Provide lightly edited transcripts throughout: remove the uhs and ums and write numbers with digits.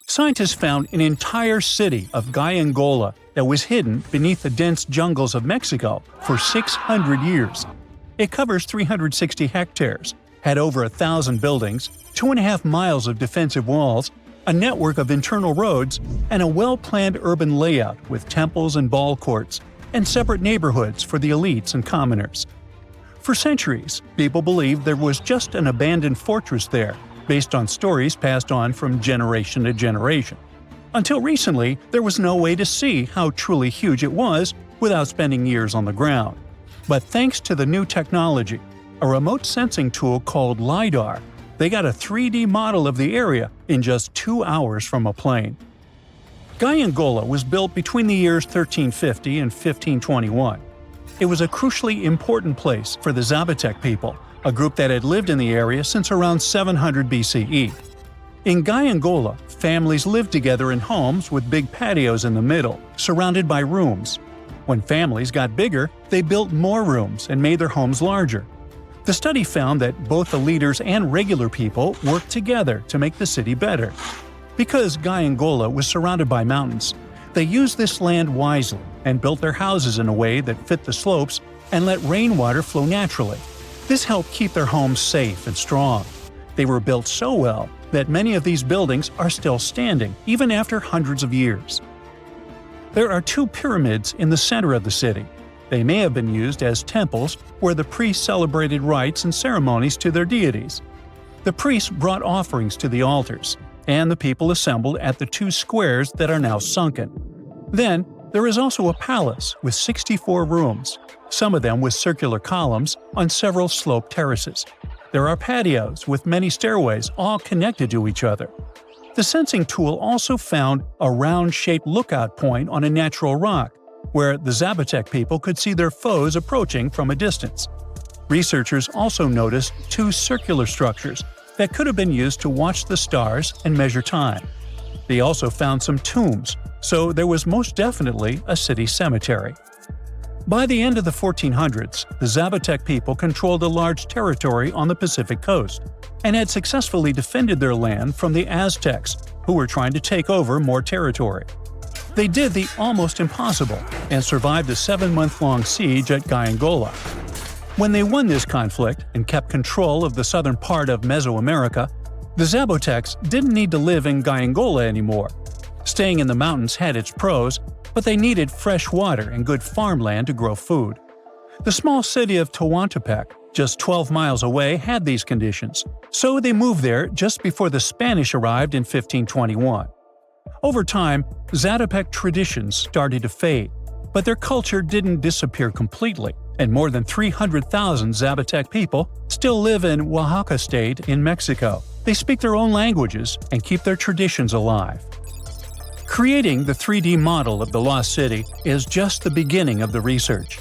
Scientists found an entire city of Guiengola that was hidden beneath the dense jungles of Mexico for 600 years. It covers 360 hectares, had over 1,000 buildings, 2.5 miles of defensive walls, a network of internal roads, and a well-planned urban layout with temples and ball courts, and separate neighborhoods for the elites and commoners. For centuries, people believed there was just an abandoned fortress there, based on stories passed on from generation to generation. Until recently, there was no way to see how truly huge it was without spending years on the ground. But thanks to the new technology, a remote sensing tool called LiDAR, they got a 3D model of the area in just 2 hours from a plane. Guiengola was built between the years 1350 and 1521. It was a crucially important place for the Zapotec people, a group that had lived in the area since around 700 BCE. In Guiengola, families lived together in homes with big patios in the middle, surrounded by rooms. When families got bigger, they built more rooms and made their homes larger. The study found that both the leaders and regular people worked together to make the city better. Because Guiengola was surrounded by mountains, they used this land wisely and built their houses in a way that fit the slopes and let rainwater flow naturally. This helped keep their homes safe and strong. They were built so well that many of these buildings are still standing, even after hundreds of years. There are 2 pyramids in the center of the city. They may have been used as temples where the priests celebrated rites and ceremonies to their deities. The priests brought offerings to the altars, and the people assembled at the 2 squares that are now sunken. Then, there is also a palace with 64 rooms, some of them with circular columns on several sloped terraces. There are patios with many stairways all connected to each other. The sensing tool also found a round-shaped lookout point on a natural rock, where the Zapotec people could see their foes approaching from a distance. Researchers also noticed 2 circular structures that could have been used to watch the stars and measure time. They also found some tombs, so there was most definitely a city cemetery. By the end of the 1400s, the Zapotec people controlled a large territory on the Pacific coast and had successfully defended their land from the Aztecs, who were trying to take over more territory. They did the almost impossible and survived a 7-month-long siege at Guiengola. When they won this conflict and kept control of the southern part of Mesoamerica, the Zapotecs didn't need to live in Guiengola anymore. Staying in the mountains had its pros, but they needed fresh water and good farmland to grow food. The small city of Tehuantepec, just 12 miles away, had these conditions, so they moved there just before the Spanish arrived in 1521. Over time, Zapotec traditions started to fade, but their culture didn't disappear completely, and more than 300,000 Zapotec people still live in Oaxaca state in Mexico. They speak their own languages and keep their traditions alive. Creating the 3D model of the lost city is just the beginning of the research.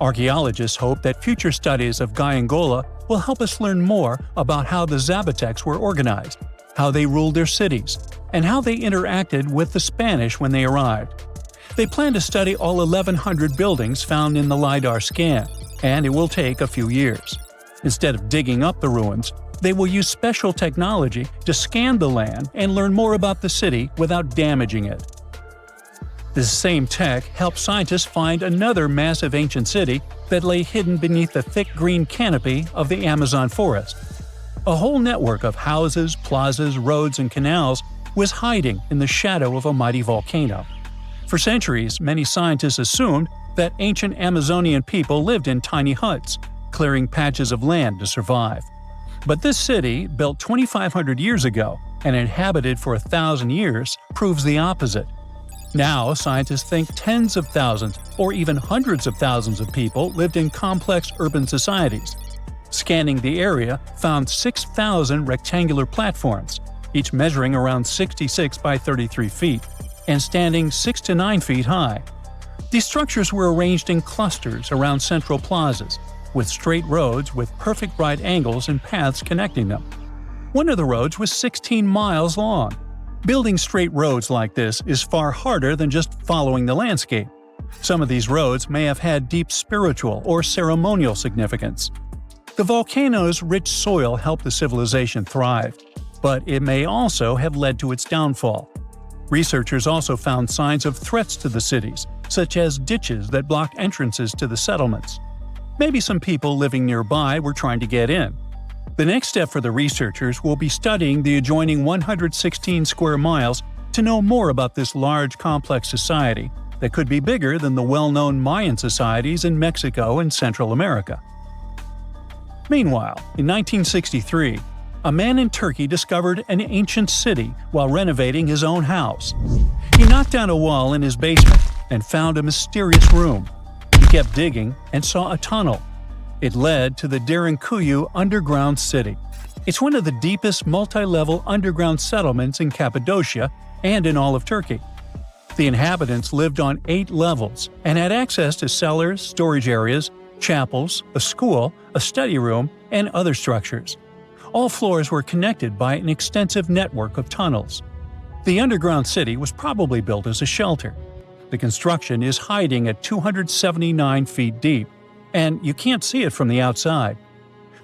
Archaeologists hope that future studies of Guiengola will help us learn more about how the Zapotecs were organized, how they ruled their cities, and how they interacted with the Spanish when they arrived. They plan to study all 1,100 buildings found in the LiDAR scan, and it will take a few years. Instead of digging up the ruins, they will use special technology to scan the land and learn more about the city without damaging it. This same tech helped scientists find another massive ancient city that lay hidden beneath the thick green canopy of the Amazon forest. A whole network of houses, plazas, roads, and canals was hiding in the shadow of a mighty volcano. For centuries, many scientists assumed that ancient Amazonian people lived in tiny huts, clearing patches of land to survive. But this city, built 2,500 years ago and inhabited for 1,000 years, proves the opposite. Now, scientists think tens of thousands or even hundreds of thousands of people lived in complex urban societies. Scanning the area found 6,000 rectangular platforms, each measuring around 66 by 33 feet, and standing 6 to 9 feet high. These structures were arranged in clusters around central plazas, with straight roads with perfect right angles and paths connecting them. One of the roads was 16 miles long. Building straight roads like this is far harder than just following the landscape. Some of these roads may have had deep spiritual or ceremonial significance. The volcano's rich soil helped the civilization thrive, but it may also have led to its downfall. Researchers also found signs of threats to the cities, such as ditches that blocked entrances to the settlements. Maybe some people living nearby were trying to get in. The next step for the researchers will be studying the adjoining 116 square miles to know more about this large, complex society that could be bigger than the well-known Mayan societies in Mexico and Central America. Meanwhile, in 1963, a man in Turkey discovered an ancient city while renovating his own house. He knocked down a wall in his basement and found a mysterious room. He kept digging and saw a tunnel. It led to the Derinkuyu underground city. It's one of the deepest multi-level underground settlements in Cappadocia and in all of Turkey. The inhabitants lived on 8 levels and had access to cellars, storage areas, chapels, a school, a study room, and other structures. All floors were connected by an extensive network of tunnels. The underground city was probably built as a shelter. The construction is hiding at 279 feet deep, and you can't see it from the outside.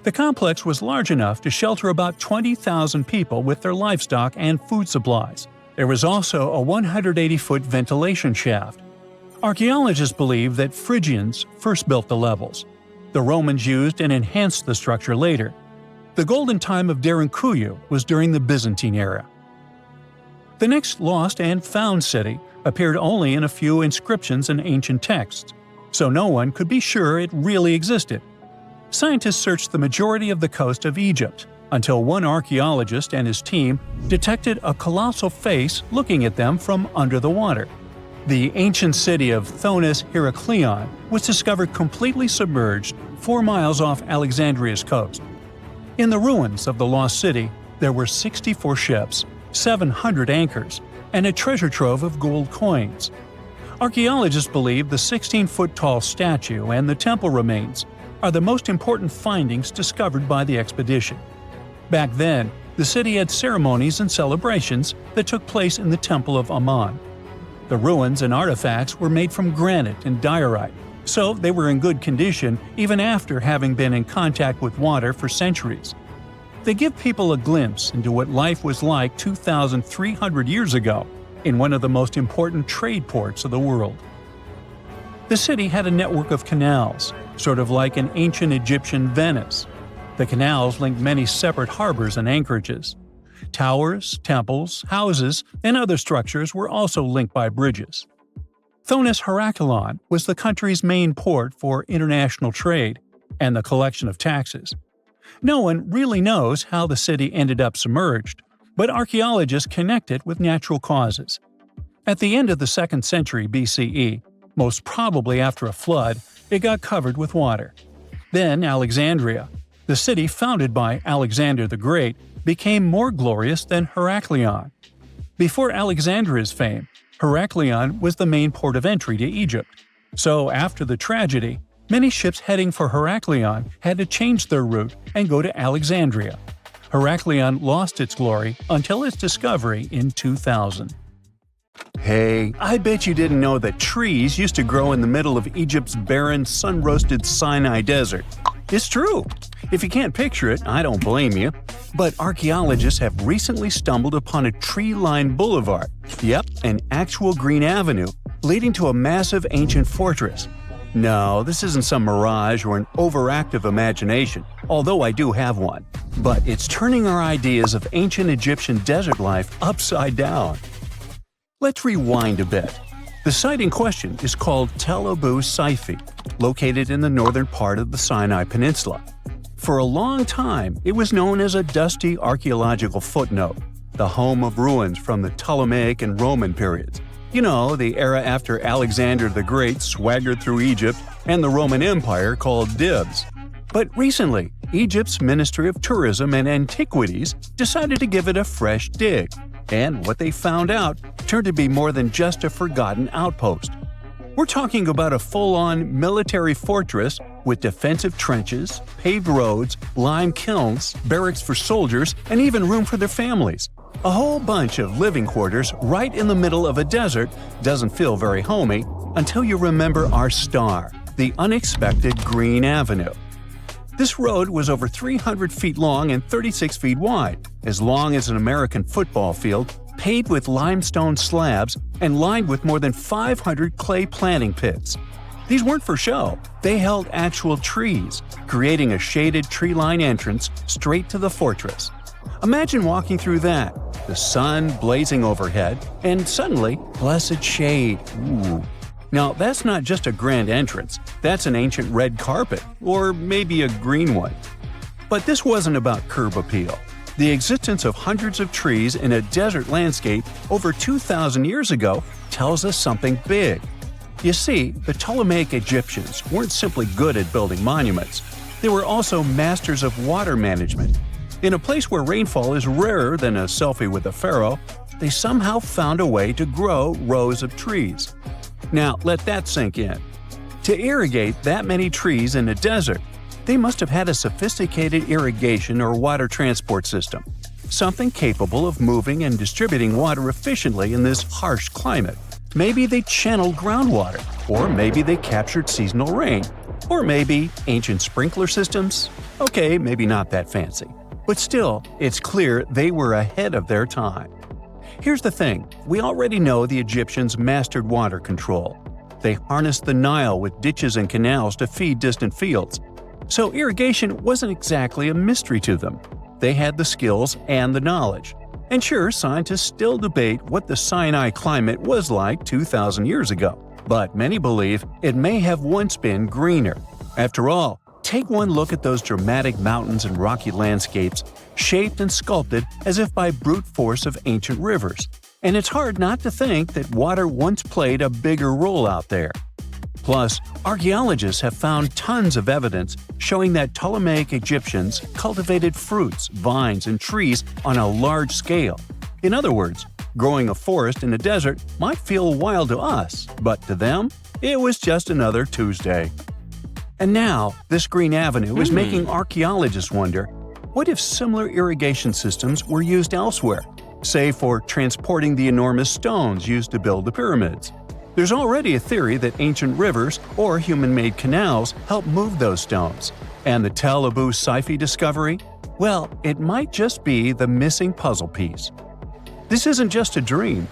The complex was large enough to shelter about 20,000 people with their livestock and food supplies. There was also a 180-foot ventilation shaft. Archaeologists believe that Phrygians first built the levels. The Romans used and enhanced the structure later. The golden time of Derinkuyu was during the Byzantine era. The next lost and found city appeared only in a few inscriptions and ancient texts, so no one could be sure it really existed. Scientists searched the majority of the coast of Egypt until one archaeologist and his team detected a colossal face looking at them from under the water. The ancient city of Thonis Heraklion was discovered completely submerged 4 miles off Alexandria's coast. In the ruins of the lost city, there were 64 ships, 700 anchors, and a treasure trove of gold coins. Archaeologists believe the 16-foot-tall statue and the temple remains are the most important findings discovered by the expedition. Back then, the city had ceremonies and celebrations that took place in the Temple of Ammon. The ruins and artifacts were made from granite and diorite, so they were in good condition even after having been in contact with water for centuries. They give people a glimpse into what life was like 2,300 years ago in one of the most important trade ports of the world. The city had a network of canals, sort of like an ancient Egyptian Venice. The canals linked many separate harbors and anchorages. Towers, temples, houses, and other structures were also linked by bridges. Thonis Heraklion was the country's main port for international trade and the collection of taxes. No one really knows how the city ended up submerged, but archaeologists connect it with natural causes. At the end of the 2nd century BCE, most probably after a flood, it got covered with water. Then Alexandria, the city founded by Alexander the Great, became more glorious than Heraklion. Before Alexandria's fame, Heraklion was the main port of entry to Egypt. So after the tragedy, many ships heading for Heraklion had to change their route and go to Alexandria. Heraklion lost its glory until its discovery in 2000. Hey, I bet you didn't know that trees used to grow in the middle of Egypt's barren, sun-roasted Sinai desert. It's true. If you can't picture it, I don't blame you. But archaeologists have recently stumbled upon a tree-lined boulevard. Yep, an actual green avenue, leading to a massive ancient fortress. No, this isn't some mirage or an overactive imagination, although I do have one. But it's turning our ideas of ancient Egyptian desert life upside down. Let's rewind a bit. The site in question is called Tel Abu Saifi, located in the northern part of the Sinai Peninsula. For a long time, it was known as a dusty archaeological footnote, the home of ruins from the Ptolemaic and Roman periods. You know, the era after Alexander the Great swaggered through Egypt and the Roman Empire called dibs. But recently, Egypt's Ministry of Tourism and Antiquities decided to give it a fresh dig. And what they found out turned to be more than just a forgotten outpost. We're talking about a full-on military fortress with defensive trenches, paved roads, lime kilns, barracks for soldiers, and even room for their families. A whole bunch of living quarters right in the middle of a desert doesn't feel very homey until you remember our star, the unexpected Green Avenue. This road was over 300 feet long and 36 feet wide, as long as an American football field, paved with limestone slabs and lined with more than 500 clay planting pits. These weren't for show, they held actual trees, creating a shaded tree-line entrance straight to the fortress. Imagine walking through that, the sun blazing overhead, and suddenly, blessed shade. Ooh. Now, that's not just a grand entrance, that's an ancient red carpet, or maybe a green one. But this wasn't about curb appeal. The existence of hundreds of trees in a desert landscape over 2,000 years ago tells us something big. You see, the Ptolemaic Egyptians weren't simply good at building monuments. They were also masters of water management. In a place where rainfall is rarer than a selfie with a pharaoh, they somehow found a way to grow rows of trees. Now, let that sink in. To irrigate that many trees in a desert, they must have had a sophisticated irrigation or water transport system, something capable of moving and distributing water efficiently in this harsh climate. Maybe they channeled groundwater, or maybe they captured seasonal rain, or maybe ancient sprinkler systems. Okay, maybe not that fancy. But still, it's clear they were ahead of their time. Here's the thing, we already know the Egyptians mastered water control. They harnessed the Nile with ditches and canals to feed distant fields. So irrigation wasn't exactly a mystery to them. They had the skills and the knowledge. And sure, scientists still debate what the Sinai climate was like 2,000 years ago, but many believe it may have once been greener. After all, take one look at those dramatic mountains and rocky landscapes, shaped and sculpted as if by brute force of ancient rivers. And it's hard not to think that water once played a bigger role out there. Plus, archaeologists have found tons of evidence showing that Ptolemaic Egyptians cultivated fruits, vines, and trees on a large scale. In other words, growing a forest in a desert might feel wild to us, but to them, it was just another Tuesday. And now, this green avenue is making archaeologists wonder, what if similar irrigation systems were used elsewhere, say for transporting the enormous stones used to build the pyramids? There's already a theory that ancient rivers or human-made canals helped move those stones. And the Tel Abu Saifi discovery? Well, it might just be the missing puzzle piece. This isn't just a dream.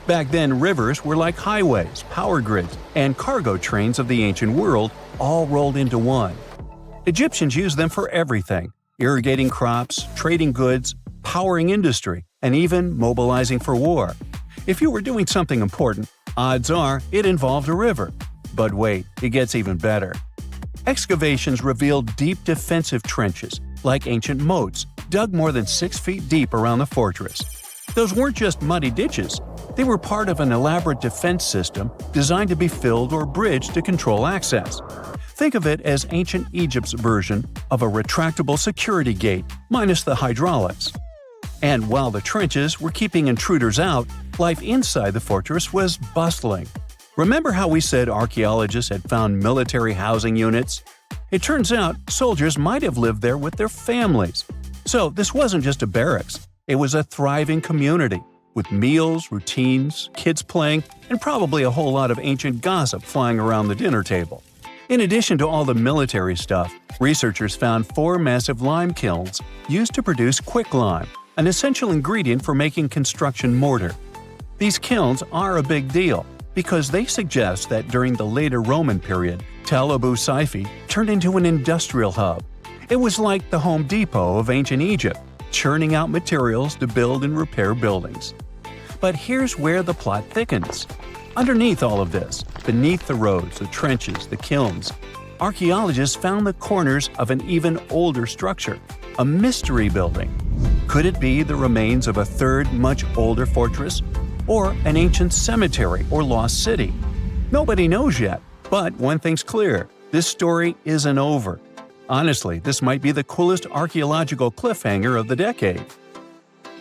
Back then, rivers were like highways, power grids, and cargo trains of the ancient world, all rolled into one. Egyptians used them for everything – irrigating crops, trading goods, powering industry, and even mobilizing for war. If you were doing something important, odds are it involved a river. But wait, it gets even better. Excavations revealed deep defensive trenches, like ancient moats, dug more than 6 feet deep around the fortress. Those weren't just muddy ditches. They were part of an elaborate defense system designed to be filled or bridged to control access. Think of it as ancient Egypt's version of a retractable security gate, minus the hydraulics. And while the trenches were keeping intruders out, life inside the fortress was bustling. Remember how we said archaeologists had found military housing units? It turns out soldiers might have lived there with their families. So this wasn't just a barracks, it was a thriving community, with meals, routines, kids playing, and probably a whole lot of ancient gossip flying around the dinner table. In addition to all the military stuff, researchers found 4 massive lime kilns used to produce quicklime, an essential ingredient for making construction mortar. These kilns are a big deal because they suggest that during the later Roman period, Tel Abu Saifi turned into an industrial hub. It was like the Home Depot of ancient Egypt, churning out materials to build and repair buildings. But here's where the plot thickens. Underneath all of this, beneath the roads, the trenches, the kilns, archaeologists found the corners of an even older structure, a mystery building. Could it be the remains of a third, much older fortress? Or an ancient cemetery or lost city? Nobody knows yet, but one thing's clear, this story isn't over. Honestly, this might be the coolest archaeological cliffhanger of the decade.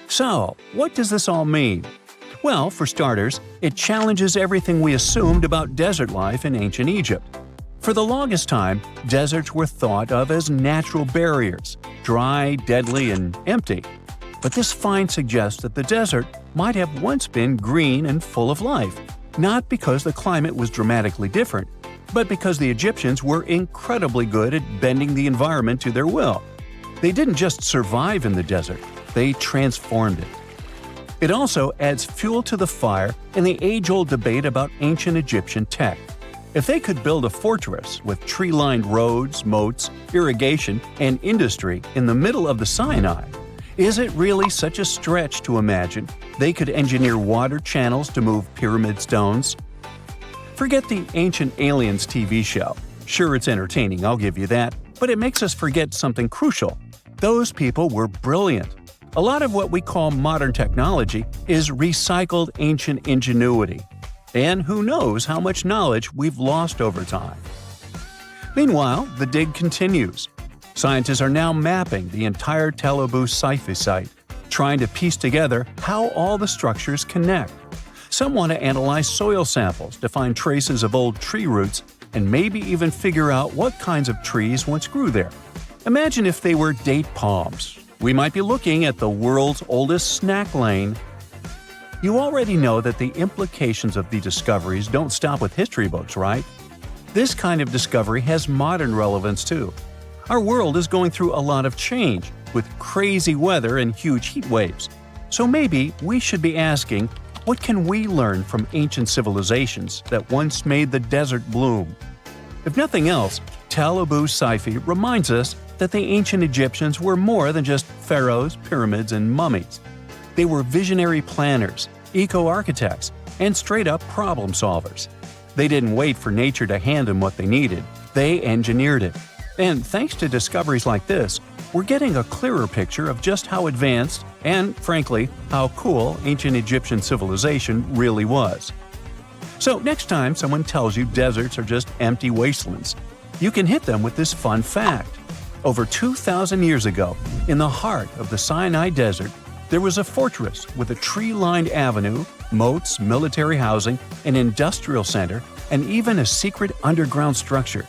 So, what does this all mean? Well, for starters, it challenges everything we assumed about desert life in ancient Egypt. For the longest time, deserts were thought of as natural barriers, dry, deadly, and empty. But this find suggests that the desert might have once been green and full of life, not because the climate was dramatically different, but because the Egyptians were incredibly good at bending the environment to their will. They didn't just survive in the desert, they transformed it. It also adds fuel to the fire in the age-old debate about ancient Egyptian tech. If they could build a fortress with tree-lined roads, moats, irrigation, and industry in the middle of the Sinai, is it really such a stretch to imagine they could engineer water channels to move pyramid stones? Forget the Ancient Aliens TV show. Sure, it's entertaining, I'll give you that, but it makes us forget something crucial. Those people were brilliant. A lot of what we call modern technology is recycled ancient ingenuity. And who knows how much knowledge we've lost over time. Meanwhile, the dig continues. Scientists are now mapping the entire Tel Abu Saifi site, trying to piece together how all the structures connect. Some want to analyze soil samples to find traces of old tree roots and maybe even figure out what kinds of trees once grew there. Imagine if they were date palms. We might be looking at the world's oldest snack lane. You already know that the implications of the discoveries don't stop with history books, right? This kind of discovery has modern relevance too. Our world is going through a lot of change, with crazy weather and huge heat waves. So maybe we should be asking, what can we learn from ancient civilizations that once made the desert bloom? If nothing else, Tel Abu Saifi reminds us that the ancient Egyptians were more than just pharaohs, pyramids, and mummies. They were visionary planners, eco-architects, and straight-up problem solvers. They didn't wait for nature to hand them what they needed, they engineered it. And thanks to discoveries like this, we're getting a clearer picture of just how advanced and, frankly, how cool ancient Egyptian civilization really was. So next time someone tells you deserts are just empty wastelands, you can hit them with this fun fact. Over 2,000 years ago, in the heart of the Sinai Desert, there was a fortress with a tree-lined avenue, moats, military housing, an industrial center, and even a secret underground structure.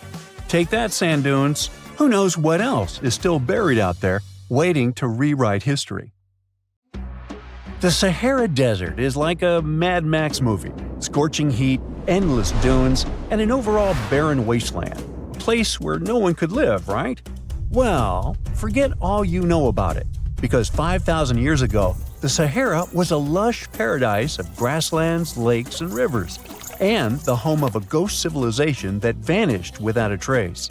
Take that, sand dunes! Who knows what else is still buried out there, waiting to rewrite history? The Sahara Desert is like a Mad Max movie. Scorching heat, endless dunes, and an overall barren wasteland. A place where no one could live, right? Well, forget all you know about it, because 5,000 years ago, the Sahara was a lush paradise of grasslands, lakes, and rivers, and the home of a ghost civilization that vanished without a trace.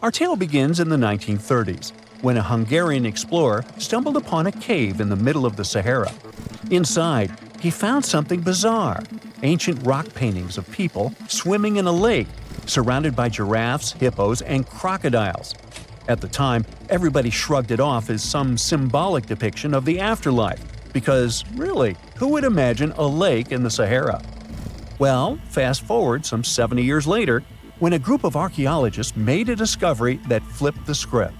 Our tale begins in the 1930s, when a Hungarian explorer stumbled upon a cave in the middle of the Sahara. Inside, he found something bizarre: ancient rock paintings of people swimming in a lake, surrounded by giraffes, hippos, and crocodiles. At the time, everybody shrugged it off as some symbolic depiction of the afterlife, because, really, who would imagine a lake in the Sahara? Well, fast forward some 70 years later, when a group of archaeologists made a discovery that flipped the script.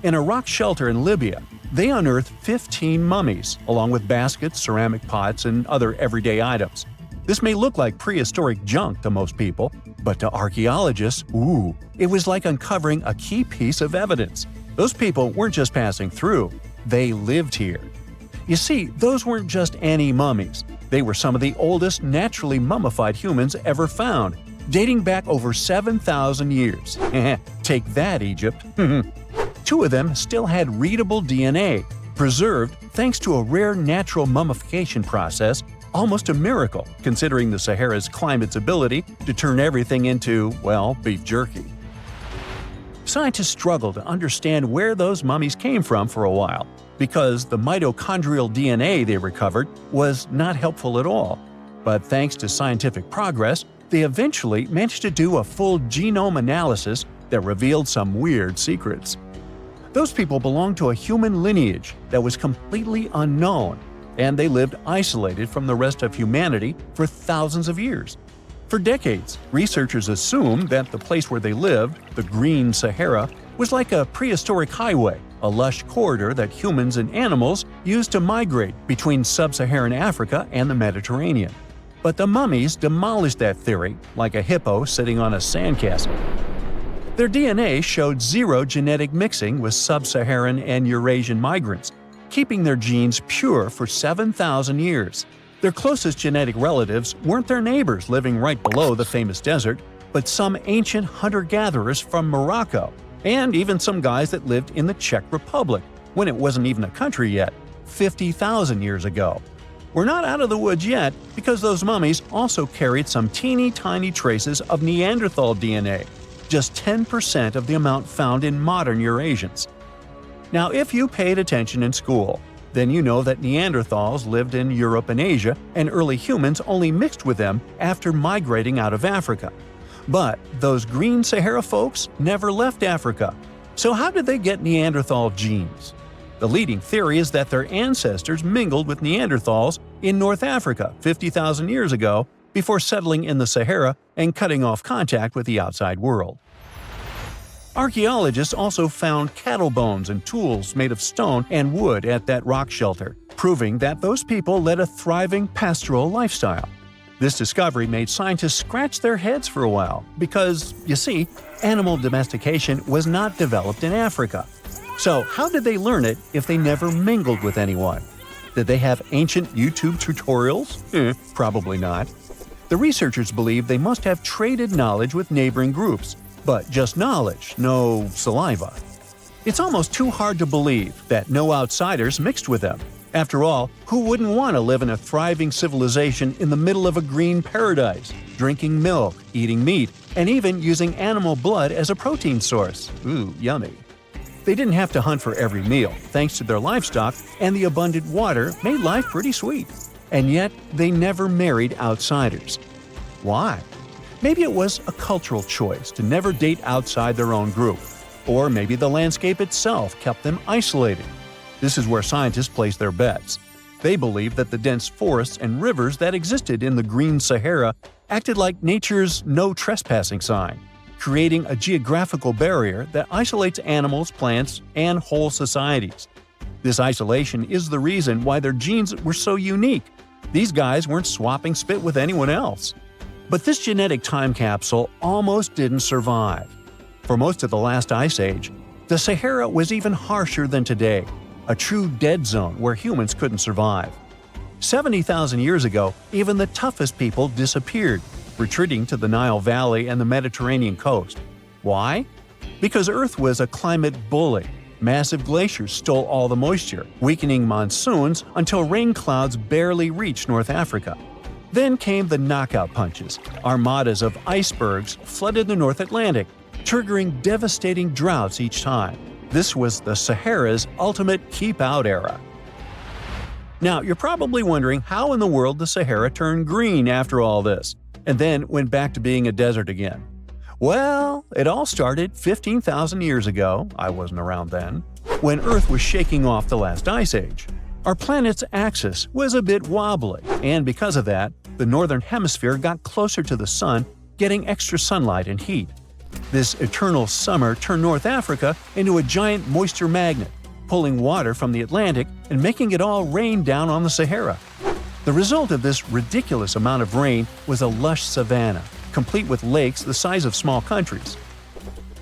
In a rock shelter in Libya, they unearthed 15 mummies, along with baskets, ceramic pots, and other everyday items. This may look like prehistoric junk to most people, but to archaeologists, it was like uncovering a key piece of evidence. Those people weren't just passing through, they lived here. You see, those weren't just any mummies. They were some of the oldest naturally mummified humans ever found, dating back over 7,000 years. Take that, Egypt. Two of them still had readable DNA, preserved thanks to a rare natural mummification process, almost a miracle considering the Sahara's climate's ability to turn everything into, well, beef jerky. Scientists struggled to understand where those mummies came from for a while, because the mitochondrial DNA they recovered was not helpful at all. But thanks to scientific progress, they eventually managed to do a full genome analysis that revealed some weird secrets. Those people belonged to a human lineage that was completely unknown, and they lived isolated from the rest of humanity for thousands of years. For decades, researchers assumed that the place where they lived, the Green Sahara, was like a prehistoric highway, a lush corridor that humans and animals used to migrate between sub-Saharan Africa and the Mediterranean. But the mummies demolished that theory, like a hippo sitting on a sandcastle. Their DNA showed zero genetic mixing with sub-Saharan and Eurasian migrants, keeping their genes pure for 7,000 years. Their closest genetic relatives weren't their neighbors living right below the famous desert, but some ancient hunter-gatherers from Morocco, and even some guys that lived in the Czech Republic, when it wasn't even a country yet, 50,000 years ago. We're not out of the woods yet because those mummies also carried some teeny tiny traces of Neanderthal DNA, just 10% of the amount found in modern Eurasians. Now, if you paid attention in school, then you know that Neanderthals lived in Europe and Asia, and early humans only mixed with them after migrating out of Africa. But those green Sahara folks never left Africa. So how did they get Neanderthal genes? The leading theory is that their ancestors mingled with Neanderthals in North Africa 50,000 years ago before settling in the Sahara and cutting off contact with the outside world. Archaeologists also found cattle bones and tools made of stone and wood at that rock shelter, proving that those people led a thriving pastoral lifestyle. This discovery made scientists scratch their heads for a while because, you see, animal domestication was not developed in Africa. So how did they learn it if they never mingled with anyone? Did they have ancient YouTube tutorials? Probably not. The researchers believe they must have traded knowledge with neighboring groups, but just knowledge, no saliva. It's almost too hard to believe that no outsiders mixed with them. After all, who wouldn't want to live in a thriving civilization in the middle of a green paradise, drinking milk, eating meat, and even using animal blood as a protein source? Ooh, yummy. They didn't have to hunt for every meal, thanks to their livestock, and the abundant water made life pretty sweet. And yet, they never married outsiders. Why? Maybe it was a cultural choice to never date outside their own group. Or maybe the landscape itself kept them isolated. This is where scientists place their bets. They believe that the dense forests and rivers that existed in the Green Sahara acted like nature's no trespassing sign, creating a geographical barrier that isolates animals, plants, and whole societies. This isolation is the reason why their genes were so unique. These guys weren't swapping spit with anyone else. But this genetic time capsule almost didn't survive. For most of the last ice age, the Sahara was even harsher than today, a true dead zone where humans couldn't survive. 70,000 years ago, even the toughest people disappeared, retreating to the Nile Valley and the Mediterranean coast. Why? Because Earth was a climate bully. Massive glaciers stole all the moisture, weakening monsoons until rain clouds barely reached North Africa. Then came the knockout punches. Armadas of icebergs flooded the North Atlantic, triggering devastating droughts each time. This was the Sahara's ultimate keep-out era. Now, you're probably wondering how in the world the Sahara turned green after all this, and then went back to being a desert again. Well, it all started 15,000 years ago, I wasn't around then, when Earth was shaking off the last ice age. Our planet's axis was a bit wobbly, and because of that, the northern hemisphere got closer to the sun, getting extra sunlight and heat. This eternal summer turned North Africa into a giant moisture magnet, pulling water from the Atlantic and making it all rain down on the Sahara. The result of this ridiculous amount of rain was a lush savanna, complete with lakes the size of small countries.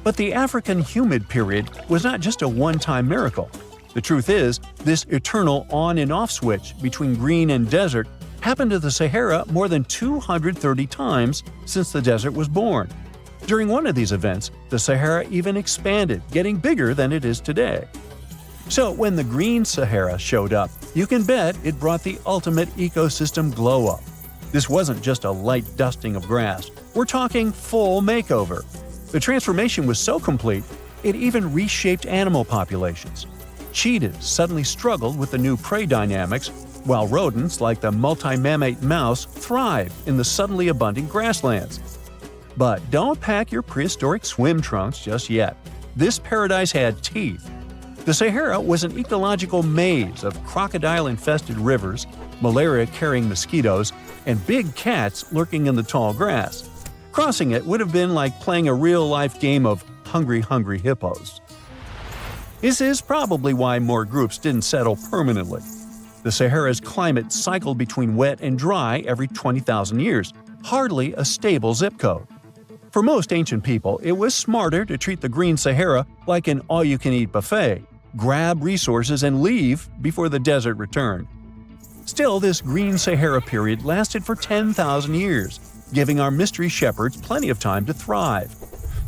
But the African humid period was not just a one-time miracle. The truth is, this eternal on and off switch between green and desert happened to the Sahara more than 230 times since the desert was born. During one of these events, the Sahara even expanded, getting bigger than it is today. So when the Green Sahara showed up, you can bet it brought the ultimate ecosystem glow-up. This wasn't just a light dusting of grass. We're talking full makeover. The transformation was so complete, it even reshaped animal populations. Cheetahs suddenly struggled with the new prey dynamics, while rodents like the multi-mammate mouse thrived in the suddenly abundant grasslands. But don't pack your prehistoric swim trunks just yet. This paradise had teeth. The Sahara was an ecological maze of crocodile-infested rivers, malaria-carrying mosquitoes, and big cats lurking in the tall grass. Crossing it would have been like playing a real-life game of Hungry Hungry Hippos. This is probably why more groups didn't settle permanently. The Sahara's climate cycled between wet and dry every 20,000 years, hardly a stable zip code. For most ancient people, it was smarter to treat the Green Sahara like an all-you-can-eat buffet, grab resources and leave before the desert returned. Still, this Green Sahara period lasted for 10,000 years, giving our mystery shepherds plenty of time to thrive.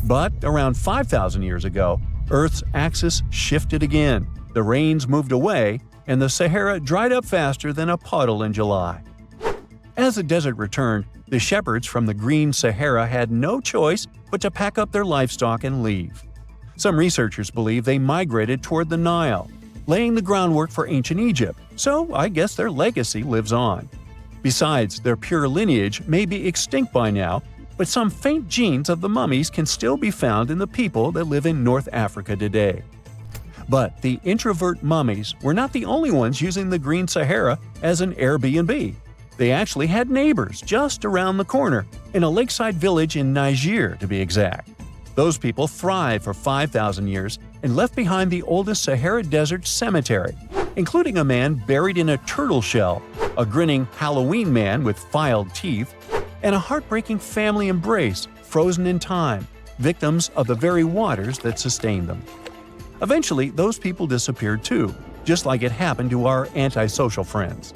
But around 5,000 years ago, Earth's axis shifted again, the rains moved away, and the Sahara dried up faster than a puddle in July. As the desert returned, the shepherds from the Green Sahara had no choice but to pack up their livestock and leave. Some researchers believe they migrated toward the Nile, laying the groundwork for ancient Egypt, so I guess their legacy lives on. Besides, their pure lineage may be extinct by now, but some faint genes of the mummies can still be found in the people that live in North Africa today. But the introvert mummies were not the only ones using the Green Sahara as an Airbnb. They actually had neighbors just around the corner, in a lakeside village in Niger to be exact. Those people thrived for 5,000 years and left behind the oldest Sahara Desert cemetery, including a man buried in a turtle shell, a grinning Halloween man with filed teeth, and a heartbreaking family embrace frozen in time, victims of the very waters that sustained them. Eventually, those people disappeared too, just like it happened to our antisocial friends.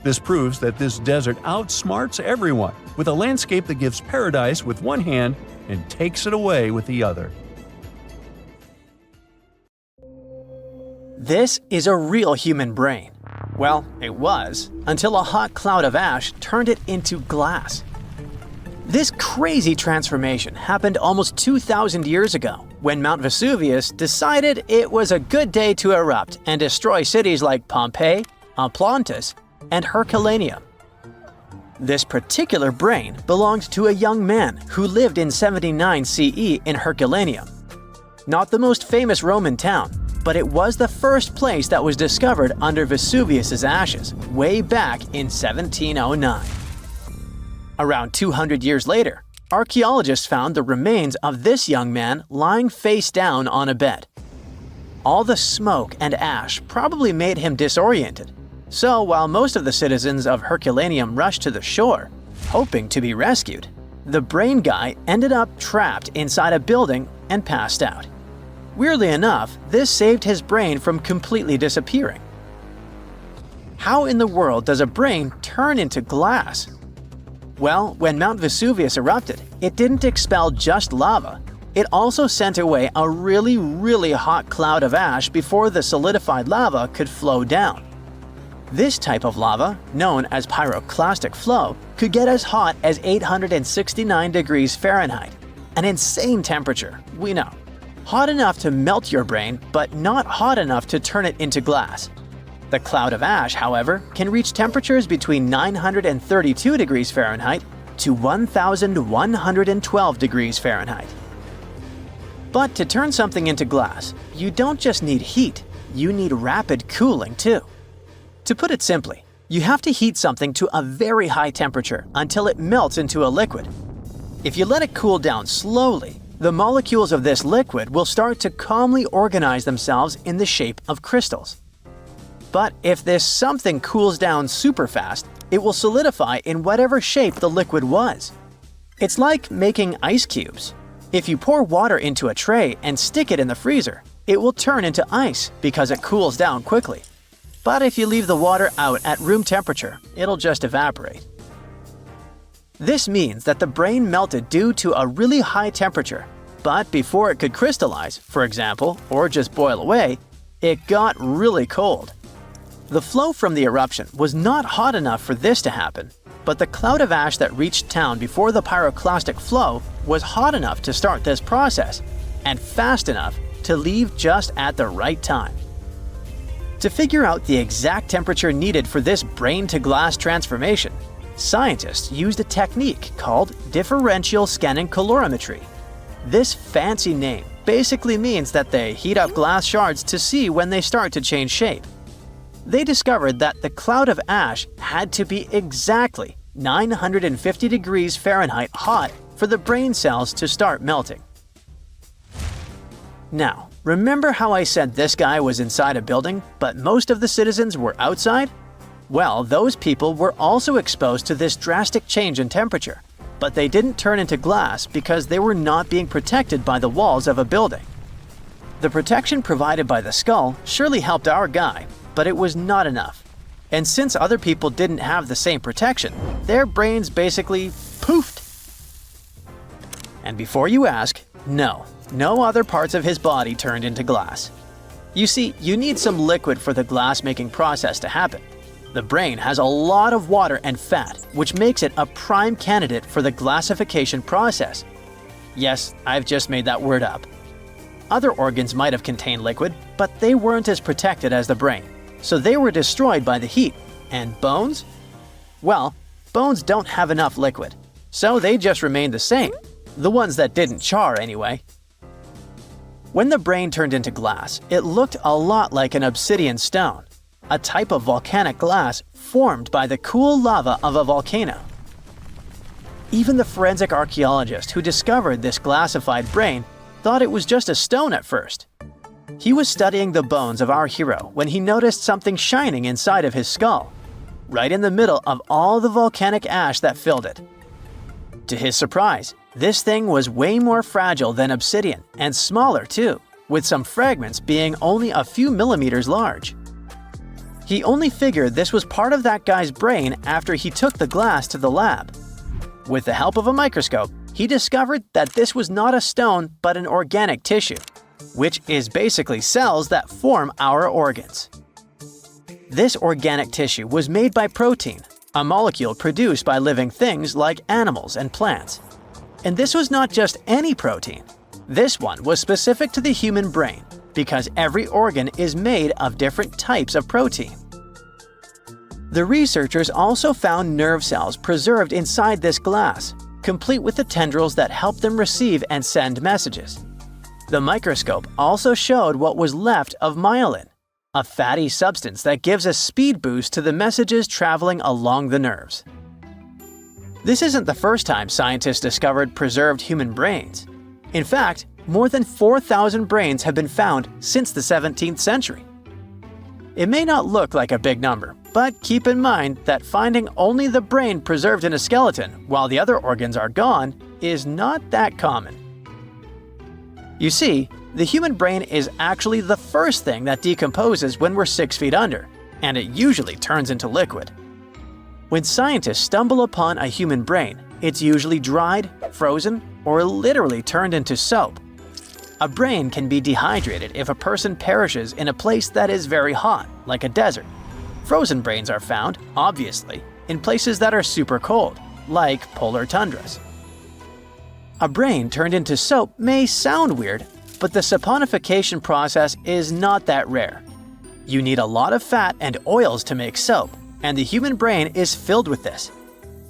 This proves that this desert outsmarts everyone, with a landscape that gives paradise with one hand and takes it away with the other. This is a real human brain. Well, it was, until a hot cloud of ash turned it into glass. This crazy transformation happened almost 2,000 years ago, when Mount Vesuvius decided it was a good day to erupt and destroy cities like Pompeii, Atlantis, and Herculaneum. This particular brain belonged to a young man who lived in 79 CE in Herculaneum. Not the most famous Roman town, but it was the first place that was discovered under Vesuvius's ashes way back in 1709. Around 200 years later, archaeologists found the remains of this young man lying face down on a bed. All the smoke and ash probably made him disoriented. So while most of the citizens of Herculaneum rushed to the shore, hoping to be rescued, the brain guy ended up trapped inside a building and passed out. Weirdly enough, this saved his brain from completely disappearing. How in the world does a brain turn into glass? Well, when Mount Vesuvius erupted, it didn't expel just lava. It also sent away a really hot cloud of ash before the solidified lava could flow down. This type of lava, known as pyroclastic flow, could get as hot as 869 degrees Fahrenheit, an insane temperature, we know. Hot enough to melt your brain, but not hot enough to turn it into glass. The cloud of ash, however, can reach temperatures between 932 degrees Fahrenheit to 1,112 degrees Fahrenheit. But to turn something into glass, you don't just need heat, you need rapid cooling too. To put it simply, you have to heat something to a very high temperature until it melts into a liquid. If you let it cool down slowly, the molecules of this liquid will start to calmly organize themselves in the shape of crystals. But if this something cools down super fast, it will solidify in whatever shape the liquid was. It's like making ice cubes. If you pour water into a tray and stick it in the freezer, it will turn into ice because it cools down quickly. But if you leave the water out at room temperature, it'll just evaporate. This means that the brain melted due to a really high temperature, but before it could crystallize, for example, or just boil away, it got really cold. The flow from the eruption was not hot enough for this to happen, but the cloud of ash that reached town before the pyroclastic flow was hot enough to start this process, and fast enough to leave just at the right time. To figure out the exact temperature needed for this brain-to-glass transformation, scientists used a technique called differential scanning calorimetry. This fancy name basically means that they heat up glass shards to see when they start to change shape. They discovered that the cloud of ash had to be exactly 950 degrees Fahrenheit hot for the brain cells to start melting. Now, remember how I said this guy was inside a building, but most of the citizens were outside? Well, those people were also exposed to this drastic change in temperature, but they didn't turn into glass because they were not being protected by the walls of a building. The protection provided by the skull surely helped our guy, but it was not enough. And since other people didn't have the same protection, their brains basically poofed. And before you ask, no other parts of his body turned into glass. You see, you need some liquid for the glass-making process to happen. The brain has a lot of water and fat, which makes it a prime candidate for the glassification process. Yes, I've just made that word up. Other organs might have contained liquid, but they weren't as protected as the brain, so they were destroyed by the heat. And bones? Well, bones don't have enough liquid, so they just remained the same. The ones that didn't char, anyway. When the brain turned into glass, it looked a lot like an obsidian stone, a type of volcanic glass formed by the cool lava of a volcano. Even the forensic archaeologist who discovered this glassified brain thought it was just a stone at first. He was studying the bones of our hero when he noticed something shining inside of his skull, right in the middle of all the volcanic ash that filled it. To his surprise, this thing was way more fragile than obsidian and smaller too, with some fragments being only a few millimeters large. He only figured this was part of that guy's brain after he took the glass to the lab. With the help of a microscope, he discovered that this was not a stone but an organic tissue, which is basically cells that form our organs. This organic tissue was made by protein, a molecule produced by living things like animals and plants. And this was not just any protein. This one was specific to the human brain because every organ is made of different types of protein. The researchers also found nerve cells preserved inside this glass, complete with the tendrils that help them receive and send messages. The microscope also showed what was left of myelin, a fatty substance that gives a speed boost to the messages traveling along the nerves. This isn't the first time scientists discovered preserved human brains. In fact, more than 4,000 brains have been found since the 17th century. It may not look like a big number, but keep in mind that finding only the brain preserved in a skeleton while the other organs are gone is not that common. You see, the human brain is actually the first thing that decomposes when we're 6 feet under, and it usually turns into liquid. When scientists stumble upon a human brain, it's usually dried, frozen, or literally turned into soap. A brain can be dehydrated if a person perishes in a place that is very hot, like a desert. Frozen brains are found, obviously, in places that are super cold, like polar tundras. A brain turned into soap may sound weird, but the saponification process is not that rare. You need a lot of fat and oils to make soap, and the human brain is filled with this.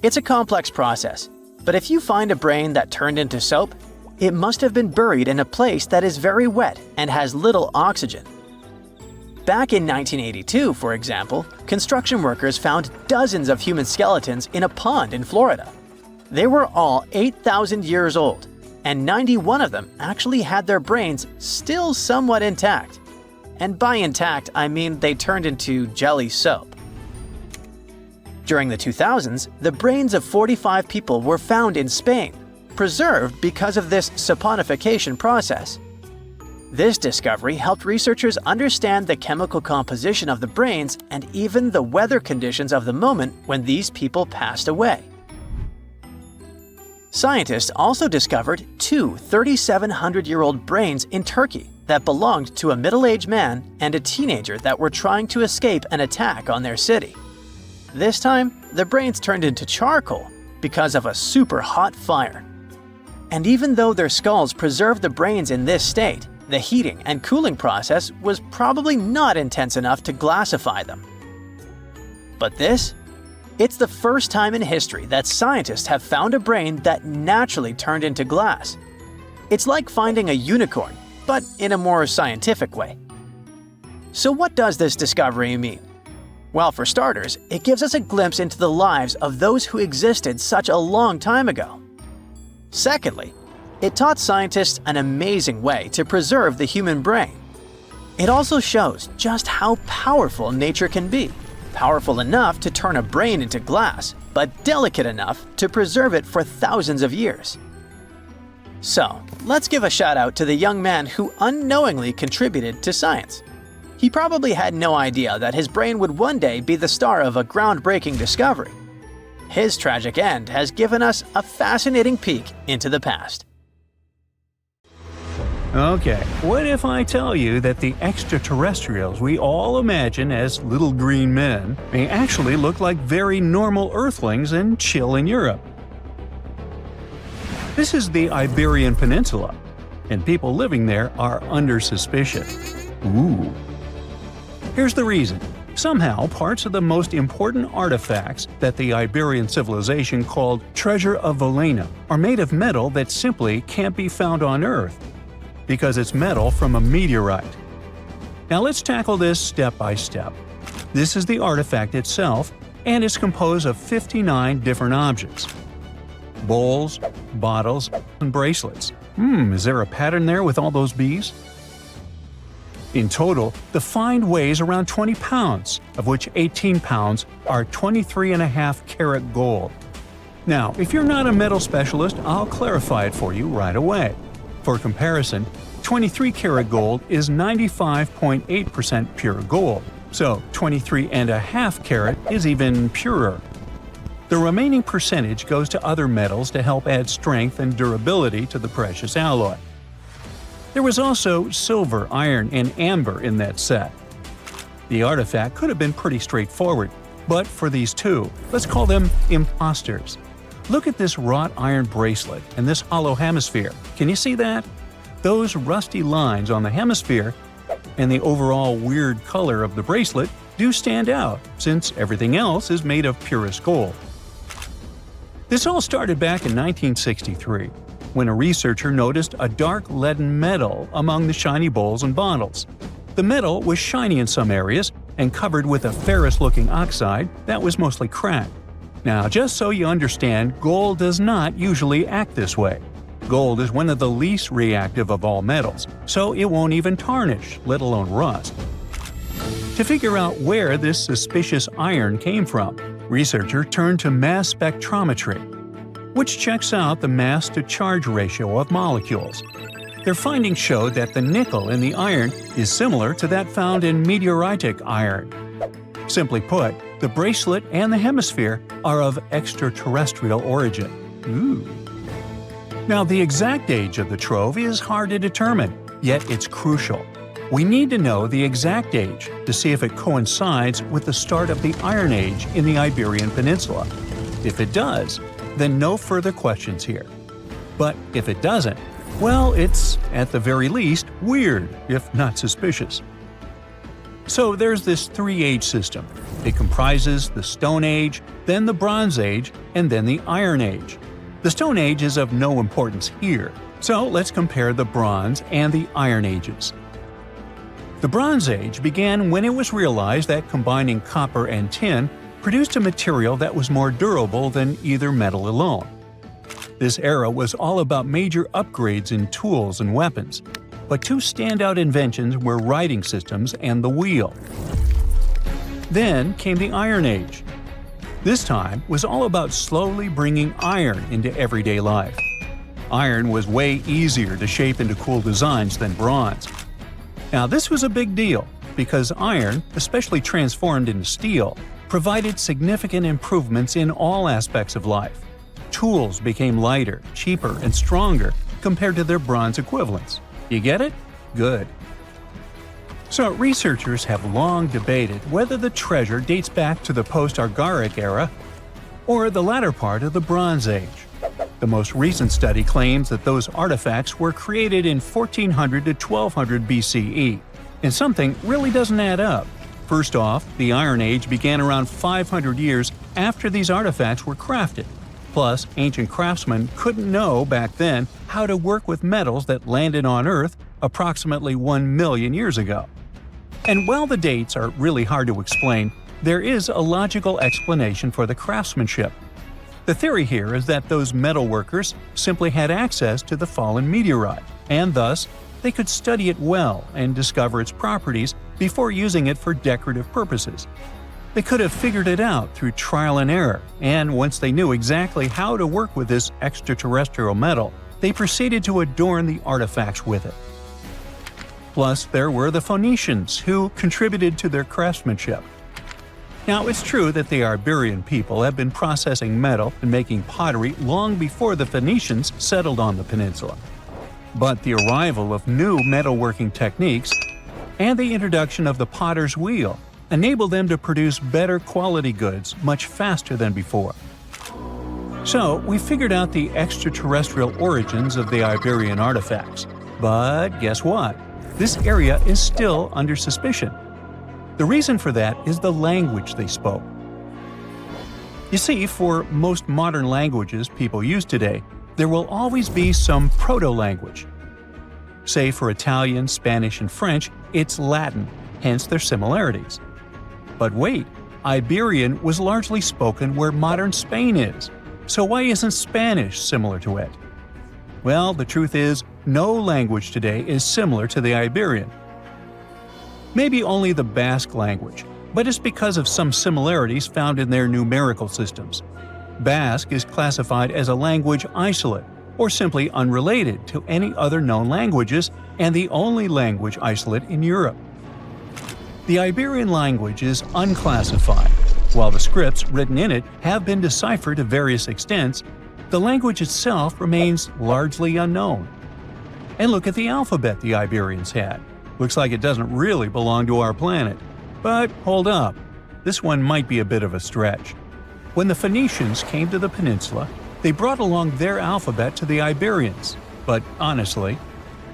It's a complex process, but if you find a brain that turned into soap, it must have been buried in a place that is very wet and has little oxygen. Back in 1982, for example, construction workers found dozens of human skeletons in a pond in Florida. They were all 8,000 years old, and 91 of them actually had their brains still somewhat intact. And by intact, I mean they turned into jelly soap. During the 2000s, the brains of 45 people were found in Spain, preserved because of this saponification process. This discovery helped researchers understand the chemical composition of the brains and even the weather conditions of the moment when these people passed away. Scientists also discovered two 3,700-year-old brains in Turkey that belonged to a middle-aged man and a teenager that were trying to escape an attack on their city. This time, the brains turned into charcoal because of a super hot fire. And even though their skulls preserved the brains in this state, the heating and cooling process was probably not intense enough to glassify them. But this? It's the first time in history that scientists have found a brain that naturally turned into glass. It's like finding a unicorn, but in a more scientific way. So what does this discovery mean? Well, for starters, it gives us a glimpse into the lives of those who existed such a long time ago. Secondly, it taught scientists an amazing way to preserve the human brain. It also shows just how powerful nature can be. Powerful enough to turn a brain into glass, but delicate enough to preserve it for thousands of years. So, let's give a shout out to the young man who unknowingly contributed to science. He probably had no idea that his brain would one day be the star of a groundbreaking discovery. His tragic end has given us a fascinating peek into the past. Okay, what if I tell you that the extraterrestrials we all imagine as little green men may actually look like very normal Earthlings and chill in Europe? This is the Iberian Peninsula, and people living there are under suspicion. Ooh. Here's the reason. Somehow, parts of the most important artifacts that the Iberian civilization called Treasure of Valena are made of metal that simply can't be found on Earth, because it's metal from a meteorite. Now let's tackle this step by step. This is the artifact itself, and it's composed of 59 different objects. Bowls, bottles, and bracelets. Is there a pattern there with all those bees? In total, the find weighs around 20 pounds, of which 18 pounds are 23.5 karat gold. Now, if you're not a metal specialist, I'll clarify it for you right away. For comparison, 23 karat gold is 95.8% pure gold, so 23.5 karat is even purer. The remaining percentage goes to other metals to help add strength and durability to the precious alloy. There was also silver, iron, and amber in that set. The artifact could have been pretty straightforward, but for these two, let's call them imposters. Look at this wrought iron bracelet and this hollow hemisphere. Can you see that? Those rusty lines on the hemisphere and the overall weird color of the bracelet do stand out, since everything else is made of purest gold. This all started back in 1963, when a researcher noticed a dark leaden metal among the shiny bowls and bottles. The metal was shiny in some areas and covered with a ferrous-looking oxide that was mostly cracked. Now, just so you understand, gold does not usually act this way. Gold is one of the least reactive of all metals, so it won't even tarnish, let alone rust. To figure out where this suspicious iron came from, researchers turned to mass spectrometry, which checks out the mass-to-charge ratio of molecules. Their findings showed that the nickel in the iron is similar to that found in meteoritic iron. Simply put, the bracelet and the hemisphere are of extraterrestrial origin. Ooh. Now, the exact age of the trove is hard to determine, yet it's crucial. We need to know the exact age to see if it coincides with the start of the Iron Age in the Iberian Peninsula. If it does, then no further questions here. But if it doesn't, well, it's, at the very least, weird, if not suspicious. So there's this three-age system. It comprises the Stone Age, then the Bronze Age, and then the Iron Age. The Stone Age is of no importance here, so let's compare the Bronze and the Iron Ages. The Bronze Age began when it was realized that combining copper and tin produced a material that was more durable than either metal alone. This era was all about major upgrades in tools and weapons, but two standout inventions were writing systems and the wheel. Then came the Iron Age. This time was all about slowly bringing iron into everyday life. Iron was way easier to shape into cool designs than bronze. Now, this was a big deal because iron, especially transformed into steel, provided significant improvements in all aspects of life. Tools became lighter, cheaper, and stronger compared to their bronze equivalents. You get it? Good. So, researchers have long debated whether the treasure dates back to the post-Argaric era or the latter part of the Bronze Age. The most recent study claims that those artifacts were created in 1400 to 1200 BCE, and something really doesn't add up. First off, the Iron Age began around 500 years after these artifacts were crafted. Plus, ancient craftsmen couldn't know back then how to work with metals that landed on Earth approximately 1 million years ago. And while the dates are really hard to explain, there is a logical explanation for the craftsmanship. The theory here is that those metal workers simply had access to the fallen meteorite, and thus, they could study it well and discover its properties before using it for decorative purposes. They could have figured it out through trial and error, and once they knew exactly how to work with this extraterrestrial metal, they proceeded to adorn the artifacts with it. Plus, there were the Phoenicians, who contributed to their craftsmanship. Now, it's true that the Iberian people have been processing metal and making pottery long before the Phoenicians settled on the peninsula. But the arrival of new metalworking techniques and the introduction of the potter's wheel enabled them to produce better quality goods much faster than before. So, we figured out the extraterrestrial origins of the Iberian artifacts. But guess what? This area is still under suspicion. The reason for that is the language they spoke. You see, for most modern languages people use today, there will always be some proto-language. Say for Italian, Spanish, and French, it's Latin, hence their similarities. But wait, Iberian was largely spoken where modern Spain is. So why isn't Spanish similar to it? Well, the truth is, no language today is similar to the Iberian. Maybe only the Basque language, but it's because of some similarities found in their numerical systems. Basque is classified as a language isolate, or simply unrelated to any other known languages, and the only language isolate in Europe. The Iberian language is unclassified. While the scripts written in it have been deciphered to various extents, the language itself remains largely unknown. And look at the alphabet the Iberians had. Looks like it doesn't really belong to our planet. But hold up, this one might be a bit of a stretch. When the Phoenicians came to the peninsula, they brought along their alphabet to the Iberians. But honestly,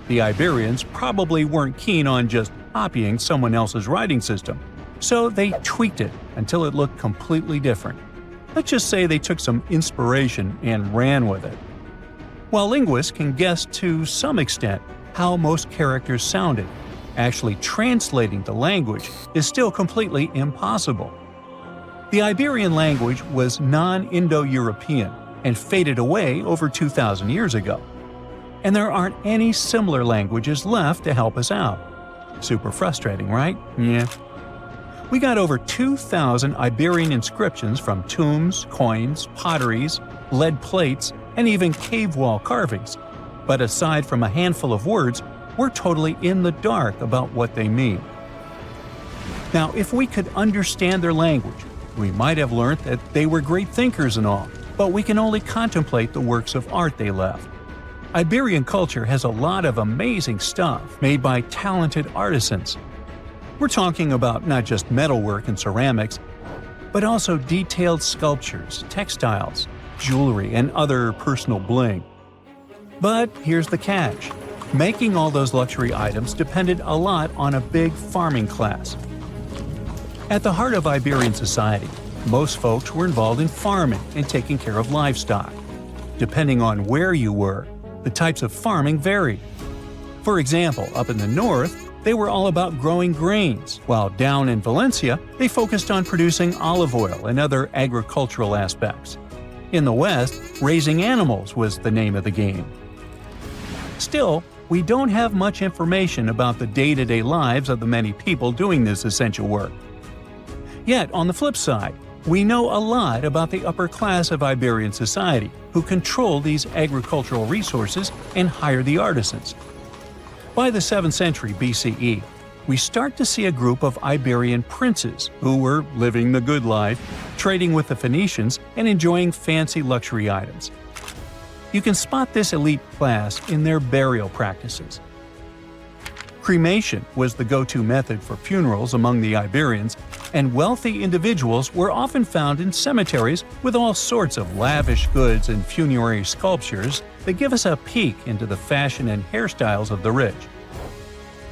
the Iberians probably weren't keen on just copying someone else's writing system, so they tweaked it until it looked completely different. Let's just say they took some inspiration and ran with it. While linguists can guess to some extent how most characters sounded, actually translating the language is still completely impossible. The Iberian language was non-Indo-European and faded away over 2,000 years ago. And there aren't any similar languages left to help us out. Super frustrating, right? Yeah. We got over 2,000 Iberian inscriptions from tombs, coins, potteries, lead plates, and even cave wall carvings. But aside from a handful of words, we're totally in the dark about what they mean. Now, if we could understand their language, we might have learned that they were great thinkers and all, but we can only contemplate the works of art they left. Iberian culture has a lot of amazing stuff made by talented artisans. We're talking about not just metalwork and ceramics, but also detailed sculptures, textiles, jewelry, and other personal bling. But here's the catch. Making all those luxury items depended a lot on a big farming class. At the heart of Iberian society, most folks were involved in farming and taking care of livestock. Depending on where you were, the types of farming varied. For example, up in the north, they were all about growing grains, while down in Valencia, they focused on producing olive oil and other agricultural aspects. In the west, raising animals was the name of the game. Still, we don't have much information about the day-to-day lives of the many people doing this essential work. Yet, on the flip side, we know a lot about the upper class of Iberian society, who control these agricultural resources and hire the artisans. By the 7th century BCE, we start to see a group of Iberian princes who were living the good life, trading with the Phoenicians and enjoying fancy luxury items. You can spot this elite class in their burial practices. Cremation was the go-to method for funerals among the Iberians, and wealthy individuals were often found in cemeteries with all sorts of lavish goods and funerary sculptures that give us a peek into the fashion and hairstyles of the rich.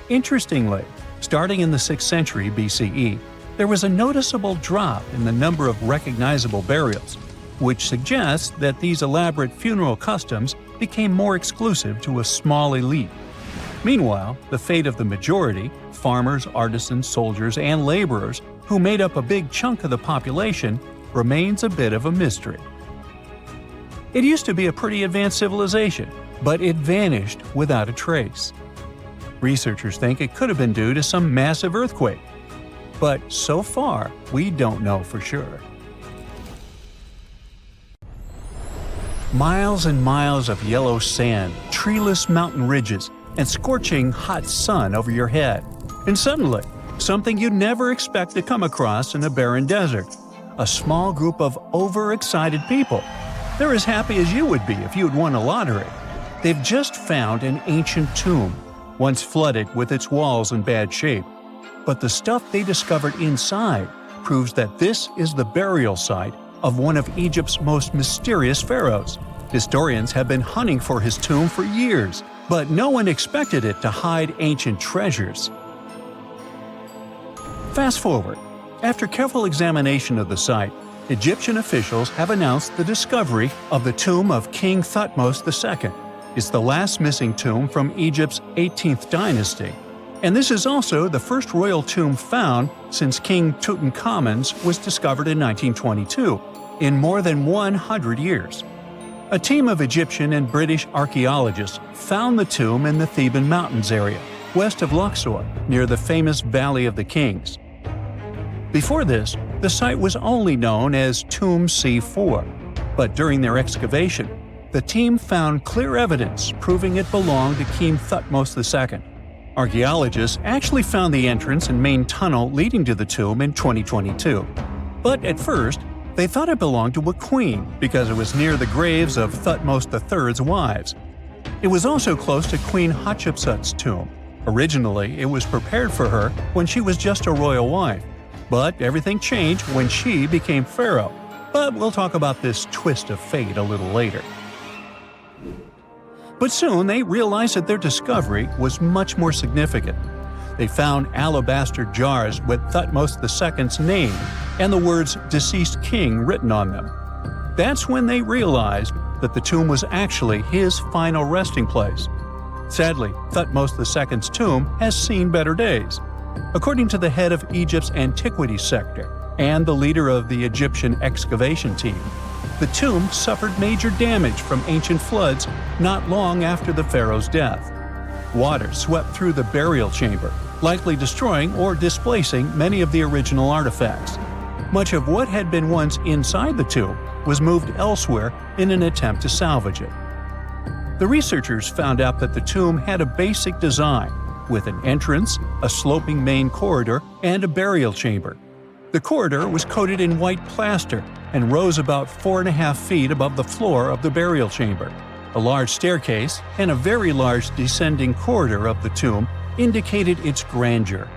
Interestingly, starting in the 6th century BCE, there was a noticeable drop in the number of recognizable burials, which suggests that these elaborate funeral customs became more exclusive to a small elite. Meanwhile, the fate of the majority, farmers, artisans, soldiers, and laborers, who made up a big chunk of the population, remains a bit of a mystery. It used to be a pretty advanced civilization, but it vanished without a trace. Researchers think it could have been due to some massive earthquake, but so far, we don't know for sure. Miles and miles of yellow sand, treeless mountain ridges, and scorching hot sun over your head. And suddenly, something you'd never expect to come across in a barren desert. A small group of overexcited people. They're as happy as you would be if you'd won a lottery. They've just found an ancient tomb, once flooded with its walls in bad shape. But the stuff they discovered inside proves that this is the burial site of one of Egypt's most mysterious pharaohs. Historians have been hunting for his tomb for years, but no one expected it to hide ancient treasures. Fast forward. After careful examination of the site, Egyptian officials have announced the discovery of the tomb of King Thutmose II. It's the last missing tomb from Egypt's 18th dynasty, and this is also the first royal tomb found since King Tutankhamun's was discovered in 1922, in more than 100 years. A team of Egyptian and British archaeologists found the tomb in the Theban Mountains area, west of Luxor, near the famous Valley of the Kings. Before this, the site was only known as Tomb C4, but during their excavation, the team found clear evidence proving it belonged to King Thutmose II. Archaeologists actually found the entrance and main tunnel leading to the tomb in 2022. But at first, they thought it belonged to a queen because it was near the graves of Thutmose III's wives. It was also close to Queen Hatshepsut's tomb. Originally, it was prepared for her when she was just a royal wife, but everything changed when she became pharaoh. But we'll talk about this twist of fate a little later. But soon they realized that their discovery was much more significant. They found alabaster jars with Thutmose II's name and the words "deceased king" written on them. That's when they realized that the tomb was actually his final resting place. Sadly, Thutmose II's tomb has seen better days. According to the head of Egypt's antiquities sector and the leader of the Egyptian excavation team, the tomb suffered major damage from ancient floods not long after the pharaoh's death. Water swept through the burial chamber, likely destroying or displacing many of the original artifacts. Much of what had been once inside the tomb was moved elsewhere in an attempt to salvage it. The researchers found out that the tomb had a basic design, with an entrance, a sloping main corridor, and a burial chamber. The corridor was coated in white plaster and rose about 4.5 feet above the floor of the burial chamber. A large staircase and a very large descending corridor of the tomb indicated its grandeur.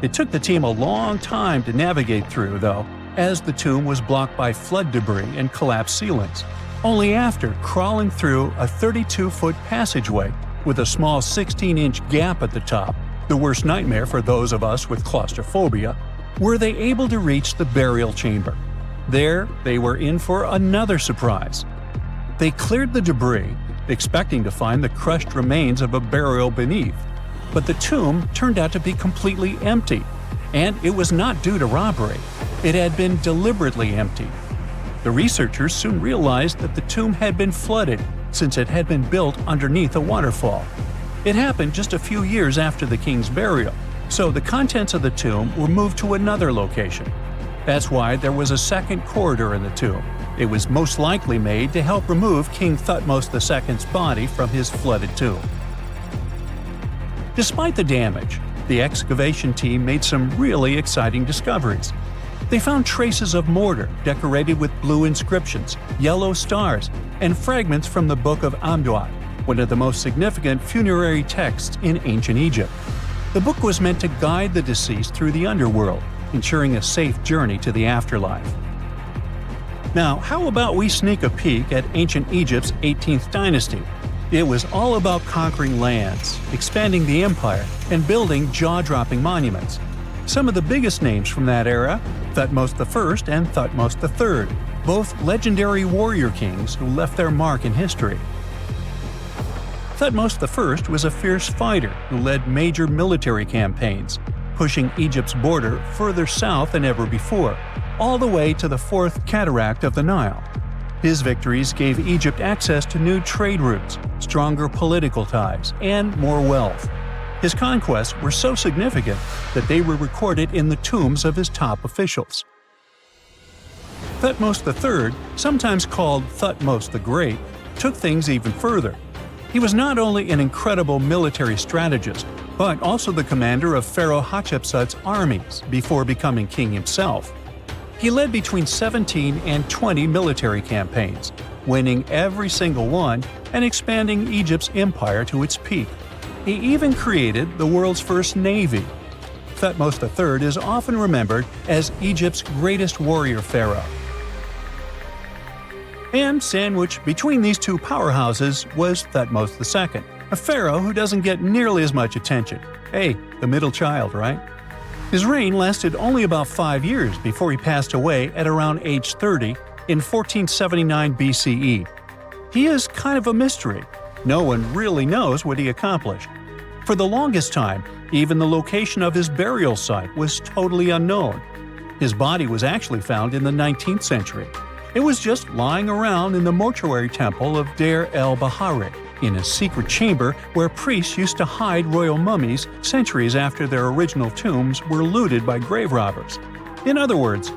It took the team a long time to navigate through, though, as the tomb was blocked by flood debris and collapsed ceilings. Only after crawling through a 32-foot passageway with a small 16-inch gap at the top, the worst nightmare for those of us with claustrophobia, were they able to reach the burial chamber. There, they were in for another surprise. They cleared the debris, expecting to find the crushed remains of a burial beneath. But the tomb turned out to be completely empty, and it was not due to robbery. It had been deliberately emptied. The researchers soon realized that the tomb had been flooded since it had been built underneath a waterfall. It happened just a few years after the king's burial, so the contents of the tomb were moved to another location. That's why there was a second corridor in the tomb. It was most likely made to help remove King Thutmose II's body from his flooded tomb. Despite the damage, the excavation team made some really exciting discoveries. They found traces of mortar decorated with blue inscriptions, yellow stars, and fragments from the Book of Amduat, one of the most significant funerary texts in ancient Egypt. The book was meant to guide the deceased through the underworld, ensuring a safe journey to the afterlife. Now, how about we sneak a peek at ancient Egypt's 18th dynasty? It was all about conquering lands, expanding the empire, and building jaw-dropping monuments. Some of the biggest names from that era, Thutmose I and Thutmose III, both legendary warrior kings who left their mark in history. Thutmose I was a fierce fighter who led major military campaigns, pushing Egypt's border further south than ever before, all the way to the fourth cataract of the Nile. His victories gave Egypt access to new trade routes, stronger political ties, and more wealth. His conquests were so significant that they were recorded in the tombs of his top officials. Thutmose III, sometimes called Thutmose the Great, took things even further. He was not only an incredible military strategist, but also the commander of Pharaoh Hatshepsut's armies before becoming king himself. He led between 17 and 20 military campaigns, winning every single one and expanding Egypt's empire to its peak. He even created the world's first navy. Thutmose III is often remembered as Egypt's greatest warrior pharaoh. And sandwiched between these two powerhouses was Thutmose II, a pharaoh who doesn't get nearly as much attention. Hey, the middle child, right? His reign lasted only about 5 years before he passed away at around age 30 in 1479 BCE. He is kind of a mystery. No one really knows what he accomplished. For the longest time, even the location of his burial site was totally unknown. His body was actually found in the 19th century. It was just lying around in the mortuary temple of Deir el-Bahari, in a secret chamber where priests used to hide royal mummies centuries after their original tombs were looted by grave robbers. In other words,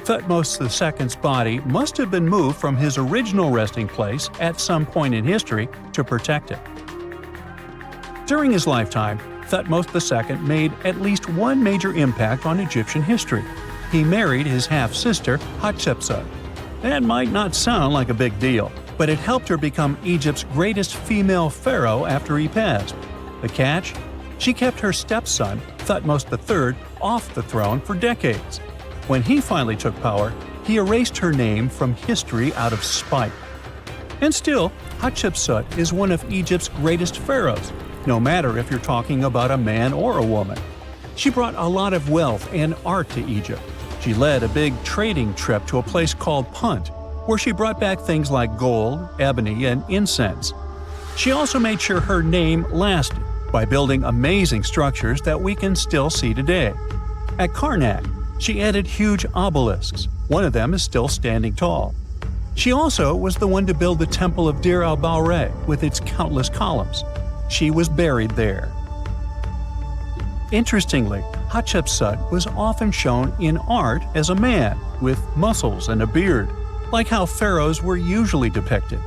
Thutmose II's body must have been moved from his original resting place at some point in history to protect it. During his lifetime, Thutmose II made at least one major impact on Egyptian history. He married his half-sister Hatshepsut. That might not sound like a big deal, but it helped her become Egypt's greatest female pharaoh after he passed. The catch? She kept her stepson, Thutmose III, off the throne for decades. When he finally took power, he erased her name from history out of spite. And still, Hatshepsut is one of Egypt's greatest pharaohs, no matter if you're talking about a man or a woman. She brought a lot of wealth and art to Egypt. She led a big trading trip to a place called Punt, where she brought back things like gold, ebony, and incense. She also made sure her name lasted by building amazing structures that we can still see today. At Karnak, she added huge obelisks. One of them is still standing tall. She also was the one to build the Temple of Deir el-Bahari with its countless columns. She was buried there. Interestingly, Hatshepsut was often shown in art as a man with muscles and a beard, like how pharaohs were usually depicted.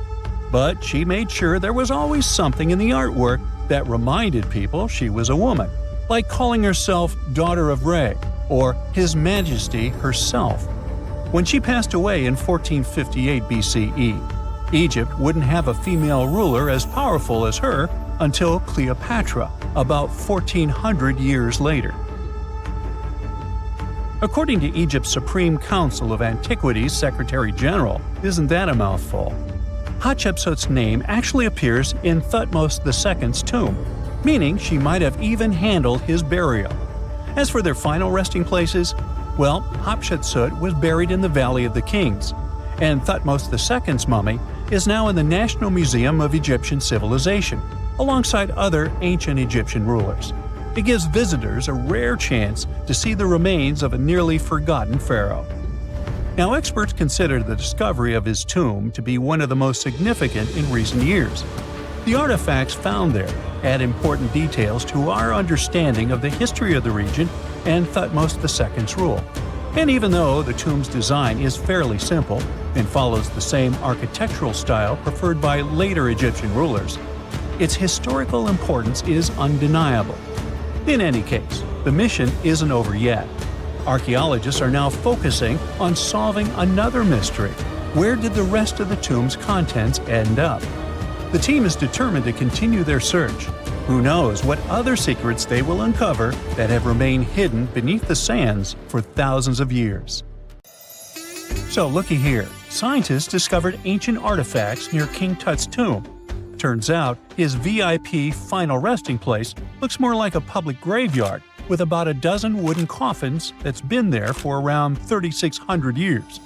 But she made sure there was always something in the artwork that reminded people she was a woman, like calling herself Daughter of Re or His Majesty herself. When she passed away in 1458 BCE, Egypt wouldn't have a female ruler as powerful as her until Cleopatra, about 1400 years later. According to Egypt's Supreme Council of Antiquities Secretary General, isn't that a mouthful? Hatshepsut's name actually appears in Thutmose II's tomb, meaning she might have even handled his burial. As for their final resting places, well, Hatshepsut was buried in the Valley of the Kings, and Thutmose II's mummy is now in the National Museum of Egyptian Civilization, alongside other ancient Egyptian rulers. It gives visitors a rare chance to see the remains of a nearly forgotten pharaoh. Now, experts consider the discovery of his tomb to be one of the most significant in recent years. The artifacts found there add important details to our understanding of the history of the region and Thutmose II's rule. And even though the tomb's design is fairly simple and follows the same architectural style preferred by later Egyptian rulers, its historical importance is undeniable. In any case, the mission isn't over yet. Archaeologists are now focusing on solving another mystery. Where did the rest of the tomb's contents end up? The team is determined to continue their search. Who knows what other secrets they will uncover that have remained hidden beneath the sands for thousands of years. So looky here, scientists discovered ancient artifacts near King Tut's tomb. Turns out, his VIP final resting place looks more like a public graveyard with about a dozen wooden coffins that's been there for around 3,600 years.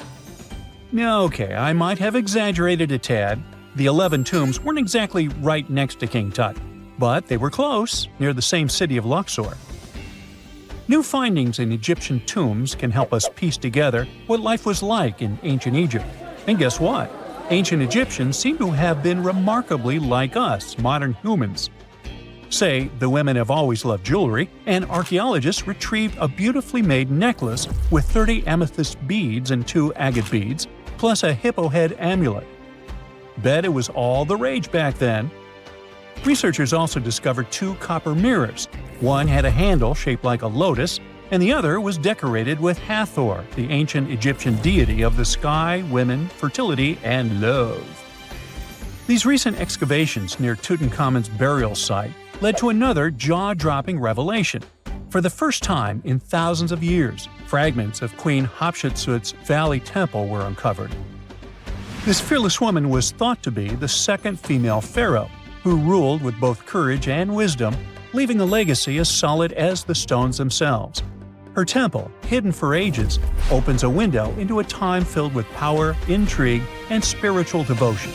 Okay, I might have exaggerated a tad. The 11 tombs weren't exactly right next to King Tut, but they were close, near the same city of Luxor. New findings in Egyptian tombs can help us piece together what life was like in ancient Egypt. And guess what? Ancient Egyptians seem to have been remarkably like us, modern humans. Say, the women have always loved jewelry, and archaeologists retrieved a beautifully made necklace with 30 amethyst beads and 2 agate beads, plus a hippo head amulet. Bet it was all the rage back then. Researchers also discovered 2 copper mirrors. One had a handle shaped like a lotus, and the other was decorated with Hathor, the ancient Egyptian deity of the sky, women, fertility, and love. These recent excavations near Tutankhamun's burial site led to another jaw-dropping revelation. For the first time in thousands of years, fragments of Queen Hatshepsut's Valley Temple were uncovered. This fearless woman was thought to be the second female pharaoh, who ruled with both courage and wisdom, leaving a legacy as solid as the stones themselves. Her temple, hidden for ages, opens a window into a time filled with power, intrigue, and spiritual devotion.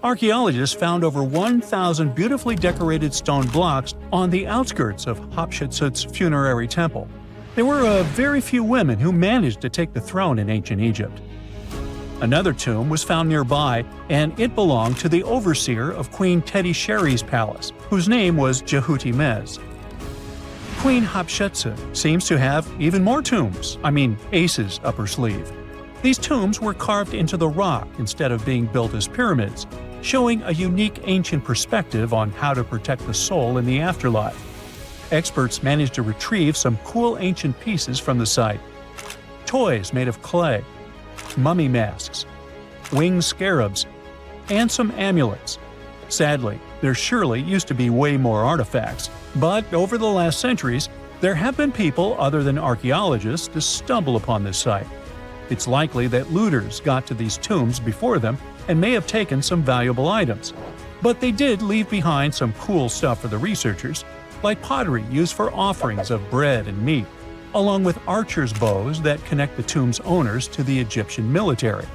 Archaeologists found over 1,000 beautifully decorated stone blocks on the outskirts of Hatshepsut's funerary temple. There were very few women who managed to take the throne in ancient Egypt. Another tomb was found nearby, and it belonged to the overseer of Queen Teti Sheri's palace, whose name was Jehuti-Mez. Queen Hatshepsut seems to have even more tombs, aces up her sleeve. These tombs were carved into the rock instead of being built as pyramids, showing a unique ancient perspective on how to protect the soul in the afterlife. Experts managed to retrieve some cool ancient pieces from the site. Toys made of clay, mummy masks, winged scarabs, and some amulets. Sadly, there surely used to be way more artifacts, but over the last centuries, there have been people other than archaeologists to stumble upon this site. It's likely that looters got to these tombs before them and may have taken some valuable items. But they did leave behind some cool stuff for the researchers, like pottery used for offerings of bread and meat, along with archers' bows that connect the tomb's owners to the Egyptian military.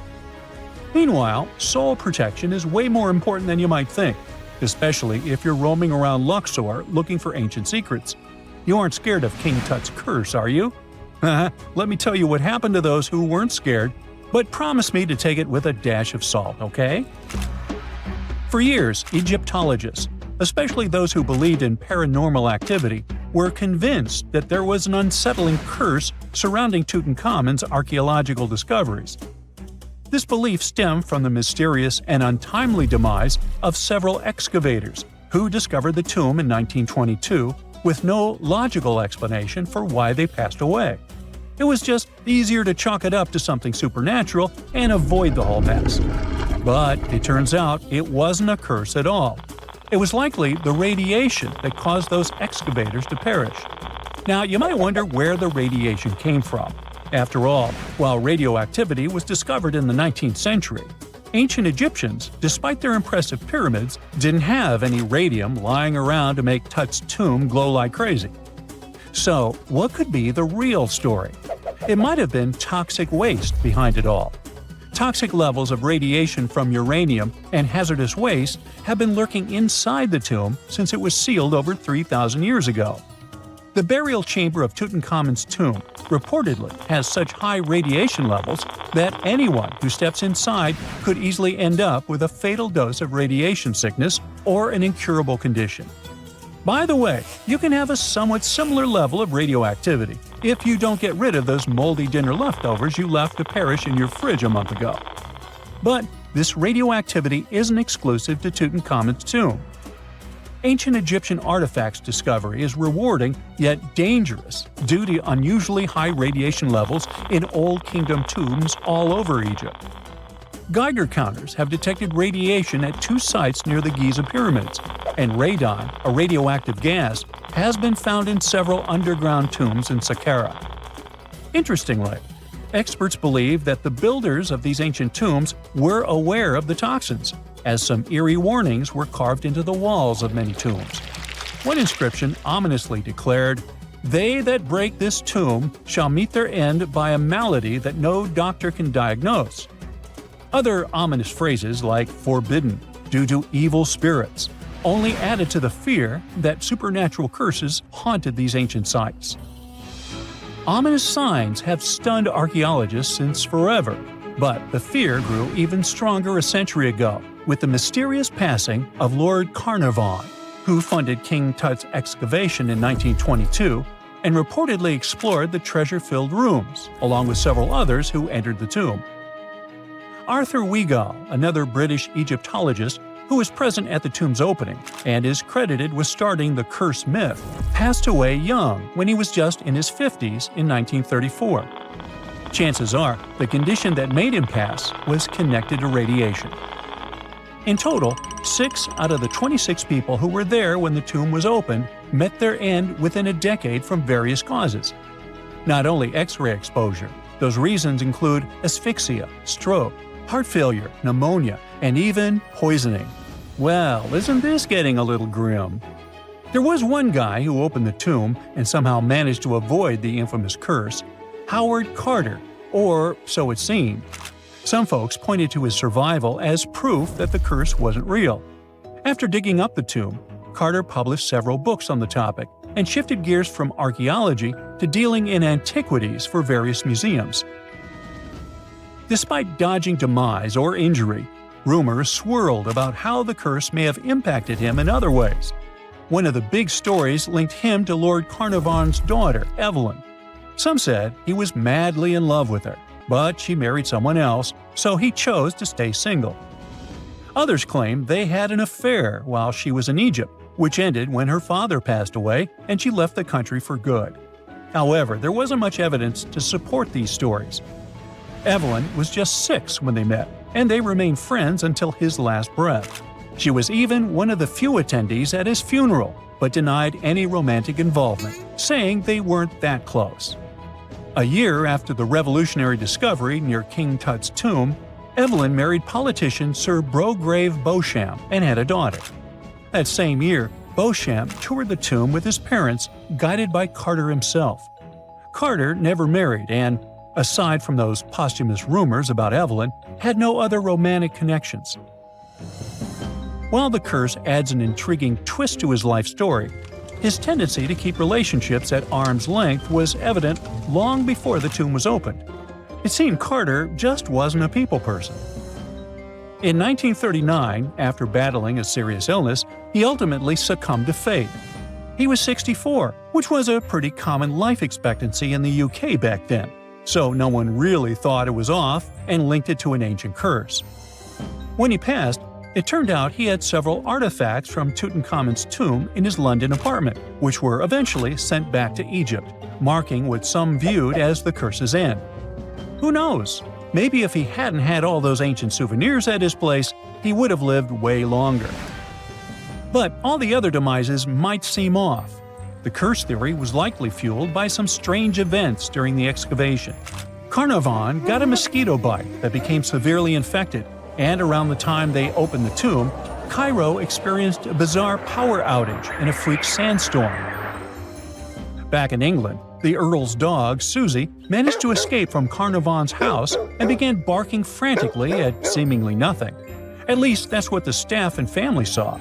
Meanwhile, soul protection is way more important than you might think, especially if you're roaming around Luxor looking for ancient secrets. You aren't scared of King Tut's curse, are you? Let me tell you what happened to those who weren't scared, but promise me to take it with a dash of salt, okay? For years, Egyptologists, especially those who believed in paranormal activity, were convinced that there was an unsettling curse surrounding Tutankhamun's archaeological discoveries. This belief stemmed from the mysterious and untimely demise of several excavators who discovered the tomb in 1922 with no logical explanation for why they passed away. It was just easier to chalk it up to something supernatural and avoid the whole mess. But it turns out it wasn't a curse at all. It was likely the radiation that caused those excavators to perish. Now, you might wonder where the radiation came from. After all, while radioactivity was discovered in the 19th century, ancient Egyptians, despite their impressive pyramids, didn't have any radium lying around to make Tut's tomb glow like crazy. So, what could be the real story? It might have been toxic waste behind it all. Toxic levels of radiation from uranium and hazardous waste have been lurking inside the tomb since it was sealed over 3,000 years ago. The burial chamber of Tutankhamun's tomb reportedly has such high radiation levels that anyone who steps inside could easily end up with a fatal dose of radiation sickness or an incurable condition. By the way, you can have a somewhat similar level of radioactivity if you don't get rid of those moldy dinner leftovers you left to perish in your fridge a month ago. But this radioactivity isn't exclusive to Tutankhamun's tomb. Ancient Egyptian artifacts discovery is rewarding yet dangerous due to unusually high radiation levels in Old Kingdom tombs all over Egypt. Geiger counters have detected radiation at 2 sites near the Giza pyramids, and radon, a radioactive gas, has been found in several underground tombs in Saqqara. Interestingly, experts believe that the builders of these ancient tombs were aware of the toxins, as some eerie warnings were carved into the walls of many tombs. One inscription ominously declared, "They that break this tomb shall meet their end by a malady that no doctor can diagnose." Other ominous phrases like "forbidden," "due to evil spirits," only added to the fear that supernatural curses haunted these ancient sites. Ominous signs have stunned archaeologists since forever, but the fear grew even stronger a century ago with the mysterious passing of Lord Carnarvon, who funded King Tut's excavation in 1922 and reportedly explored the treasure-filled rooms, along with several others who entered the tomb. Arthur Weigall, another British Egyptologist who was present at the tomb's opening and is credited with starting the curse myth, passed away young when he was just in his 50s in 1934. Chances are the condition that made him pass was connected to radiation. In total, 6 out of the 26 people who were there when the tomb was opened met their end within a decade from various causes. Not only X-ray exposure, those reasons include asphyxia, stroke, heart failure, pneumonia, and even poisoning. Well, isn't this getting a little grim? There was one guy who opened the tomb and somehow managed to avoid the infamous curse, Howard Carter, or so it seemed. Some folks pointed to his survival as proof that the curse wasn't real. After digging up the tomb, Carter published several books on the topic and shifted gears from archaeology to dealing in antiquities for various museums. Despite dodging demise or injury, rumors swirled about how the curse may have impacted him in other ways. One of the big stories linked him to Lord Carnarvon's daughter, Evelyn. Some said he was madly in love with her, but she married someone else, so he chose to stay single. Others claimed they had an affair while she was in Egypt, which ended when her father passed away and she left the country for good. However, there wasn't much evidence to support these stories. Evelyn was just 6 when they met, and they remained friends until his last breath. She was even one of the few attendees at his funeral, but denied any romantic involvement, saying they weren't that close. A year after the revolutionary discovery near King Tut's tomb, Evelyn married politician Sir Brograve Beauchamp and had a daughter. That same year, Beauchamp toured the tomb with his parents, guided by Carter himself. Carter never married and, aside from those posthumous rumors about Evelyn, had no other romantic connections. While the curse adds an intriguing twist to his life story, his tendency to keep relationships at arm's length was evident long before the tomb was opened. It seemed Carter just wasn't a people person. In 1939, after battling a serious illness, he ultimately succumbed to fate. He was 64, which was a pretty common life expectancy in the UK back then, so no one really thought it was off and linked it to an ancient curse. When he passed, it turned out he had several artifacts from Tutankhamun's tomb in his London apartment, which were eventually sent back to Egypt, marking what some viewed as the curse's end. Who knows? Maybe if he hadn't had all those ancient souvenirs at his place, he would have lived way longer. But all the other demises might seem off. The curse theory was likely fueled by some strange events during the excavation. Carnarvon got a mosquito bite that became severely infected, and around the time they opened the tomb, Cairo experienced a bizarre power outage and a freak sandstorm. Back in England, the Earl's dog, Susie, managed to escape from Carnarvon's house and began barking frantically at seemingly nothing. At least that's what the staff and family saw.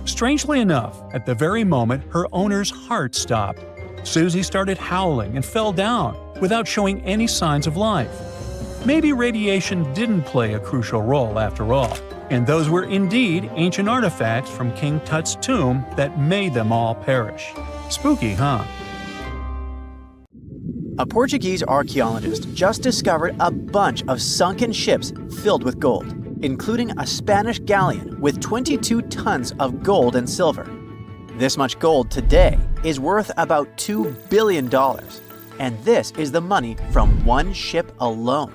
Strangely enough, at the very moment her owner's heart stopped, Susie started howling and fell down without showing any signs of life. Maybe radiation didn't play a crucial role after all, and those were indeed ancient artifacts from King Tut's tomb that made them all perish. Spooky, huh? A Portuguese archaeologist just discovered a bunch of sunken ships filled with gold, including a Spanish galleon with 22 tons of gold and silver. This much gold today is worth about $2 billion, and this is the money from one ship alone.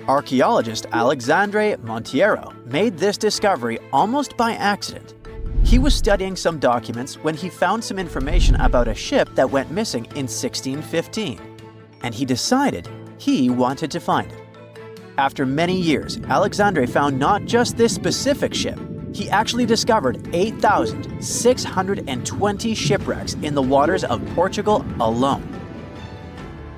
Archaeologist Alexandria Monteiro made this discovery almost by accident. He was studying some documents when he found some information about a ship that went missing in 1615, and he decided he wanted to find it. After many years, Alexandre found not just this specific ship, he actually discovered 8,620 shipwrecks in the waters of Portugal alone.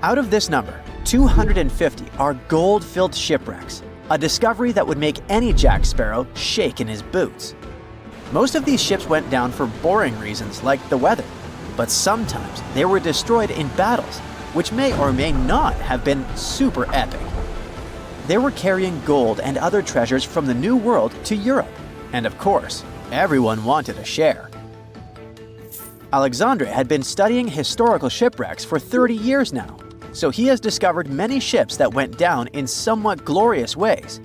Out of this number, 250 are gold-filled shipwrecks, a discovery that would make any Jack Sparrow shake in his boots. Most of these ships went down for boring reasons like the weather, but sometimes they were destroyed in battles, which may or may not have been super epic. They were carrying gold and other treasures from the New World to Europe, and of course, everyone wanted a share. Alexandre had been studying historical shipwrecks for 30 years now, so he has discovered many ships that went down in somewhat glorious ways.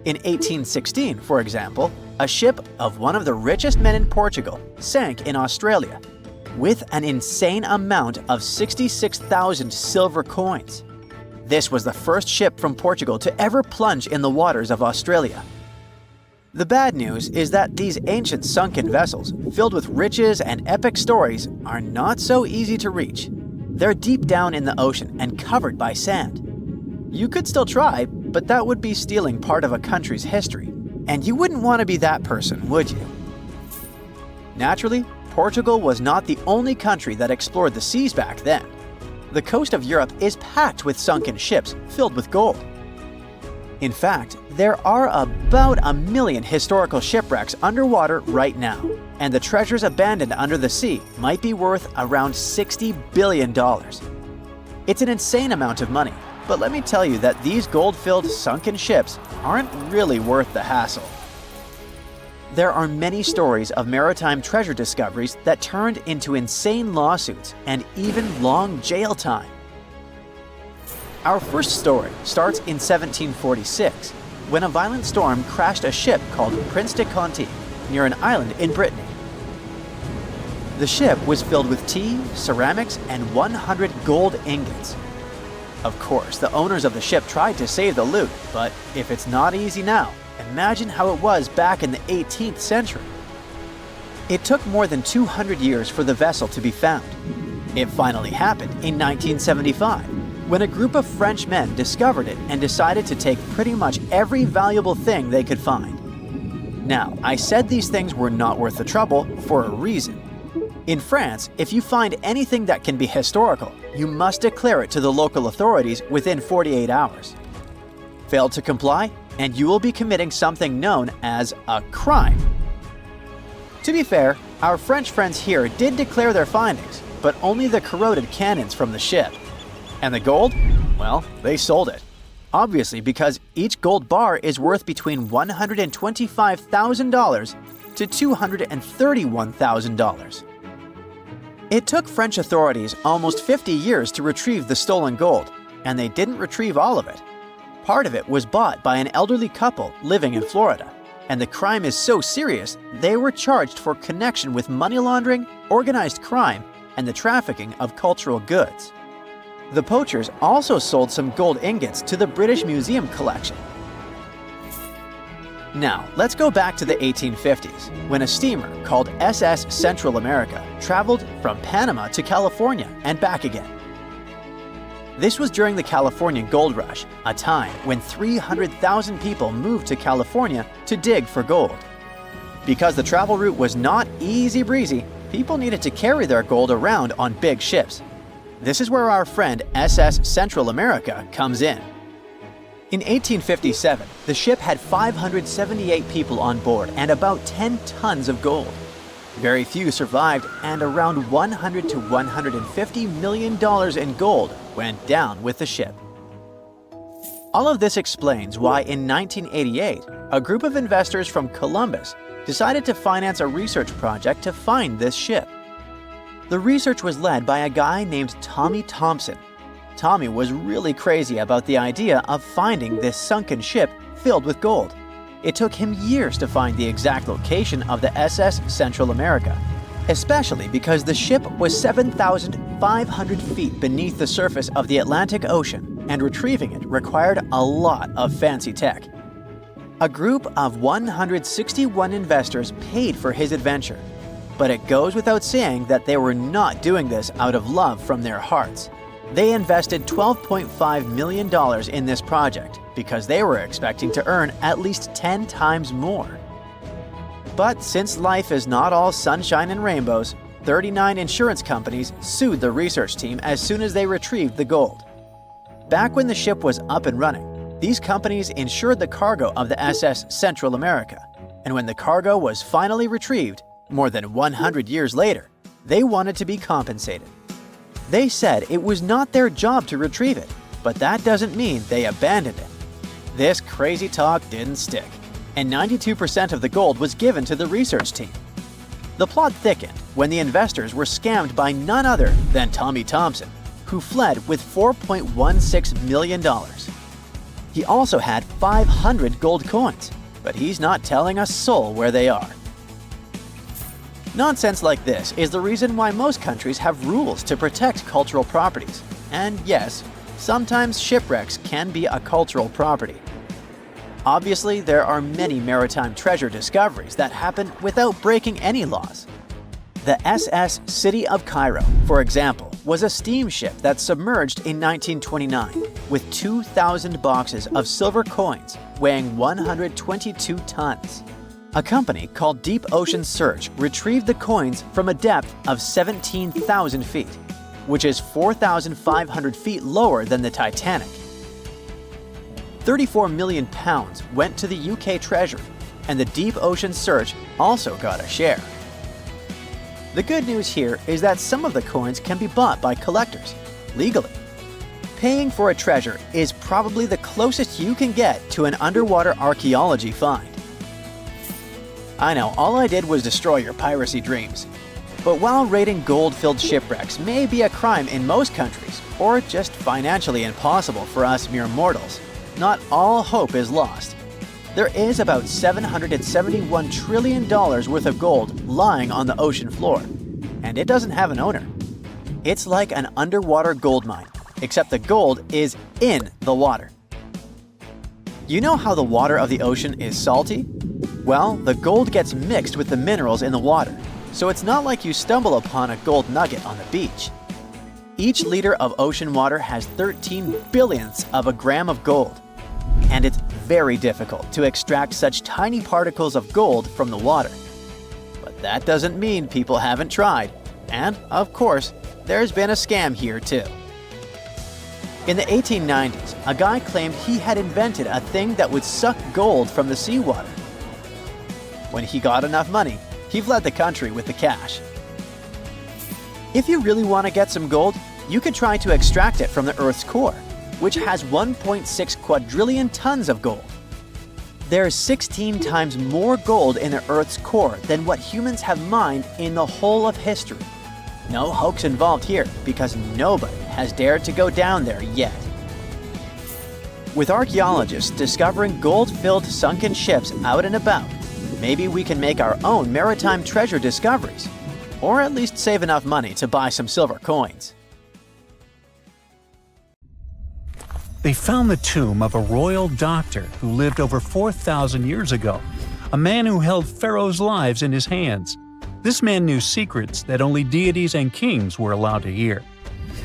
In 1816, for example, a ship of one of the richest men in Portugal sank in Australia, with an insane amount of 66,000 silver coins. This was the first ship from Portugal to ever plunge in the waters of Australia. The bad news is that these ancient sunken vessels, filled with riches and epic stories, are not so easy to reach. They're deep down in the ocean and covered by sand. You could still try, but that would be stealing part of a country's history. And you wouldn't want to be that person, would you? Naturally, Portugal was not the only country that explored the seas back then. The coast of Europe is packed with sunken ships filled with gold. In fact, there are about 1 million historical shipwrecks underwater right now, and the treasures abandoned under the sea might be worth around $60 billion. It's an insane amount of money, but let me tell you that these gold-filled sunken ships aren't really worth the hassle. There are many stories of maritime treasure discoveries that turned into insane lawsuits and even long jail time. Our first story starts in 1746, when a violent storm crashed a ship called Prince de Conti near an island in Brittany. The ship was filled with tea, ceramics, and 100 gold ingots. Of course, the owners of the ship tried to save the loot, but if it's not easy now, imagine how it was back in the 18th century. It took more than 200 years for the vessel to be found. It finally happened in 1975, when a group of French men discovered it and decided to take pretty much every valuable thing they could find. Now, I said these things were not worth the trouble for a reason. In France, if you find anything that can be historical, you must declare it to the local authorities within 48 hours. Fail to comply, and you will be committing something known as a crime. To be fair, our French friends here did declare their findings, but only the corroded cannons from the ship. And the gold? Well, they sold it. Obviously, because each gold bar is worth between $125,000 to $231,000. It took French authorities almost 50 years to retrieve the stolen gold, and they didn't retrieve all of it. Part of it was bought by an elderly couple living in Florida, and the crime is so serious they were charged for connection with money laundering, organized crime, and the trafficking of cultural goods. The poachers also sold some gold ingots to the British Museum collection. Now, let's go back to the 1850s, when a steamer called SS Central America traveled from Panama to California and back again. This was during the California Gold Rush, a time when 300,000 people moved to California to dig for gold. Because the travel route was not easy breezy, people needed to carry their gold around on big ships. This is where our friend SS Central America comes in. In 1857, the ship had 578 people on board and about 10 tons of gold. Very few survived, and around $100 to $150 million in gold went down with the ship. All of this explains why in 1988, a group of investors from Columbus decided to finance a research project to find this ship. The research was led by a guy named Tommy Thompson. Tommy was really crazy about the idea of finding this sunken ship filled with gold. It took him years to find the exact location of the SS Central America, especially because the ship was 7,500 feet beneath the surface of the Atlantic Ocean, and retrieving it required a lot of fancy tech. A group of 161 investors paid for his adventure, but it goes without saying that they were not doing this out of love from their hearts. They invested $12.5 million in this project because they were expecting to earn at least 10 times more. But since life is not all sunshine and rainbows, 39 insurance companies sued the research team as soon as they retrieved the gold. Back when the ship was up and running, these companies insured the cargo of the SS Central America, and when the cargo was finally retrieved, more than 100 years later, they wanted to be compensated. They said it was not their job to retrieve it, but that doesn't mean they abandoned it. This crazy talk didn't stick, and 92% of the gold was given to the research team. The plot thickened when the investors were scammed by none other than Tommy Thompson, who fled with $4.16 million. He also had 500 gold coins, but he's not telling a soul where they are. Nonsense like this is the reason why most countries have rules to protect cultural properties. And yes, sometimes shipwrecks can be a cultural property. Obviously, there are many maritime treasure discoveries that happen without breaking any laws. The SS City of Cairo, for example, was a steamship that submerged in 1929 with 2,000 boxes of silver coins weighing 122 tons. A company called Deep Ocean Search retrieved the coins from a depth of 17,000 feet, which is 4,500 feet lower than the Titanic. 34 million pounds went to the UK Treasury, and the Deep Ocean Search also got a share. The good news here is that some of the coins can be bought by collectors, legally. Paying for a treasure is probably the closest you can get to an underwater archaeology find. I know, all I did was destroy your piracy dreams. But while raiding gold-filled shipwrecks may be a crime in most countries, or just financially impossible for us mere mortals, not all hope is lost. There is about $771 trillion worth of gold lying on the ocean floor, and it doesn't have an owner. It's like an underwater gold mine, except the gold is in the water. You know how the water of the ocean is salty? Well, the gold gets mixed with the minerals in the water, so it's not like you stumble upon a gold nugget on the beach. Each liter of ocean water has 13 billionths of a gram of gold, and it's very difficult to extract such tiny particles of gold from the water. But that doesn't mean people haven't tried, and of course, there's been a scam here too. In the 1890s, a guy claimed he had invented a thing that would suck gold from the seawater. When he got enough money, he fled the country with the cash. If you really want to get some gold, you could try to extract it from the Earth's core, which has 1.6 quadrillion tons of gold. There's 16 times more gold in the Earth's core than what humans have mined in the whole of history. No hoax involved here, because nobody has dared to go down there yet. With archaeologists discovering gold-filled sunken ships out and about, maybe we can make our own maritime treasure discoveries, or at least save enough money to buy some silver coins. They found the tomb of a royal doctor who lived over 4,000 years ago, a man who held pharaohs' lives in his hands. This man knew secrets that only deities and kings were allowed to hear.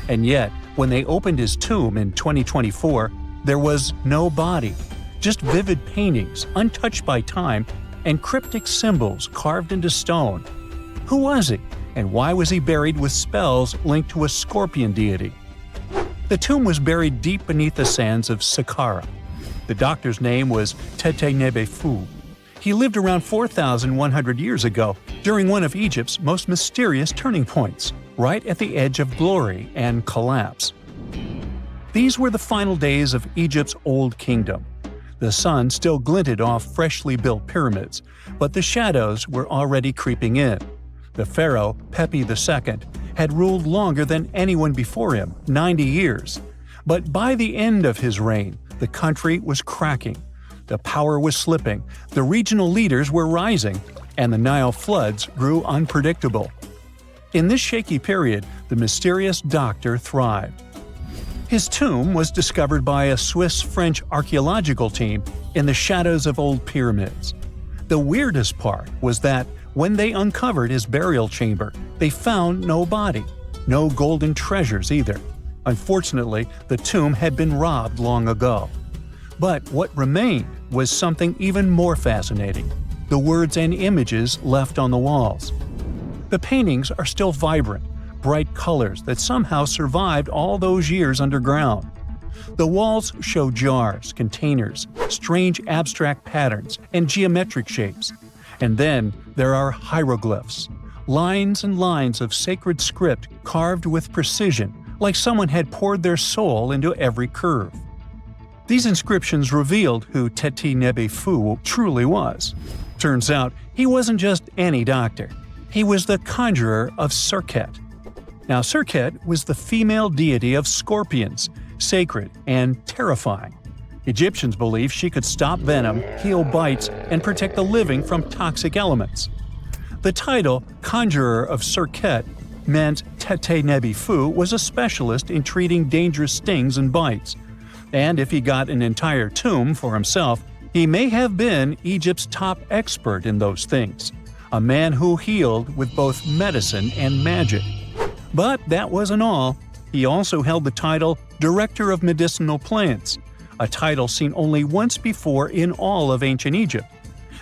And yet, when they opened his tomb in 2024, there was no body, just vivid paintings, untouched by time, and cryptic symbols carved into stone. Who was he, and why was he buried with spells linked to a scorpion deity? The tomb was buried deep beneath the sands of Saqqara. The doctor's name was Tete Nebefu. He lived around 4,100 years ago, during one of Egypt's most mysterious turning points, right at the edge of glory and collapse. These were the final days of Egypt's Old Kingdom. The sun still glinted off freshly built pyramids, but the shadows were already creeping in. The pharaoh, Pepi II, had ruled longer than anyone before him, 90 years. But by the end of his reign, the country was cracking. The power was slipping, the regional leaders were rising, and the Nile floods grew unpredictable. In this shaky period, the mysterious doctor thrived. His tomb was discovered by a Swiss-French archaeological team in the shadows of old pyramids. The weirdest part was that when they uncovered his burial chamber, they found no body, no golden treasures either. Unfortunately, the tomb had been robbed long ago. But what remained was something even more fascinating: the words and images left on the walls. The paintings are still vibrant, bright colors that somehow survived all those years underground. The walls show jars, containers, strange abstract patterns, and geometric shapes. And then there are hieroglyphs, lines and lines of sacred script carved with precision, like someone had poured their soul into every curve. These inscriptions revealed who Tete Nebefu truly was. Turns out, he wasn't just any doctor. He was the conjurer of Serket. Now, Serket was the female deity of scorpions, sacred and terrifying. Egyptians believed she could stop venom, heal bites, and protect the living from toxic elements. The title, Conjurer of Serket, meant Tete Nebefu was a specialist in treating dangerous stings and bites. And if he got an entire tomb for himself, He may have been Egypt's top expert in those things, a man who healed with both medicine and magic. But that wasn't all. He also held the title Director of Medicinal Plants, a title seen only once before in all of ancient Egypt.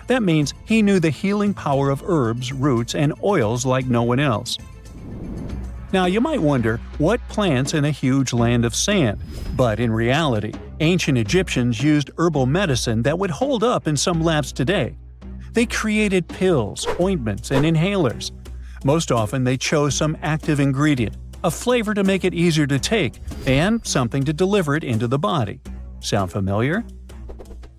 That means he knew the healing power of herbs, roots, and oils like no one else. Now you might wonder, what plants in a huge land of sand? But in reality, ancient Egyptians used herbal medicine that would hold up in some labs today. They created pills, ointments, and inhalers. Most often they chose some active ingredient, a flavor to make it easier to take, and something to deliver it into the body. Sound familiar?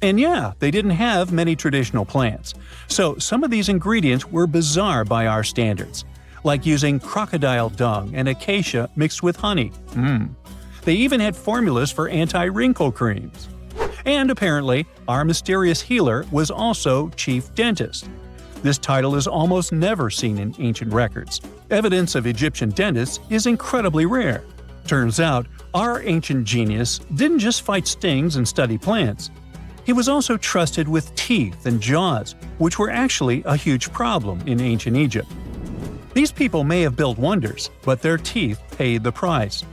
And yeah, they didn't have many traditional plants, so some of these ingredients were bizarre by our standards, like using crocodile dung and acacia mixed with honey. They even had formulas for anti-wrinkle creams. And apparently, our mysterious healer was also chief dentist. This title is almost never seen in ancient records. Evidence of Egyptian dentists is incredibly rare. Turns out, our ancient genius didn't just fight stings and study plants. He was also trusted with teeth and jaws, which were actually a huge problem in ancient Egypt. These people may have built wonders, but their teeth paid the price.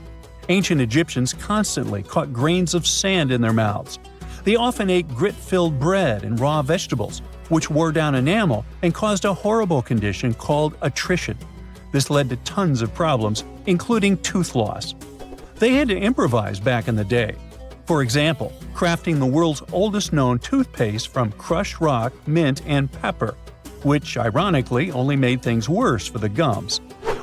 Ancient Egyptians constantly caught grains of sand in their mouths. They often ate grit-filled bread and raw vegetables, which wore down enamel and caused a horrible condition called attrition. This led to tons of problems, including tooth loss. They had to improvise back in the day. For example, crafting the world's oldest known toothpaste from crushed rock, mint, and pepper, which ironically only made things worse for the gums.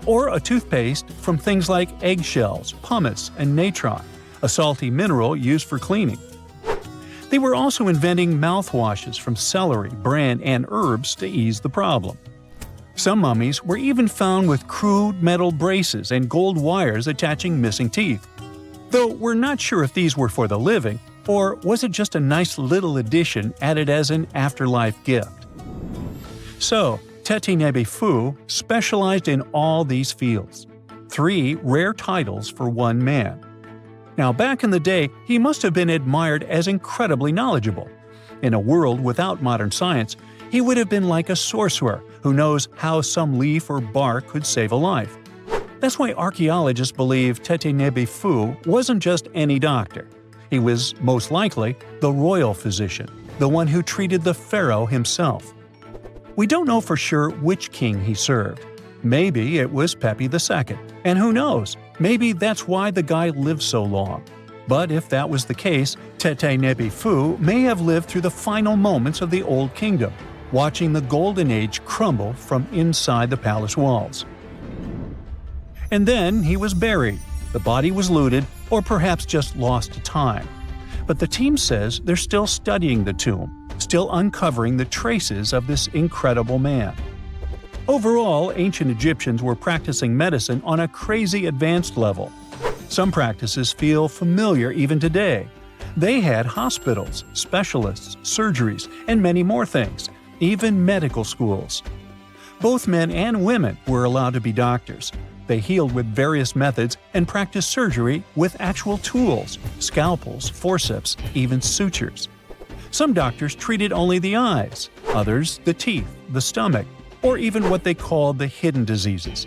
Or a toothpaste from things like eggshells, pumice, and natron, a salty mineral used for cleaning. They were also inventing mouthwashes from celery, bran, and herbs to ease the problem. Some mummies were even found with crude metal braces and gold wires attaching missing teeth. Though we're not sure if these were for the living, or was it just a nice little addition added as an afterlife gift. So, Teti Nebefu specialized in all these fields. 3 rare titles for one man. Now back in the day, he must have been admired as incredibly knowledgeable. In a world without modern science, he would have been like a sorcerer who knows how some leaf or bark could save a life. That's why archaeologists believe Teti Nebefu wasn't just any doctor. He was, most likely, the royal physician, the one who treated the pharaoh himself. We don't know for sure which king he served. Maybe it was Pepi II, and who knows, maybe that's why the guy lived so long. But if that was the case, Teti Nebefu may have lived through the final moments of the Old Kingdom, watching the Golden Age crumble from inside the palace walls. And then he was buried. The body was looted, or perhaps just lost to time. But the team says they're still studying the tomb, still uncovering the traces of this incredible man. Overall, ancient Egyptians were practicing medicine on a crazy advanced level. Some practices feel familiar even today. They had hospitals, specialists, surgeries, and many more things, even medical schools. Both men and women were allowed to be doctors. They healed with various methods and practiced surgery with actual tools, scalpels, forceps, even sutures. Some doctors treated only the eyes, others the teeth, the stomach, or even what they called the hidden diseases.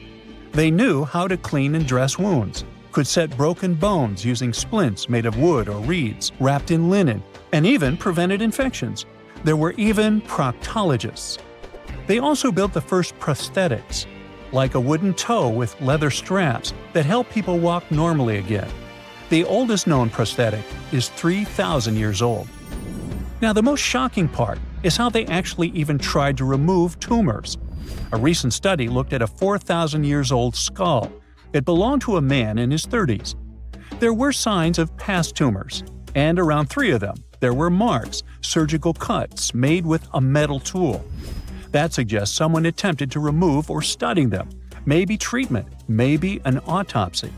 They knew how to clean and dress wounds, could set broken bones using splints made of wood or reeds wrapped in linen, and even prevented infections. There were even proctologists. They also built the first prosthetics, like a wooden toe with leather straps that help people walk normally again. The oldest known prosthetic is 3,000 years old. Now, the most shocking part is how they actually even tried to remove tumors. A recent study looked at a 4,000 years old skull. It belonged to a man in his 30s. There were signs of past tumors, and around 3 of them, there were marks, surgical cuts made with a metal tool. That suggests someone attempted to remove or study them, maybe treatment, maybe an autopsy.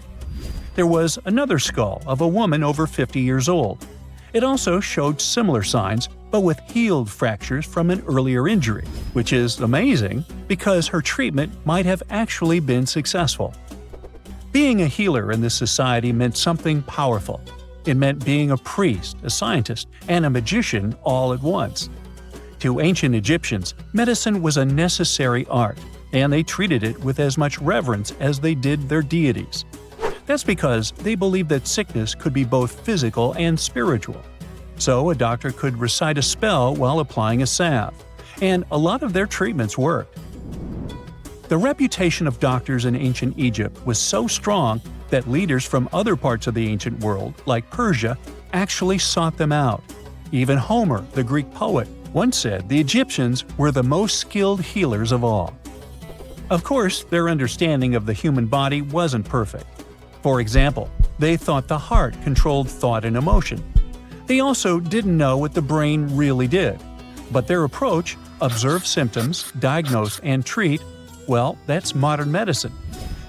There was another skull of a woman over 50 years old. It also showed similar signs, but with healed fractures from an earlier injury, which is amazing because her treatment might have actually been successful. Being a healer in this society meant something powerful. It meant being a priest, a scientist, and a magician all at once. To ancient Egyptians, medicine was a necessary art, and they treated it with as much reverence as they did their deities. That's because they believed that sickness could be both physical and spiritual. So a doctor could recite a spell while applying a salve, and a lot of their treatments worked. The reputation of doctors in ancient Egypt was so strong that leaders from other parts of the ancient world, like Persia, actually sought them out. Even Homer, the Greek poet, once said the Egyptians were the most skilled healers of all. Of course, their understanding of the human body wasn't perfect. For example, they thought the heart controlled thought and emotion. They also didn't know what the brain really did. But their approach, observe symptoms, diagnose, and treat, well, that's modern medicine.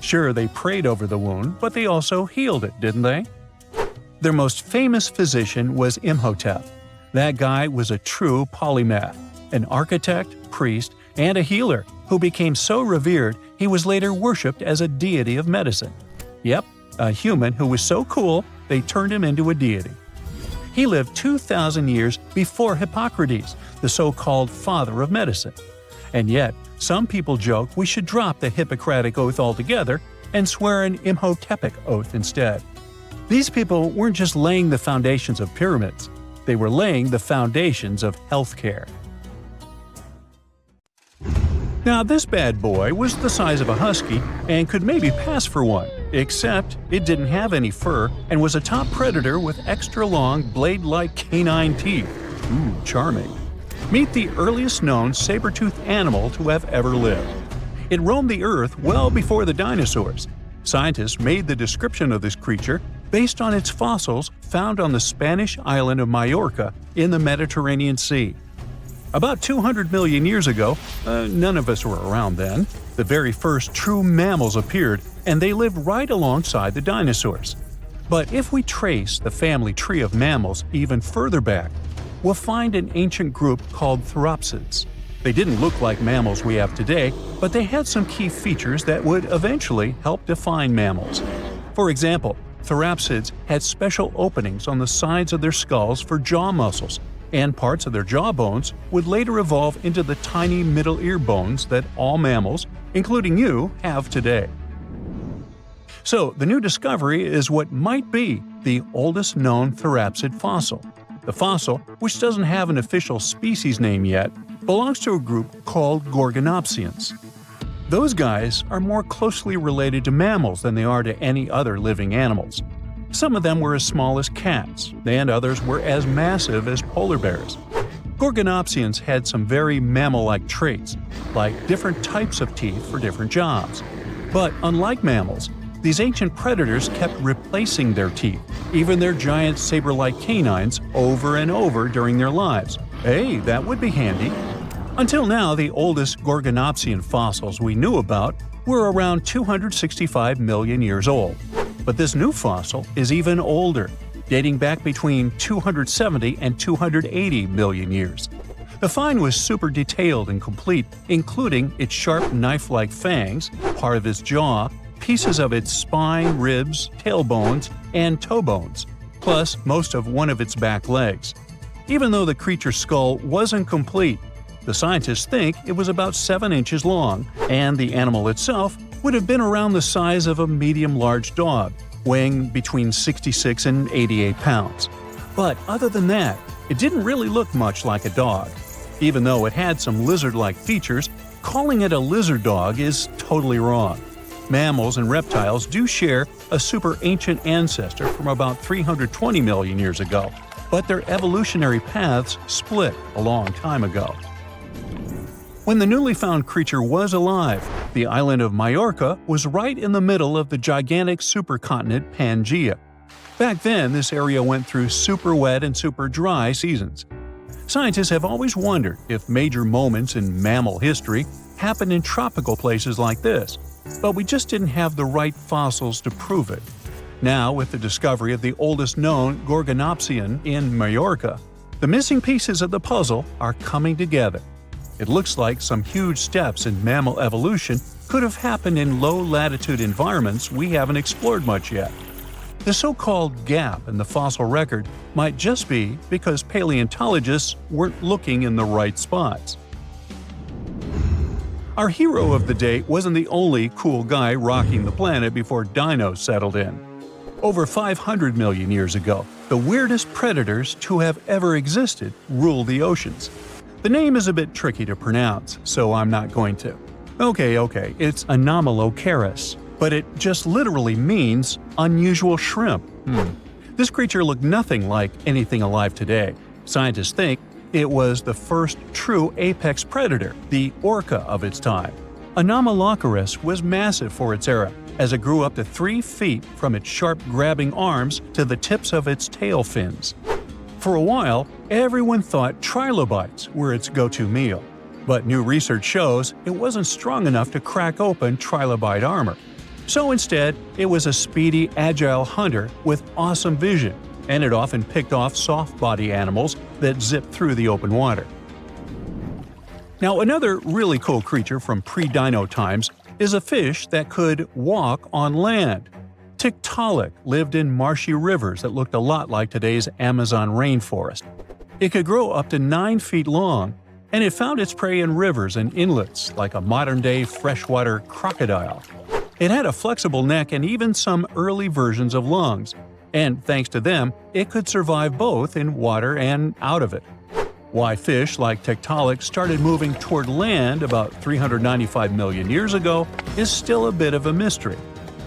Sure, they prayed over the wound, but they also healed it, didn't they? Their most famous physician was Imhotep. That guy was a true polymath, an architect, priest, and a healer who became so revered he was later worshipped as a deity of medicine. Yep, a human who was so cool they turned him into a deity. He lived 2,000 years before Hippocrates, the so-called father of medicine. And yet, some people joke we should drop the Hippocratic Oath altogether and swear an Imhotepic oath instead. These people weren't just laying the foundations of pyramids, they were laying the foundations of healthcare. Now, this bad boy was the size of a husky and could maybe pass for one, except it didn't have any fur and was a top predator with extra long, blade-like canine teeth. Ooh, charming. Meet the earliest known saber-toothed animal to have ever lived. It roamed the earth well before the dinosaurs. Scientists made the description of this creature based on its fossils found on the Spanish island of Majorca in the Mediterranean Sea. About 200 million years ago, none of us were around then, the very first true mammals appeared, and they lived right alongside the dinosaurs. But if we trace the family tree of mammals even further back, we'll find an ancient group called Therapsids. They didn't look like mammals we have today, but they had some key features that would eventually help define mammals. For example, Therapsids had special openings on the sides of their skulls for jaw muscles, and parts of their jaw bones would later evolve into the tiny middle ear bones that all mammals, including you, have today. So, the new discovery is what might be the oldest known Therapsid fossil. The fossil, which doesn't have an official species name yet, belongs to a group called Gorgonopsians. Those guys are more closely related to mammals than they are to any other living animals. Some of them were as small as cats, and others were as massive as polar bears. Gorgonopsians had some very mammal-like traits, like different types of teeth for different jobs. But unlike mammals, these ancient predators kept replacing their teeth, even their giant saber-like canines, over and over during their lives. Hey, that would be handy. Until now, the oldest Gorgonopsian fossils we knew about were around 265 million years old. But this new fossil is even older, dating back between 270 and 280 million years. The find was super detailed and complete, including its sharp knife-like fangs, part of its jaw, pieces of its spine, ribs, tailbones, and toe bones, plus most of one of its back legs. Even though the creature's skull wasn't complete, the scientists think it was about 7 inches long, and the animal itself would have been around the size of a medium-large dog, weighing between 66 and 88 pounds. But other than that, it didn't really look much like a dog. Even though it had some lizard-like features, calling it a lizard dog is totally wrong. Mammals and reptiles do share a super ancient ancestor from about 320 million years ago, but their evolutionary paths split a long time ago. When the newly found creature was alive, the island of Majorca was right in the middle of the gigantic supercontinent Pangaea. Back then, this area went through super wet and super dry seasons. Scientists have always wondered if major moments in mammal history happened in tropical places like this, but we just didn't have the right fossils to prove it. Now, with the discovery of the oldest known Gorgonopsian in Majorca, the missing pieces of the puzzle are coming together. It looks like some huge steps in mammal evolution could have happened in low-latitude environments we haven't explored much yet. The so-called gap in the fossil record might just be because paleontologists weren't looking in the right spots. Our hero of the day wasn't the only cool guy rocking the planet before dinos settled in. Over 500 million years ago, the weirdest predators to have ever existed ruled the oceans. The name is a bit tricky to pronounce, so I'm not going to. Okay, it's anomalocaris, but it just literally means unusual shrimp. This creature looked nothing like anything alive today. Scientists think it was the first true apex predator, the orca of its time. Anomalocaris was massive for its era, as it grew up to 3 feet from its sharp grabbing arms to the tips of its tail fins. For a while, everyone thought trilobites were its go-to meal, but new research shows it wasn't strong enough to crack open trilobite armor. So instead, it was a speedy, agile hunter with awesome vision, and it often picked off soft-body animals that zipped through the open water. Now, another really cool creature from pre-dino times is a fish that could walk on land. Tiktaalik lived in marshy rivers that looked a lot like today's Amazon rainforest. It could grow up to 9 feet long, and it found its prey in rivers and inlets like a modern-day freshwater crocodile. It had a flexible neck and even some early versions of lungs, and thanks to them, it could survive both in water and out of it. Why fish like Tiktaalik started moving toward land about 395 million years ago is still a bit of a mystery.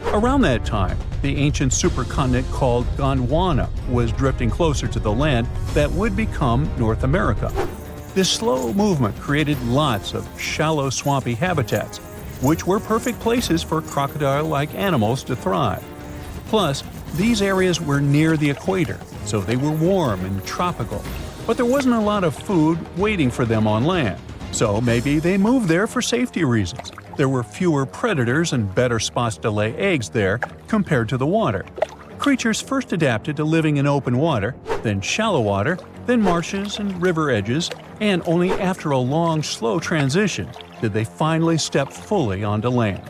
Around that time, the ancient supercontinent called Gondwana was drifting closer to the land that would become North America. This slow movement created lots of shallow, swampy habitats, which were perfect places for crocodile-like animals to thrive. Plus, these areas were near the equator, so they were warm and tropical. But there wasn't a lot of food waiting for them on land, so maybe they moved there for safety reasons. There were fewer predators and better spots to lay eggs there compared to the water. Creatures first adapted to living in open water, then shallow water, then marshes and river edges, and only after a long, slow transition did they finally step fully onto land.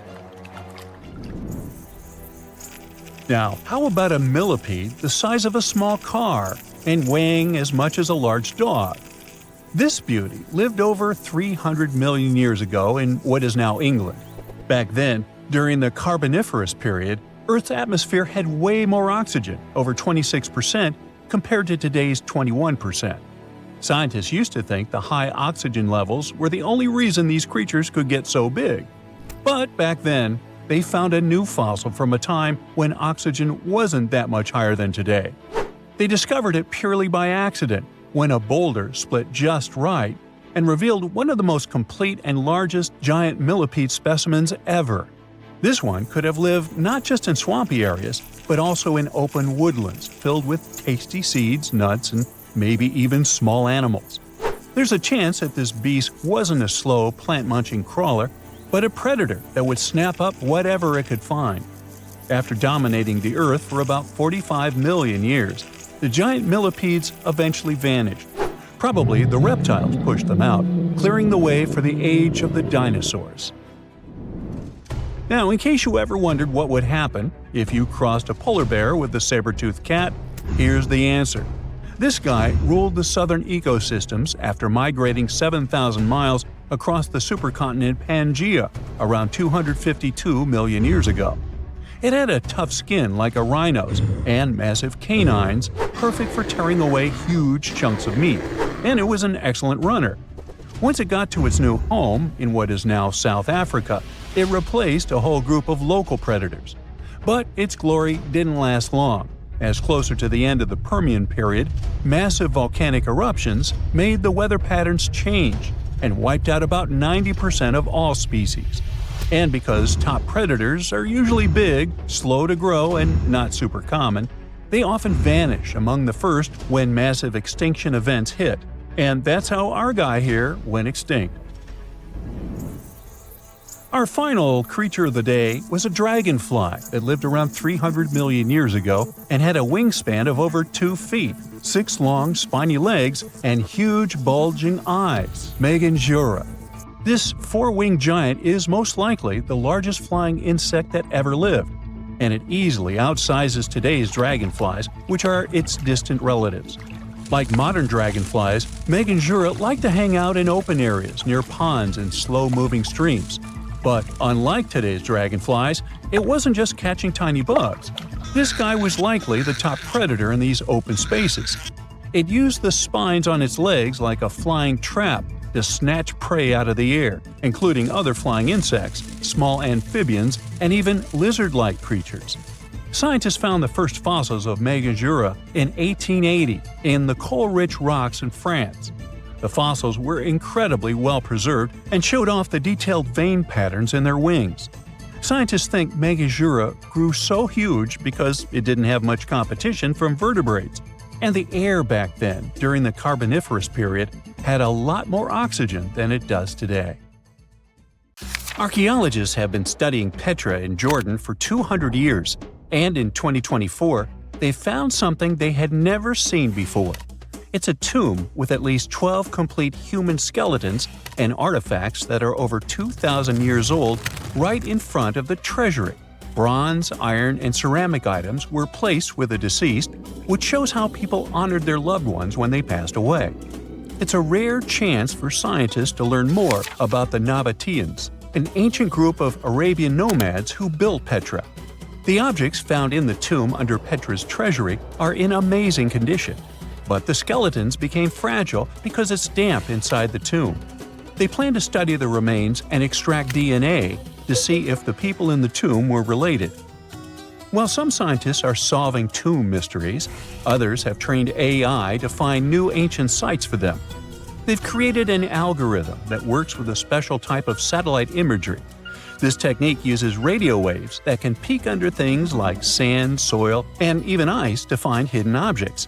Now, how about a millipede the size of a small car and weighing as much as a large dog? This beauty lived over 300 million years ago in what is now England. Back then, during the Carboniferous period, Earth's atmosphere had way more oxygen, over 26%, compared to today's 21%. Scientists used to think the high oxygen levels were the only reason these creatures could get so big. But back then, they found a new fossil from a time when oxygen wasn't that much higher than today. They discovered it purely by accident, when a boulder split just right and revealed one of the most complete and largest giant millipede specimens ever. This one could have lived not just in swampy areas, but also in open woodlands filled with tasty seeds, nuts, and maybe even small animals. There's a chance that this beast wasn't a slow, plant-munching crawler, but a predator that would snap up whatever it could find. After dominating the Earth for about 45 million years, the giant millipedes eventually vanished. Probably the reptiles pushed them out, clearing the way for the age of the dinosaurs. Now, in case you ever wondered what would happen if you crossed a polar bear with a saber-toothed cat, here's the answer. This guy ruled the southern ecosystems after migrating 7,000 miles across the supercontinent Pangaea around 252 million years ago. It had a tough skin like a rhino's and massive canines, perfect for tearing away huge chunks of meat, and it was an excellent runner. Once it got to its new home in what is now South Africa, it replaced a whole group of local predators. But its glory didn't last long, as closer to the end of the Permian period, massive volcanic eruptions made the weather patterns change and wiped out about 90% of all species. And because top predators are usually big, slow to grow, and not super common, they often vanish among the first when massive extinction events hit. And that's how our guy here went extinct. Our final creature of the day was a dragonfly that lived around 300 million years ago and had a wingspan of over 2 feet, 6 long, spiny legs, and huge, bulging eyes. Guiengola. This 4-winged giant is most likely the largest flying insect that ever lived. and it easily outsizes today's dragonflies, which are its distant relatives. Like modern dragonflies, Guiengola like to hang out in open areas near ponds and slow-moving streams. But unlike today's dragonflies, it wasn't just catching tiny bugs. This guy was likely the top predator in these open spaces. It used the spines on its legs like a flying trap to snatch prey out of the air, including other flying insects, small amphibians, and even lizard-like creatures. Scientists found the first fossils of Guiengola in 1880 in the coal-rich rocks in France. The fossils were incredibly well preserved and showed off the detailed vein patterns in their wings. Scientists think Guiengola grew so huge because it didn't have much competition from vertebrates, and the air back then, during the Carboniferous period, had a lot more oxygen than it does today. Archaeologists have been studying Petra in Jordan for 200 years, and in 2024, they found something they had never seen before. It's a tomb with at least 12 complete human skeletons and artifacts that are over 2,000 years old right in front of the treasury. Bronze, iron, and ceramic items were placed with the deceased, which shows how people honored their loved ones when they passed away. It's a rare chance for scientists to learn more about the Nabateans, an ancient group of Arabian nomads who built Petra. The objects found in the tomb under Petra's treasury are in amazing condition, but the skeletons became fragile because it's damp inside the tomb. They plan to study the remains and extract DNA to see if the people in the tomb were related. While some scientists are solving tomb mysteries, others have trained AI to find new ancient sites for them. They've created an algorithm that works with a special type of satellite imagery. This technique uses radio waves that can peek under things like sand, soil, and even ice to find hidden objects.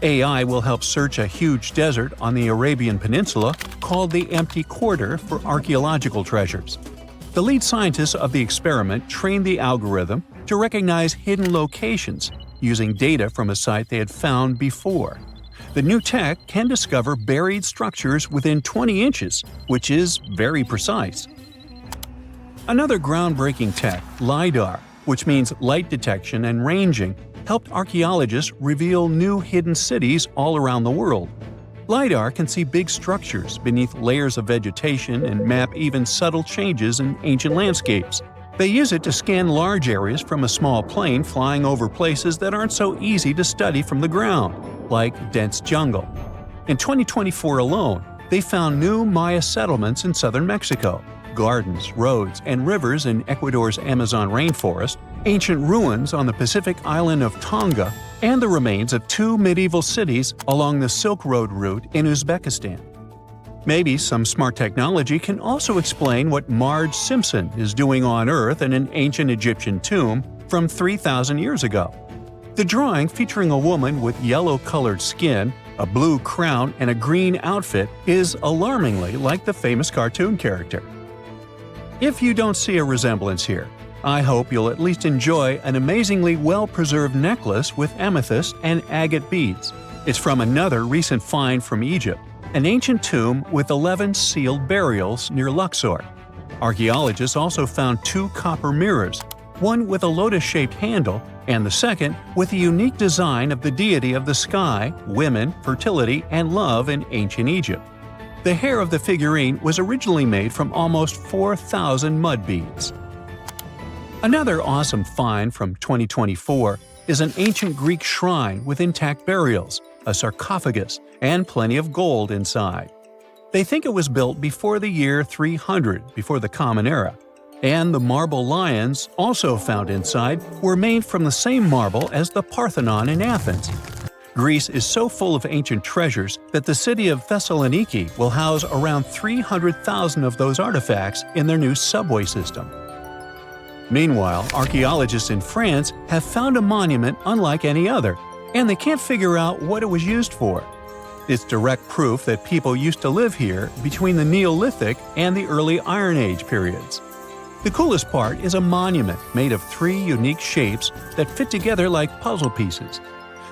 AI will help search a huge desert on the Arabian Peninsula called the Empty Quarter for archaeological treasures. The lead scientists of the experiment trained the algorithm to recognize hidden locations using data from a site they had found before. The new tech can discover buried structures within 20 inches, which is very precise. Another groundbreaking tech, LiDAR, which means light detection and ranging, helped archaeologists reveal new hidden cities all around the world. LiDAR can see big structures beneath layers of vegetation and map even subtle changes in ancient landscapes. They use it to scan large areas from a small plane flying over places that aren't so easy to study from the ground, like dense jungle. In 2024 alone, they found new Maya settlements in southern Mexico, gardens, roads, and rivers in Ecuador's Amazon rainforest, ancient ruins on the Pacific island of Tonga, and the remains of 2 medieval cities along the Silk Road route in Uzbekistan. Maybe some smart technology can also explain what Marge Simpson is doing on Earth in an ancient Egyptian tomb from 3,000 years ago. The drawing, featuring a woman with yellow-colored skin, a blue crown, and a green outfit, is alarmingly like the famous cartoon character. If you don't see a resemblance here, I hope you'll at least enjoy an amazingly well-preserved necklace with amethyst and agate beads. It's from another recent find from Egypt, an ancient tomb with 11 sealed burials near Luxor. Archaeologists also found 2 copper mirrors, one with a lotus-shaped handle and the second with a unique design of the deity of the sky, women, fertility, and love in ancient Egypt. The hair of the figurine was originally made from almost 4,000 mud beads. Another awesome find from 2024 is an ancient Greek shrine with intact burials, a sarcophagus, and plenty of gold inside. They think it was built before the year 300 before the Common Era, and the marble lions, also found inside, were made from the same marble as the Parthenon in Athens. Greece is so full of ancient treasures that the city of Thessaloniki will house around 300,000 of those artifacts in their new subway system. Meanwhile, archaeologists in France have found a monument unlike any other, and they can't figure out what it was used for. It's direct proof that people used to live here between the Neolithic and the early Iron Age periods. The coolest part is a monument made of 3 unique shapes that fit together like puzzle pieces.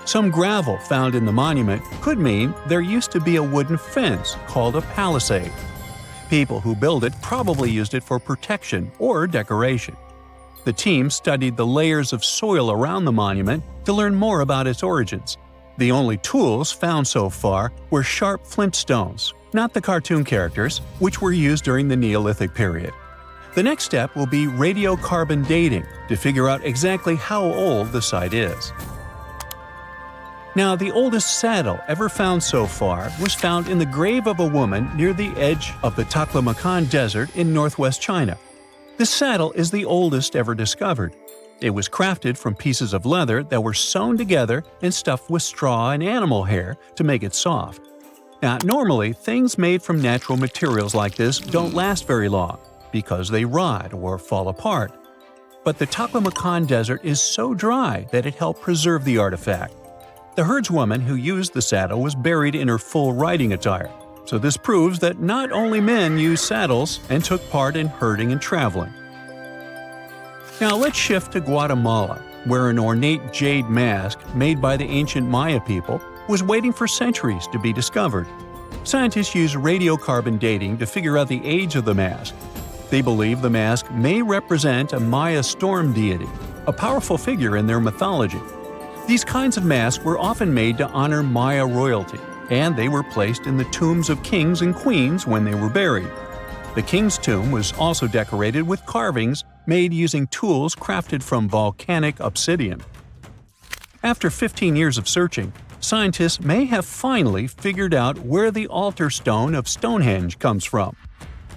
Some gravel found in the monument could mean there used to be a wooden fence called a palisade. People who built it probably used it for protection or decoration. The team studied the layers of soil around the monument to learn more about its origins. The only tools found so far were sharp flint stones, not the cartoon characters, which were used during the Neolithic period. The next step will be radiocarbon dating to figure out exactly how old the site is. Now, the oldest saddle ever found so far was found in the grave of a woman near the edge of the Taklamakan Desert in northwest China. This saddle is the oldest ever discovered. It was crafted from pieces of leather that were sewn together and stuffed with straw and animal hair to make it soft. Now, normally, things made from natural materials like this don't last very long because they rot or fall apart. But the Taklamakan Desert is so dry that it helped preserve the artifact. The herdswoman who used the saddle was buried in her full riding attire, so this proves that not only men used saddles and took part in herding and traveling. Now let's shift to Guatemala, where an ornate jade mask made by the ancient Maya people was waiting for centuries to be discovered. Scientists use radiocarbon dating to figure out the age of the mask. They believe the mask may represent a Maya storm deity, a powerful figure in their mythology. These kinds of masks were often made to honor Maya royalty, and they were placed in the tombs of kings and queens when they were buried. The king's tomb was also decorated with carvings made using tools crafted from volcanic obsidian. After 15 years of searching, scientists may have finally figured out where the altar stone of Stonehenge comes from.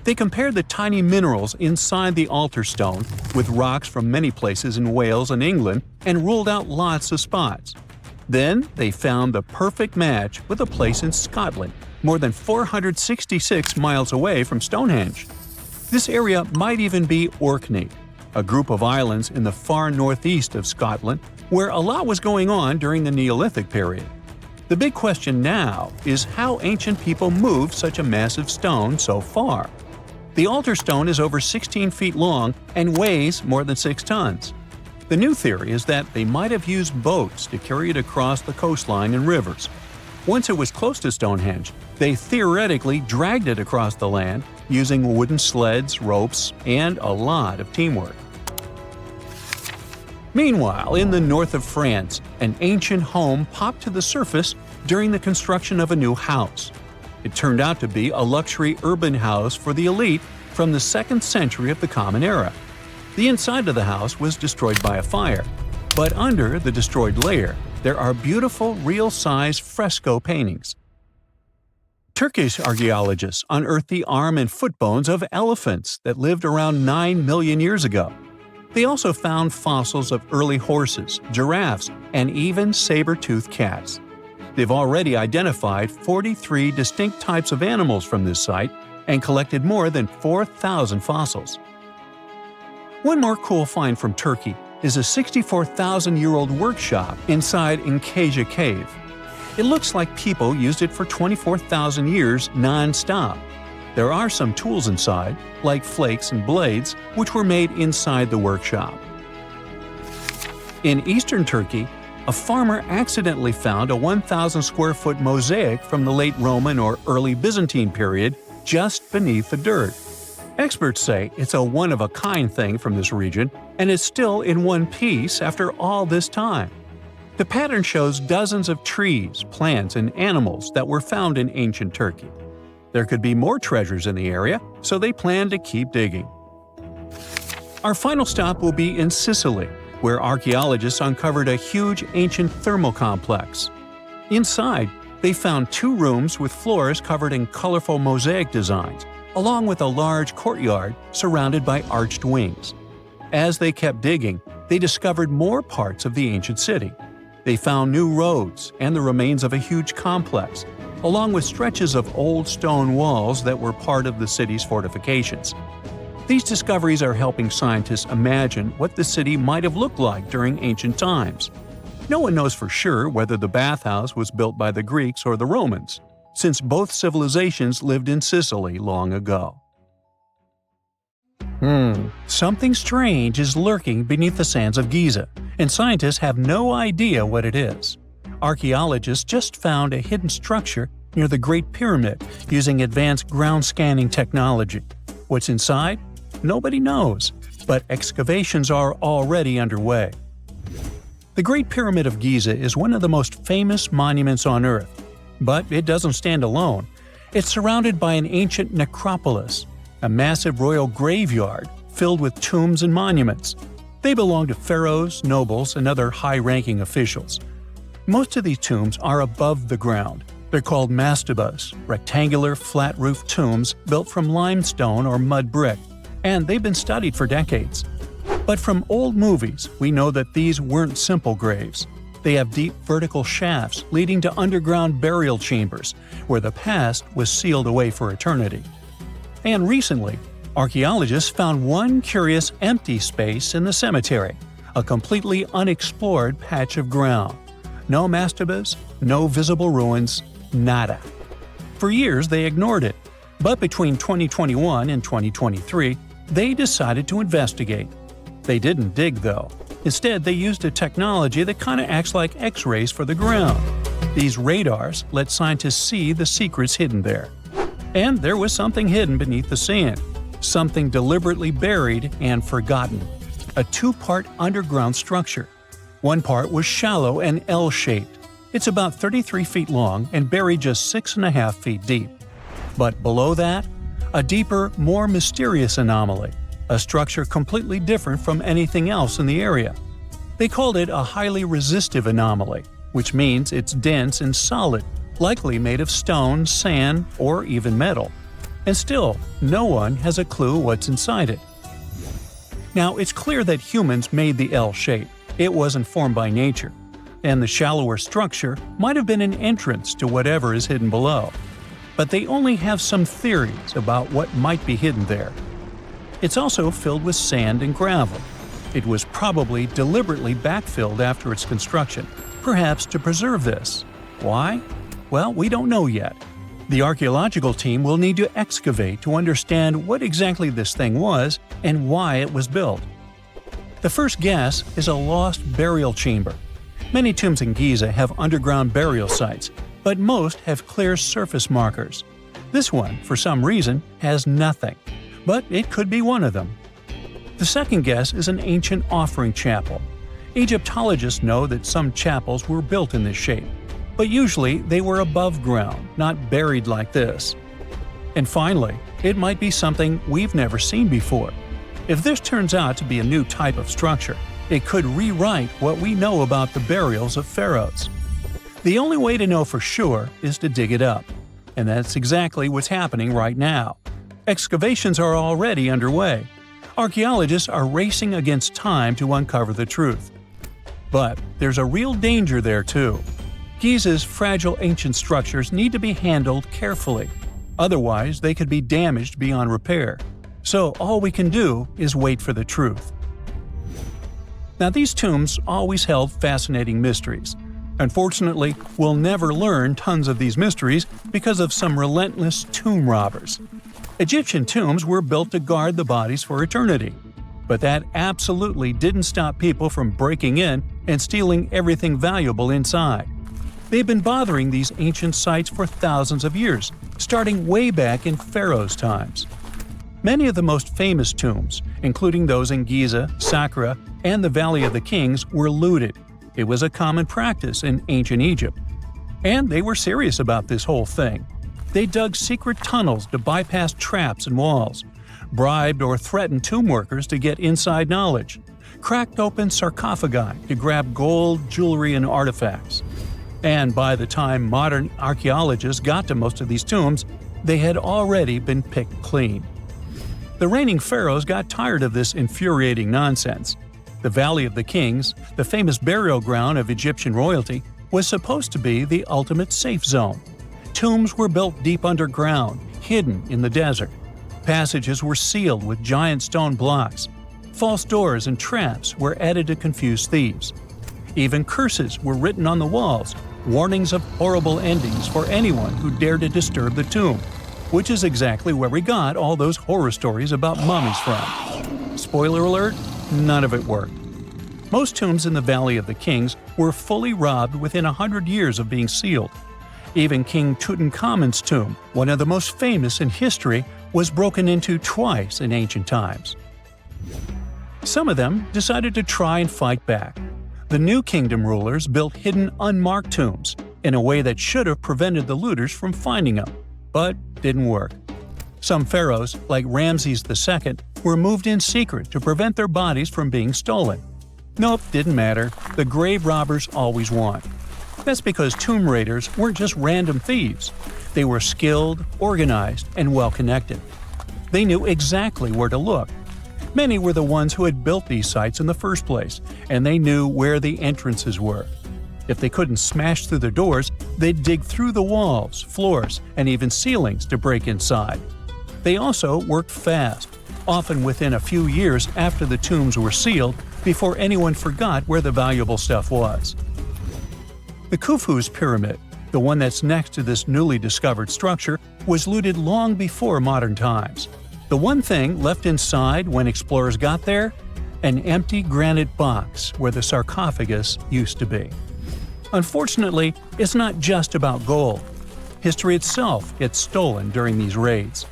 They compared the tiny minerals inside the altar stone with rocks from many places in Wales and England and ruled out lots of spots. Then they found the perfect match with a place in Scotland, more than 466 miles away from Stonehenge. This area might even be Orkney, a group of islands in the far northeast of Scotland where a lot was going on during the Neolithic period. The big question now is how ancient people moved such a massive stone so far. The altar stone is over 16 feet long and weighs more than 6 tons. The new theory is that they might have used boats to carry it across the coastline and rivers. Once it was close to Stonehenge, they theoretically dragged it across the land using wooden sleds, ropes, and a lot of teamwork. Meanwhile, in the north of France, an ancient home popped to the surface during the construction of a new house. It turned out to be a luxury urban house for the elite from the 2nd century of the Common Era. The inside of the house was destroyed by a fire, but under the destroyed layer, there are beautiful real-size fresco paintings. Turkish archaeologists unearthed the arm and foot bones of elephants that lived around 9 million years ago. They also found fossils of early horses, giraffes, and even saber-toothed cats. They've already identified 43 distinct types of animals from this site and collected more than 4,000 fossils. One more cool find from Turkey is a 64,000-year-old workshop inside Enkaja Cave. It looks like people used it for 24,000 years non-stop. There are some tools inside, like flakes and blades, which were made inside the workshop. In eastern Turkey, a farmer accidentally found a 1,000-square-foot mosaic from the late Roman or early Byzantine period just beneath the dirt. Experts say it's a one-of-a-kind thing from this region, and it's still in one piece after all this time. The pattern shows dozens of trees, plants, and animals that were found in ancient Turkey. There could be more treasures in the area, so they plan to keep digging. Our final stop will be in Sicily, where archaeologists uncovered a huge ancient thermal complex. Inside, they found 2 rooms with floors covered in colorful mosaic designs, along with a large courtyard surrounded by arched wings. As they kept digging, they discovered more parts of the ancient city. They found new roads and the remains of a huge complex, along with stretches of old stone walls that were part of the city's fortifications. These discoveries are helping scientists imagine what the city might have looked like during ancient times. No one knows for sure whether the bathhouse was built by the Greeks or the Romans, since both civilizations lived in Sicily long ago. Something strange is lurking beneath the sands of Giza, and scientists have no idea what it is. Archaeologists just found a hidden structure near the Great Pyramid using advanced ground scanning technology. What's inside? Nobody knows. but excavations are already underway. The Great Pyramid of Giza is one of the most famous monuments on Earth, but it doesn't stand alone. It's surrounded by an ancient necropolis, a massive royal graveyard filled with tombs and monuments. They belong to pharaohs, nobles, and other high-ranking officials. Most of these tombs are above the ground. They're called mastabas, rectangular, flat-roofed tombs built from limestone or mud brick, and they've been studied for decades. But from old movies, we know that these weren't simple graves. They have deep vertical shafts leading to underground burial chambers, where the past was sealed away for eternity. And recently, archaeologists found one curious empty space in the cemetery, a completely unexplored patch of ground. No mastabas, no visible ruins, nada. For years they ignored it, but between 2021 and 2023, they decided to investigate. They didn't dig though. Instead, they used a technology that kind of acts like X-rays for the ground. These radars let scientists see the secrets hidden there. And there was something hidden beneath the sand, something deliberately buried and forgotten. A two-part underground structure. One part was shallow and L-shaped. It's about 33 feet long and buried just 6.5 feet deep. But below that, a deeper, more mysterious anomaly, a structure completely different from anything else in the area. They called it a highly resistive anomaly, which means it's dense and solid, likely made of stone, sand, or even metal. And still, no one has a clue what's inside it. Now, it's clear that humans made the L shape. It wasn't formed by nature. And the shallower structure might have been an entrance to whatever is hidden below. But they only have some theories about what might be hidden there. It's also filled with sand and gravel. It was probably deliberately backfilled after its construction, perhaps to preserve this. Why? Well, we don't know yet. The archaeological team will need to excavate to understand what exactly this thing was and why it was built. The first guess is a lost burial chamber. Many tombs in Giza have underground burial sites, but most have clear surface markers. This one, for some reason, has nothing, but it could be one of them. The second guess is an ancient offering chapel. Egyptologists know that some chapels were built in this shape, but usually they were above ground, not buried like this. And finally, it might be something we've never seen before. If this turns out to be a new type of structure, it could rewrite what we know about the burials of pharaohs. The only way to know for sure is to dig it up. And that's exactly what's happening right now. Excavations are already underway. Archaeologists are racing against time to uncover the truth. But there's a real danger there too. Giza's fragile ancient structures need to be handled carefully. Otherwise, they could be damaged beyond repair. So all we can do is wait for the truth. Now, these tombs always held fascinating mysteries. Unfortunately, we'll never learn tons of these mysteries because of some relentless tomb robbers. Egyptian tombs were built to guard the bodies for eternity. But that absolutely didn't stop people from breaking in and stealing everything valuable inside. They've been bothering these ancient sites for thousands of years, starting way back in pharaohs' times. Many of the most famous tombs, including those in Giza, Saqqara, and the Valley of the Kings, were looted. It was a common practice in ancient Egypt. And they were serious about this whole thing. They dug secret tunnels to bypass traps and walls, bribed or threatened tomb workers to get inside knowledge, cracked open sarcophagi to grab gold, jewelry, and artifacts. And by the time modern archaeologists got to most of these tombs, they had already been picked clean. The reigning pharaohs got tired of this infuriating nonsense. The Valley of the Kings, the famous burial ground of Egyptian royalty, was supposed to be the ultimate safe zone. Tombs were built deep underground, hidden in the desert. Passages were sealed with giant stone blocks. False doors and traps were added to confuse thieves. Even curses were written on the walls, warnings of horrible endings for anyone who dared to disturb the tomb, which is exactly where we got all those horror stories about mummies from. Spoiler alert, none of it worked. Most tombs in the Valley of the Kings were fully robbed within 100 years of being sealed. Even King Tutankhamun's tomb, one of the most famous in history, was broken into twice in ancient times. Some of them decided to try and fight back. The New Kingdom rulers built hidden unmarked tombs in a way that should have prevented the looters from finding them, but didn't work. Some pharaohs, like Ramses II, were moved in secret to prevent their bodies from being stolen. Nope, didn't matter. The grave robbers always won. That's because tomb raiders weren't just random thieves. They were skilled, organized, and well-connected. They knew exactly where to look. Many were the ones who had built these sites in the first place, and they knew where the entrances were. If they couldn't smash through the doors, they'd dig through the walls, floors, and even ceilings to break inside. They also worked fast, often within a few years after the tombs were sealed, before anyone forgot where the valuable stuff was. The Khufu's pyramid, the one that's next to this newly discovered structure, was looted long before modern times. The one thing left inside when explorers got there? An empty granite box where the sarcophagus used to be. Unfortunately, it's not just about gold. History itself gets stolen during these raids.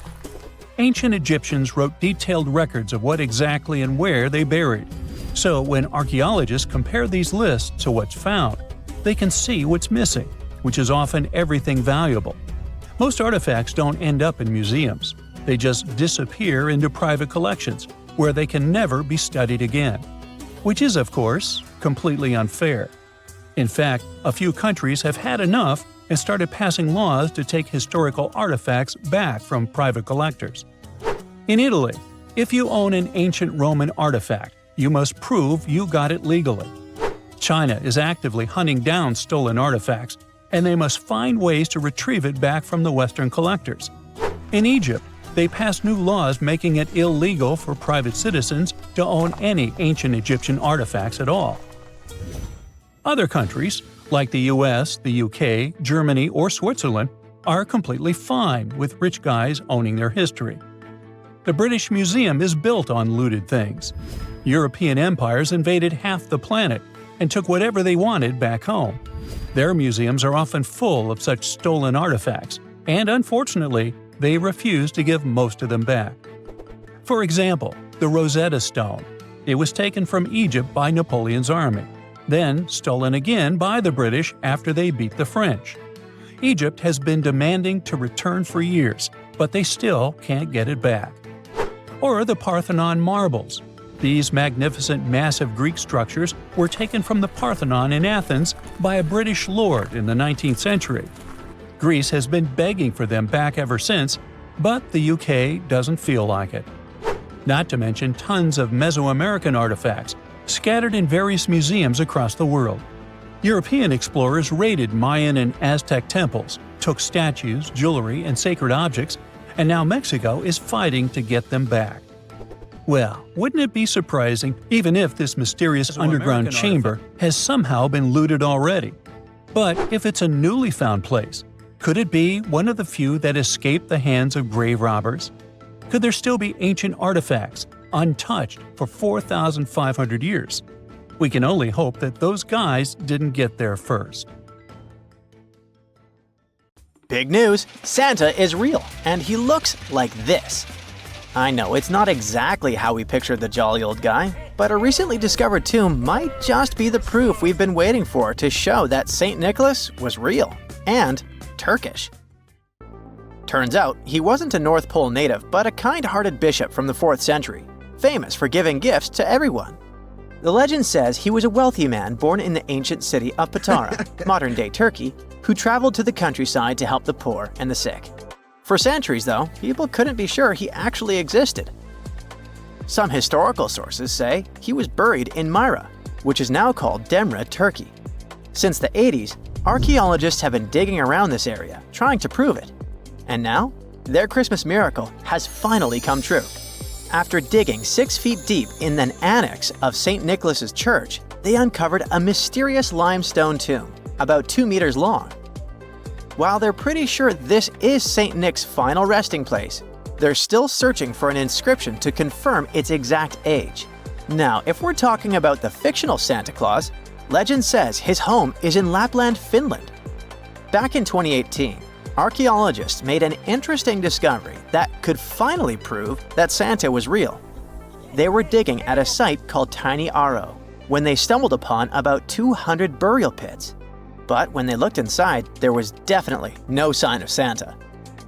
Ancient Egyptians wrote detailed records of what exactly and where they buried. So when archaeologists compare these lists to what's found, they can see what's missing, which is often everything valuable. Most artifacts don't end up in museums. They just disappear into private collections, where they can never be studied again. Which is, of course, completely unfair. In fact, a few countries have had enough and started passing laws to take historical artifacts back from private collectors. In Italy, if you own an ancient Roman artifact, you must prove you got it legally. China is actively hunting down stolen artifacts, and they must find ways to retrieve it back from the Western collectors. In Egypt, they passed new laws making it illegal for private citizens to own any ancient Egyptian artifacts at all. Other countries, like the US, the UK, Germany, or Switzerland, are completely fine with rich guys owning their history. The British Museum is built on looted things. European empires invaded half the planet and took whatever they wanted back home. Their museums are often full of such stolen artifacts, and unfortunately, they refuse to give most of them back. For example, the Rosetta Stone. It was taken from Egypt by Napoleon's army, then stolen again by the British after they beat the French. Egypt has been demanding to return for years, but they still can't get it back. Or the Parthenon marbles. These magnificent massive Greek structures were taken from the Parthenon in Athens by a British lord in the 19th century. Greece has been begging for them back ever since, but the UK doesn't feel like it. Not to mention tons of Mesoamerican artifacts, scattered in various museums across the world. European explorers raided Mayan and Aztec temples, took statues, jewelry, and sacred objects, and now Mexico is fighting to get them back. Well, wouldn't it be surprising even if this mysterious underground chamber has somehow been looted already? But if it's a newly found place, could it be one of the few that escaped the hands of grave robbers? Could there still be ancient artifacts, untouched for 4,500 years? We can only hope that those guys didn't get there first. Big news! Santa is real, and he looks like this. I know it's not exactly how we pictured the jolly old guy, but a recently discovered tomb might just be the proof we've been waiting for to show that St. Nicholas was real and Turkish. Turns out, he wasn't a North Pole native, but a kind-hearted bishop from the 4th century, famous for giving gifts to everyone. The legend says he was a wealthy man born in the ancient city of Patara, modern-day Turkey, who traveled to the countryside to help the poor and the sick. For centuries, though, people couldn't be sure he actually existed. Some historical sources say he was buried in Myra, which is now called Demre, Turkey. Since the 80s, archaeologists have been digging around this area, trying to prove it. And now, their Christmas miracle has finally come true. After digging 6 feet deep in an annex of St. Nicholas's church, they uncovered a mysterious limestone tomb, about 2 meters long. While they're pretty sure this is St. Nick's final resting place, they're still searching for an inscription to confirm its exact age. Now, if we're talking about the fictional Santa Claus, legend says his home is in Lapland, Finland. Back in 2018, archaeologists made an interesting discovery that could finally prove that Santa was real. they were digging at a site called Tiny Aro when they stumbled upon about 200 burial pits. But when they looked inside, there was definitely no sign of Santa.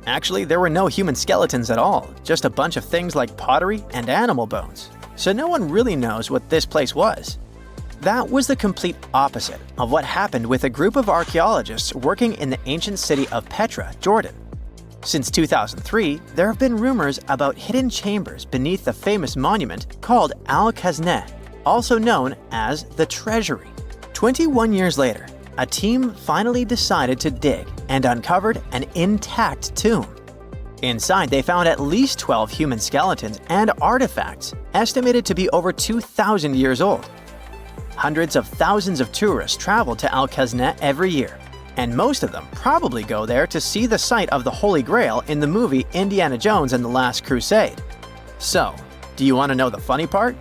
Actually, there were no human skeletons at all, just a bunch of things like pottery and animal bones. So no one really knows what this place was. That was the complete opposite of what happened with a group of archaeologists working in the ancient city of Petra, Jordan. Since 2003, there have been rumors about hidden chambers beneath the famous monument called Al-Khazneh, also known as the Treasury. 21 years later, a team finally decided to dig and uncovered an intact tomb. Inside, they found at least 12 human skeletons and artifacts estimated to be over 2,000 years old. Hundreds of thousands of tourists travel to Al-Khazneh every year, and most of them probably go there to see the site of the Holy Grail in the movie Indiana Jones and the Last Crusade. So, do you want to know the funny part?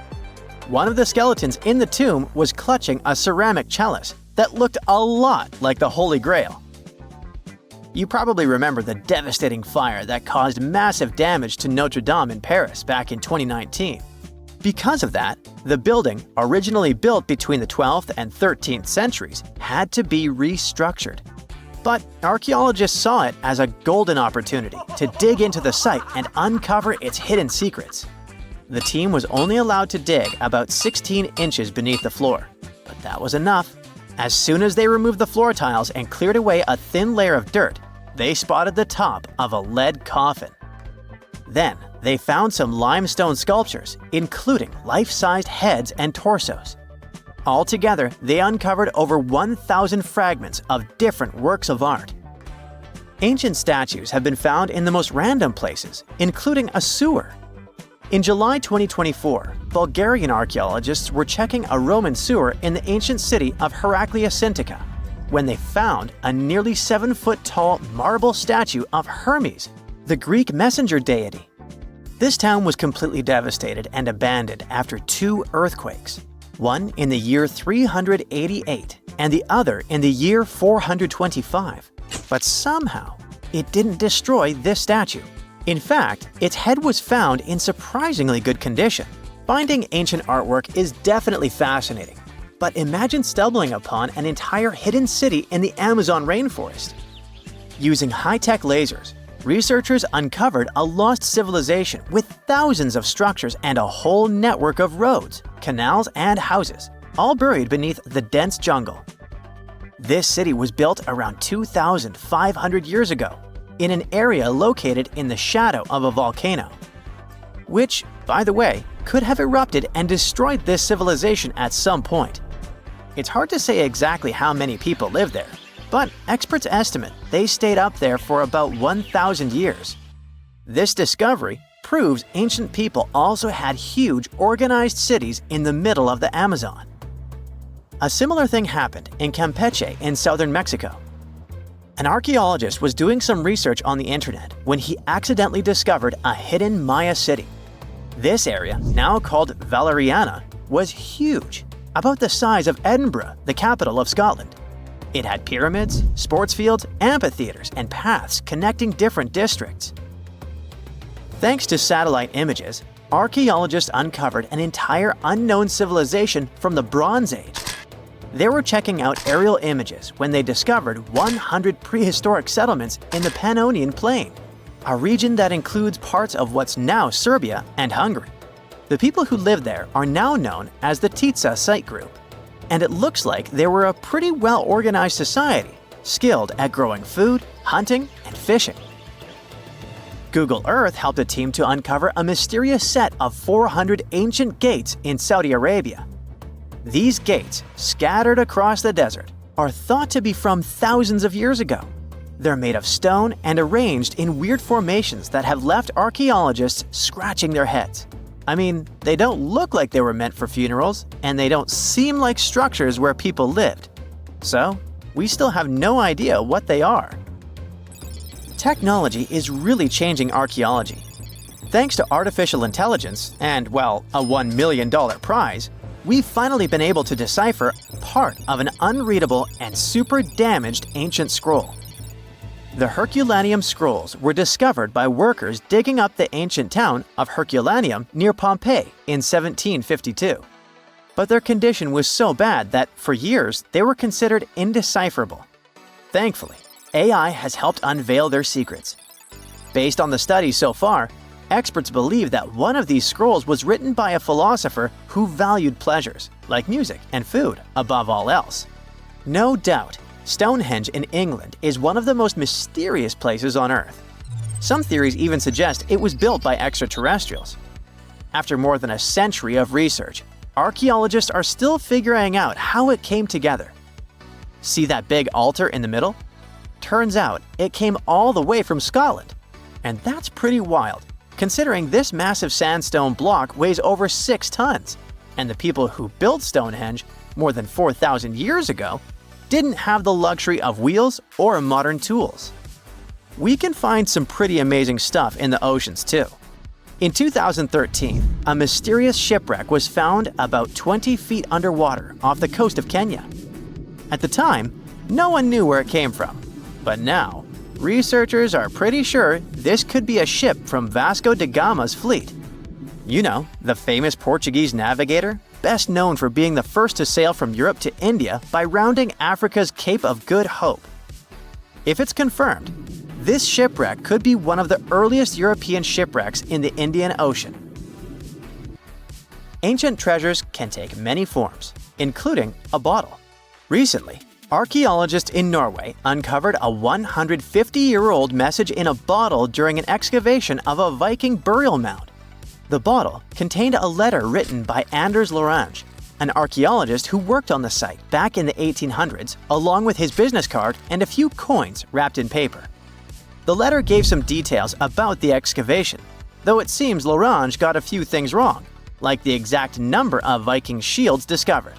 One of the skeletons in the tomb was clutching a ceramic chalice that looked a lot like the Holy Grail. You probably remember the devastating fire that caused massive damage to Notre Dame in Paris back in 2019. Because of that, the building, originally built between the 12th and 13th centuries, had to be restructured. But archaeologists saw it as a golden opportunity to dig into the site and uncover its hidden secrets. The team was only allowed to dig about 16 inches beneath the floor, but that was enough. As soon as they removed the floor tiles and cleared away a thin layer of dirt, they spotted the top of a lead coffin. Then, they found some limestone sculptures, including life-sized heads and torsos. Altogether, they uncovered over 1,000 fragments of different works of art. Ancient statues have been found in the most random places, including a sewer. In July 2024, Bulgarian archaeologists were checking a Roman sewer in the ancient city of Heraklia Sintika when they found a nearly 7-foot-tall marble statue of Hermes, the Greek messenger deity. This town was completely devastated and abandoned after 2 earthquakes, one in the year 388 and the other in the year 425. But somehow, it didn't destroy this statue. In fact, its head was found in surprisingly good condition. Finding ancient artwork is definitely fascinating, but imagine stumbling upon an entire hidden city in the Amazon rainforest. Using high-tech lasers, researchers uncovered a lost civilization with thousands of structures and a whole network of roads, canals, and houses, all buried beneath the dense jungle. This city was built around 2,500 years ago, in an area located in the shadow of a volcano, which, by the way, could have erupted and destroyed this civilization at some point. It's hard to say exactly how many people lived there, but experts estimate they stayed up there for about 1,000 years. This discovery proves ancient people also had huge, organized cities in the middle of the Amazon. A similar thing happened in Campeche in southern Mexico. An archaeologist was doing some research on the internet when he accidentally discovered a hidden Maya city. This area, now called Valeriana, was huge, about the size of Edinburgh, the capital of Scotland. It had pyramids, sports fields, amphitheaters, and paths connecting different districts. Thanks to satellite images, archaeologists uncovered an entire unknown civilization from the Bronze Age. They were checking out aerial images when they discovered 100 prehistoric settlements in the Pannonian Plain, a region that includes parts of what's now Serbia and Hungary. The people who lived there are now known as the Titsa Site Group, and it looks like they were a pretty well-organized society, skilled at growing food, hunting, and fishing. Google Earth helped a team to uncover a mysterious set of 400 ancient gates in Saudi Arabia. These gates, scattered across the desert, are thought to be from thousands of years ago. They're made of stone and arranged in weird formations that have left archaeologists scratching their heads. I mean, they don't look like they were meant for funerals, and they don't seem like structures where people lived. So, we still have no idea what they are. Technology is really changing archaeology. Thanks to artificial intelligence and, well, a $1 million prize, we've finally been able to decipher part of an unreadable and super damaged ancient scroll. The Herculaneum scrolls were discovered by workers digging up the ancient town of Herculaneum near Pompeii in 1752. But their condition was so bad that, for years, they were considered indecipherable. Thankfully, AI has helped unveil their secrets. Based on the studies so far, experts believe that one of these scrolls was written by a philosopher who valued pleasures, like music and food, above all else. No doubt, Stonehenge in England is one of the most mysterious places on Earth. Some theories even suggest it was built by extraterrestrials. After more than a century of research, archaeologists are still figuring out how it came together. See that big altar in the middle? Turns out it came all the way from Scotland. And that's pretty wild, considering this massive sandstone block weighs over 6 tons, and the people who built Stonehenge more than 4,000 years ago didn't have the luxury of wheels or modern tools. We can find some pretty amazing stuff in the oceans too. In 2013, a mysterious shipwreck was found about 20 feet underwater off the coast of Kenya. At the time, no one knew where it came from, but now, researchers are pretty sure this could be a ship from Vasco da Gama's fleet. You know, the famous Portuguese navigator, best known for being the first to sail from Europe to India by rounding Africa's Cape of Good Hope. If it's confirmed, this shipwreck could be one of the earliest European shipwrecks in the Indian Ocean. Ancient treasures can take many forms, including a bottle. Recently, archaeologists in Norway uncovered a 150-year-old message in a bottle during an excavation of a Viking burial mound. The bottle contained a letter written by Anders Lorange, an archaeologist who worked on the site back in the 1800s, along with his business card and a few coins wrapped in paper. The letter gave some details about the excavation, though it seems Lorange got a few things wrong, like the exact number of Viking shields discovered.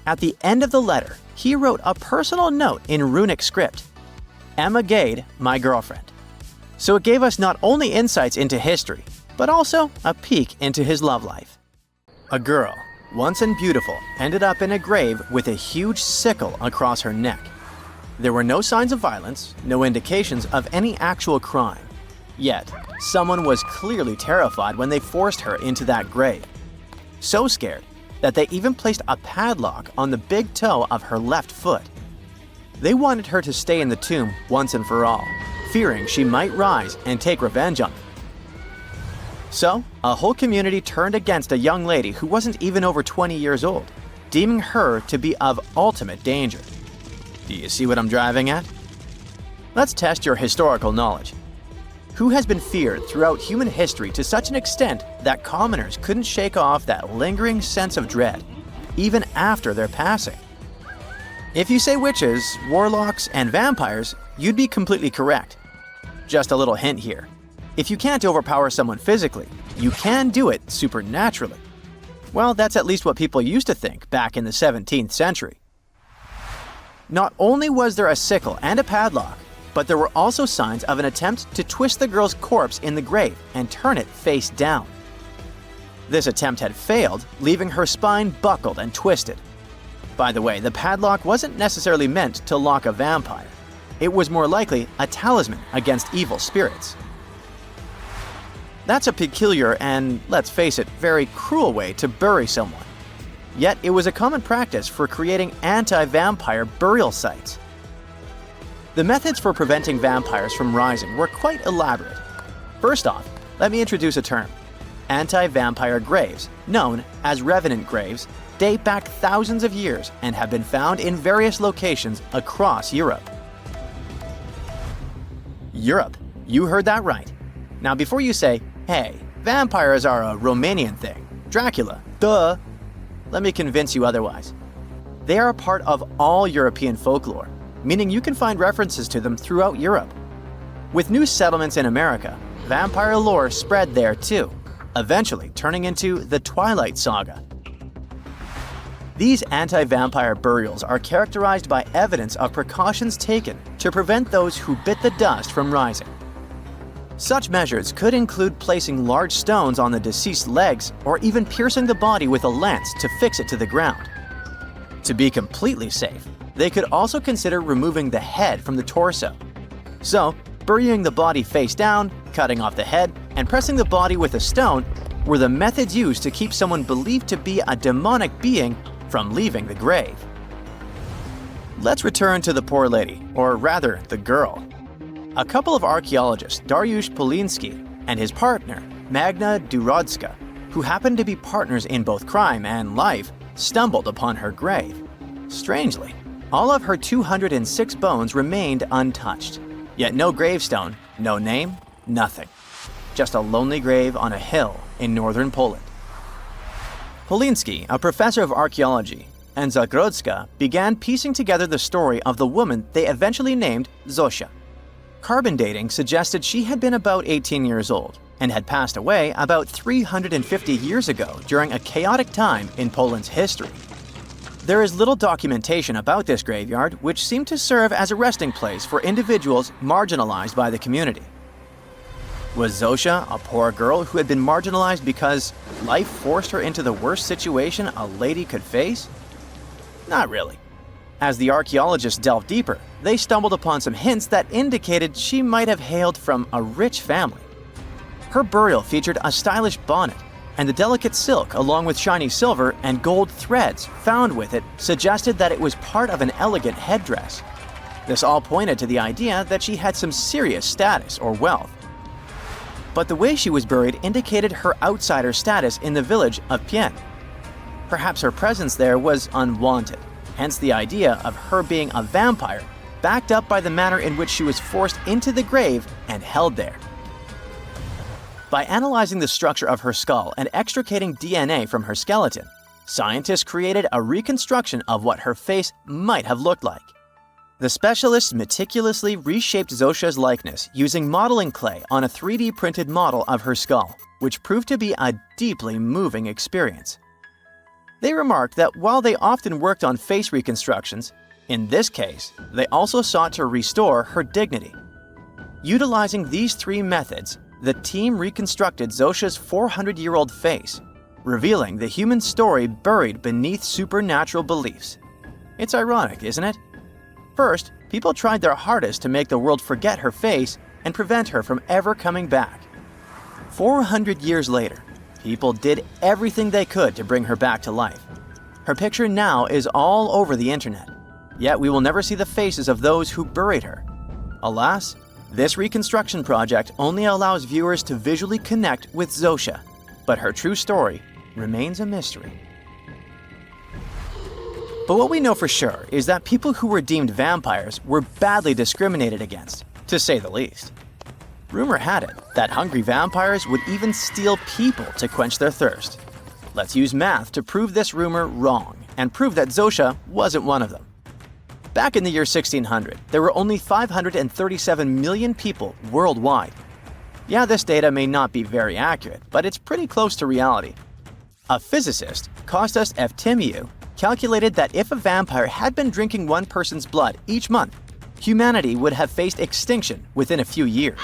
At the end of the letter, he wrote a personal note in runic script, "Emma Gade, my girlfriend." So it gave us not only insights into history, but also a peek into his love life. A girl, once and beautiful, ended up in a grave with a huge sickle across her neck. There were no signs of violence, no indications of any actual crime. Yet, someone was clearly terrified when they forced her into that grave. So scared that they even placed a padlock on the big toe of her left foot. They wanted her to stay in the tomb once and for all, fearing she might rise and take revenge on them. So, a whole community turned against a young lady who wasn't even over 20 years old, deeming her to be of ultimate danger. Do you see what I'm driving at? Let's test your historical knowledge. Who has been feared throughout human history to such an extent that commoners couldn't shake off that lingering sense of dread, even after their passing? If you say witches, warlocks, and vampires, you'd be completely correct. Just a little hint here. If you can't overpower someone physically, you can do it supernaturally. Well, that's at least what people used to think back in the 17th century. Not only was there a sickle and a padlock, but there were also signs of an attempt to twist the girl's corpse in the grave and turn it face down. This attempt had failed, leaving her spine buckled and twisted. By the way, the padlock wasn't necessarily meant to lock a vampire. It was more likely a talisman against evil spirits. That's a peculiar and, let's face it, very cruel way to bury someone. Yet it was a common practice for creating anti-vampire burial sites. The methods for preventing vampires from rising were quite elaborate. First off, let me introduce a term. Anti-vampire graves, known as revenant graves, date back thousands of years and have been found in various locations across Europe. Europe, you heard that right. Now before you say, hey, vampires are a Romanian thing, Dracula, duh, let me convince you otherwise. They are a part of all European folklore, meaning you can find references to them throughout Europe. With new settlements in America, vampire lore spread there too, eventually turning into the Twilight Saga. These anti-vampire burials are characterized by evidence of precautions taken to prevent those who bit the dust from rising. Such measures could include placing large stones on the deceased's legs or even piercing the body with a lance to fix it to the ground. To be completely safe, they could also consider removing the head from the torso. So, burying the body face down, cutting off the head, and pressing the body with a stone were the methods used to keep someone believed to be a demonic being from leaving the grave. Let's return to the poor lady, or rather, the girl. A couple of archaeologists, Dariusz Poliński and his partner, Magna Durodzka, who happened to be partners in both crime and life, stumbled upon her grave. Strangely, all of her 206 bones remained untouched. Yet no gravestone, no name, nothing. Just a lonely grave on a hill in northern Poland. Poliński, a professor of archaeology, and Zagrodzka began piecing together the story of the woman they eventually named Zosia. Carbon dating suggested she had been about 18 years old and had passed away about 350 years ago during a chaotic time in Poland's history. There is little documentation about this graveyard, which seemed to serve as a resting place for individuals marginalized by the community. Was Zosia a poor girl who had been marginalized because life forced her into the worst situation a lady could face? Not really. As the archaeologists delved deeper, they stumbled upon some hints that indicated she might have hailed from a rich family. Her burial featured a stylish bonnet, and the delicate silk along with shiny silver and gold threads found with it suggested that it was part of an elegant headdress. This all pointed to the idea that she had some serious status or wealth. But the way she was buried indicated her outsider status in the village of Pien. Perhaps her presence there was unwanted, hence the idea of her being a vampire, backed up by the manner in which she was forced into the grave and held there. By analyzing the structure of her skull and extricating DNA from her skeleton, scientists created a reconstruction of what her face might have looked like. The specialists meticulously reshaped Zosia's likeness using modeling clay on a 3D printed model of her skull, which proved to be a deeply moving experience. They remarked that while they often worked on face reconstructions, in this case, they also sought to restore her dignity. Utilizing these three methods, the team reconstructed Zosia's 400-year-old face, revealing the human story buried beneath supernatural beliefs. It's ironic, isn't it? First, people tried their hardest to make the world forget her face and prevent her from ever coming back. 400 years later, people did everything they could to bring her back to life. Her picture now is all over the internet, yet we will never see the faces of those who buried her. Alas, this reconstruction project only allows viewers to visually connect with Zosia, but her true story remains a mystery. But what we know for sure is that people who were deemed vampires were badly discriminated against, to say the least. Rumor had it that hungry vampires would even steal people to quench their thirst. Let's use math to prove this rumor wrong and prove that Zosia wasn't one of them. Back in the year 1600, there were only 537 million people worldwide. Yeah, this data may not be very accurate, but it's pretty close to reality. A physicist, Kostas Eftimiou, calculated that if a vampire had been drinking one person's blood each month, humanity would have faced extinction within a few years.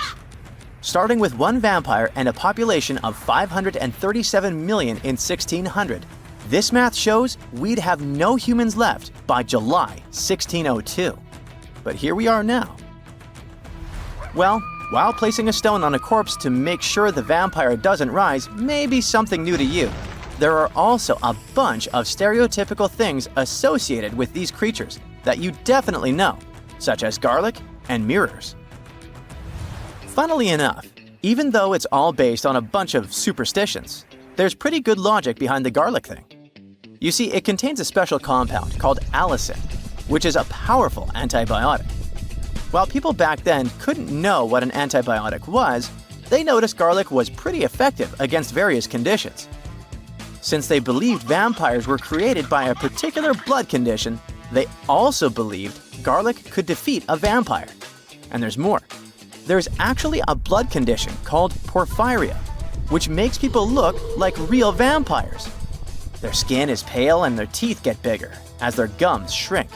Starting with one vampire and a population of 537 million in 1600, this math shows we'd have no humans left by July 1602. But here we are now. Well, while placing a stone on a corpse to make sure the vampire doesn't rise may be something new to you, there are also a bunch of stereotypical things associated with these creatures that you definitely know, such as garlic and mirrors. Funnily enough, even though it's all based on a bunch of superstitions, there's pretty good logic behind the garlic thing. You see, it contains a special compound called allicin, which is a powerful antibiotic. While people back then couldn't know what an antibiotic was, they noticed garlic was pretty effective against various conditions. Since they believed vampires were created by a particular blood condition, they also believed garlic could defeat a vampire. And there's more. There's actually a blood condition called porphyria, which makes people look like real vampires. Their skin is pale and their teeth get bigger as their gums shrink.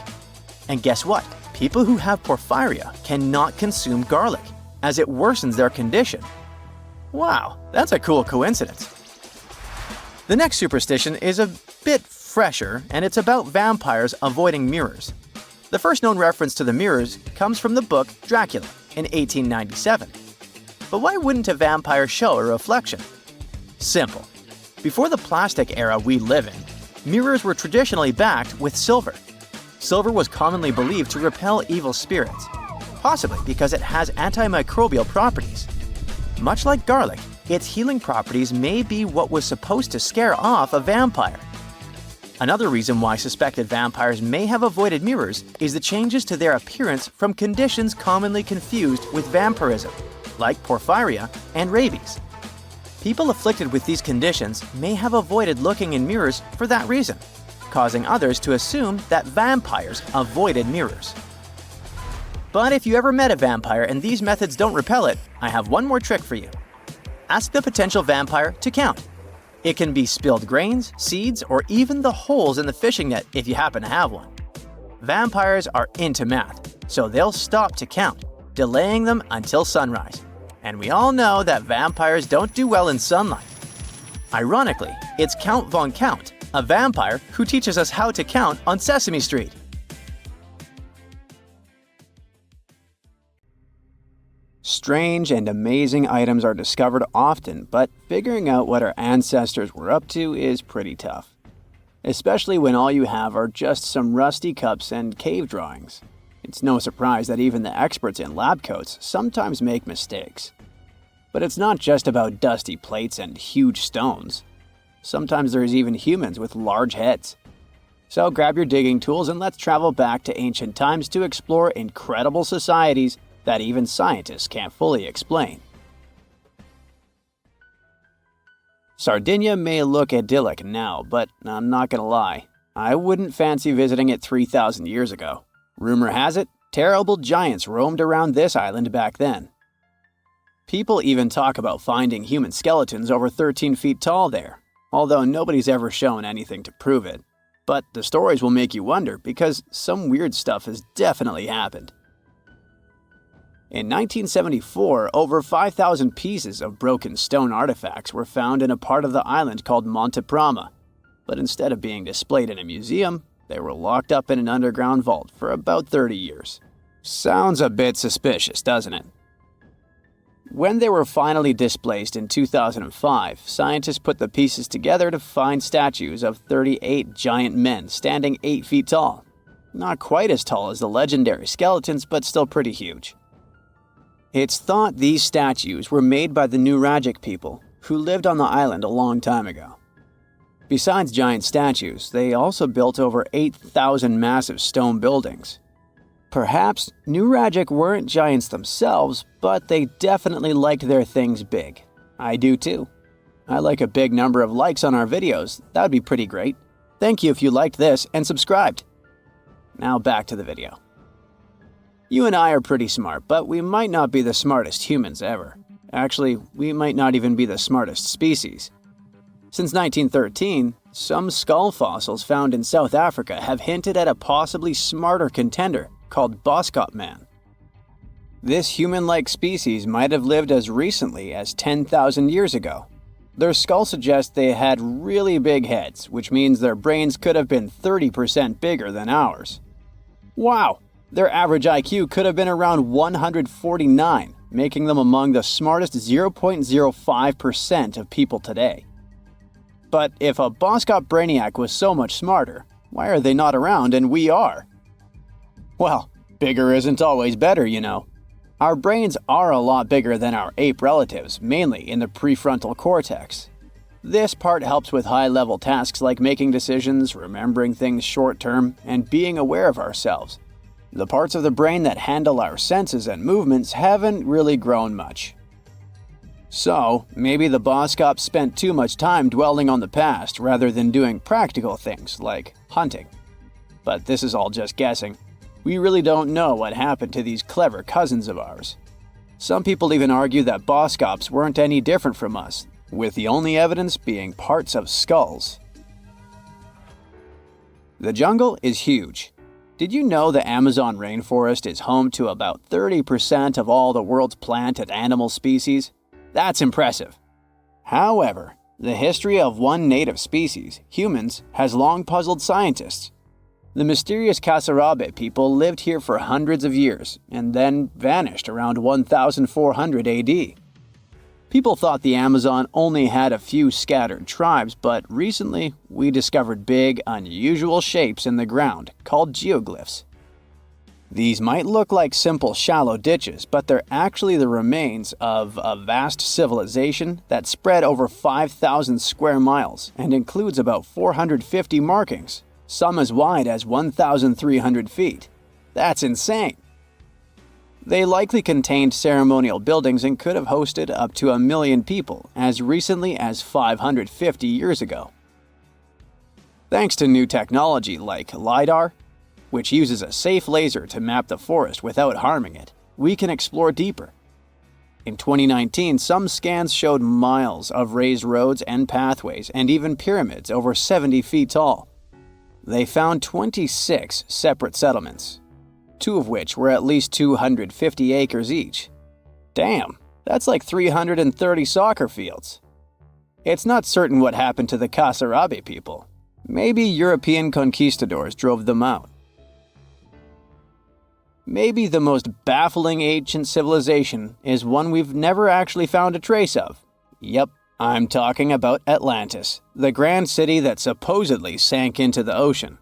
And guess what? People who have porphyria cannot consume garlic, as it worsens their condition. Wow, that's a cool coincidence. The next superstition is a bit fresher, and it's about vampires avoiding mirrors. The first known reference to the mirrors comes from the book Dracula, in 1897. But why wouldn't a vampire show a reflection? Simple. Before the plastic era we live in, mirrors were traditionally backed with silver. Silver was commonly believed to repel evil spirits, possibly because it has antimicrobial properties. Much like garlic, its healing properties may be what was supposed to scare off a vampire. Another reason why suspected vampires may have avoided mirrors is the changes to their appearance from conditions commonly confused with vampirism, like porphyria and rabies. People afflicted with these conditions may have avoided looking in mirrors for that reason, causing others to assume that vampires avoided mirrors. But if you ever met a vampire and these methods don't repel it, I have one more trick for you. Ask the potential vampire to count. It can be spilled grains, seeds, or even the holes in the fishing net if you happen to have one. Vampires are into math, so they'll stop to count, delaying them until sunrise. And we all know that vampires don't do well in sunlight. Ironically, it's Count Von Count, a vampire who teaches us how to count on Sesame Street. Strange and amazing items are discovered often, but figuring out what our ancestors were up to is pretty tough. Especially when all you have are just some rusty cups and cave drawings. It's no surprise that even the experts in lab coats sometimes make mistakes. But it's not just about dusty plates and huge stones. Sometimes there's even humans with large heads. So grab your digging tools and let's travel back to ancient times to explore incredible societies that even scientists can't fully explain. Sardinia may look idyllic now, but I'm not gonna lie, I wouldn't fancy visiting it 3,000 years ago. Rumor has it, terrible giants roamed around this island back then. People even talk about finding human skeletons over 13 feet tall there, although nobody's ever shown anything to prove it. But the stories will make you wonder because some weird stuff has definitely happened. In 1974, over 5,000 pieces of broken stone artifacts were found in a part of the island called Monte Prama, but instead of being displayed in a museum, they were locked up in an underground vault for about 30 years. Sounds a bit suspicious, doesn't it? When they were finally displaced in 2005, scientists put the pieces together to find statues of 38 giant men standing 8 feet tall. Not quite as tall as the legendary skeletons, but still pretty huge. It's thought these statues were made by the Nuragic people, who lived on the island a long time ago. Besides giant statues, they also built over 8,000 massive stone buildings. Perhaps Nuragic weren't giants themselves, but they definitely liked their things big. I do too. I like a big number of likes on our videos. That would be pretty great. Thank you if you liked this and subscribed. Now back to the video. You and I are pretty smart, but we might not be the smartest humans ever. Actually, we might not even be the smartest species. Since 1913, some skull fossils found in South Africa have hinted at a possibly smarter contender called Boskop Man. This human-like species might have lived as recently as 10,000 years ago. Their skull suggests they had really big heads, which means their brains could have been 30% bigger than ours. Wow! Their average IQ could have been around 149, making them among the smartest 0.05% of people today. But if a Boskop Brainiac was so much smarter, why are they not around and we are? Well, bigger isn't always better, you know. Our brains are a lot bigger than our ape relatives, mainly in the prefrontal cortex. This part helps with high-level tasks like making decisions, remembering things short-term, and being aware of ourselves. The parts of the brain that handle our senses and movements haven't really grown much. So, maybe the Boskops spent too much time dwelling on the past rather than doing practical things like hunting. But this is all just guessing. We really don't know what happened to these clever cousins of ours. Some people even argue that Boskops weren't any different from us, with the only evidence being parts of skulls. The jungle is huge. Did you know the Amazon rainforest is home to about 30% of all the world's plant and animal species? That's impressive. However, the history of one native species, humans, has long puzzled scientists. The mysterious Kasarabe people lived here for hundreds of years and then vanished around 1400 AD. People thought the Amazon only had a few scattered tribes, but recently we discovered big, unusual shapes in the ground called geoglyphs. These might look like simple shallow ditches, but they're actually the remains of a vast civilization that spread over 5,000 square miles and includes about 450 markings, some as wide as 1,300 feet. That's insane! They likely contained ceremonial buildings and could have hosted up to 1 million people as recently as 550 years ago. Thanks to new technology like LiDAR, which uses a safe laser to map the forest without harming it, we can explore deeper. In 2019, some scans showed miles of raised roads and pathways and even pyramids over 70 feet tall. They found 26 separate settlements, 2 of which were at least 250 acres each. Damn, that's like 330 soccer fields. It's not certain what happened to the Kasarabe people. Maybe European conquistadors drove them out. Maybe the most baffling ancient civilization is one we've never actually found a trace of. Yep, I'm talking about Atlantis, the grand city that supposedly sank into the ocean.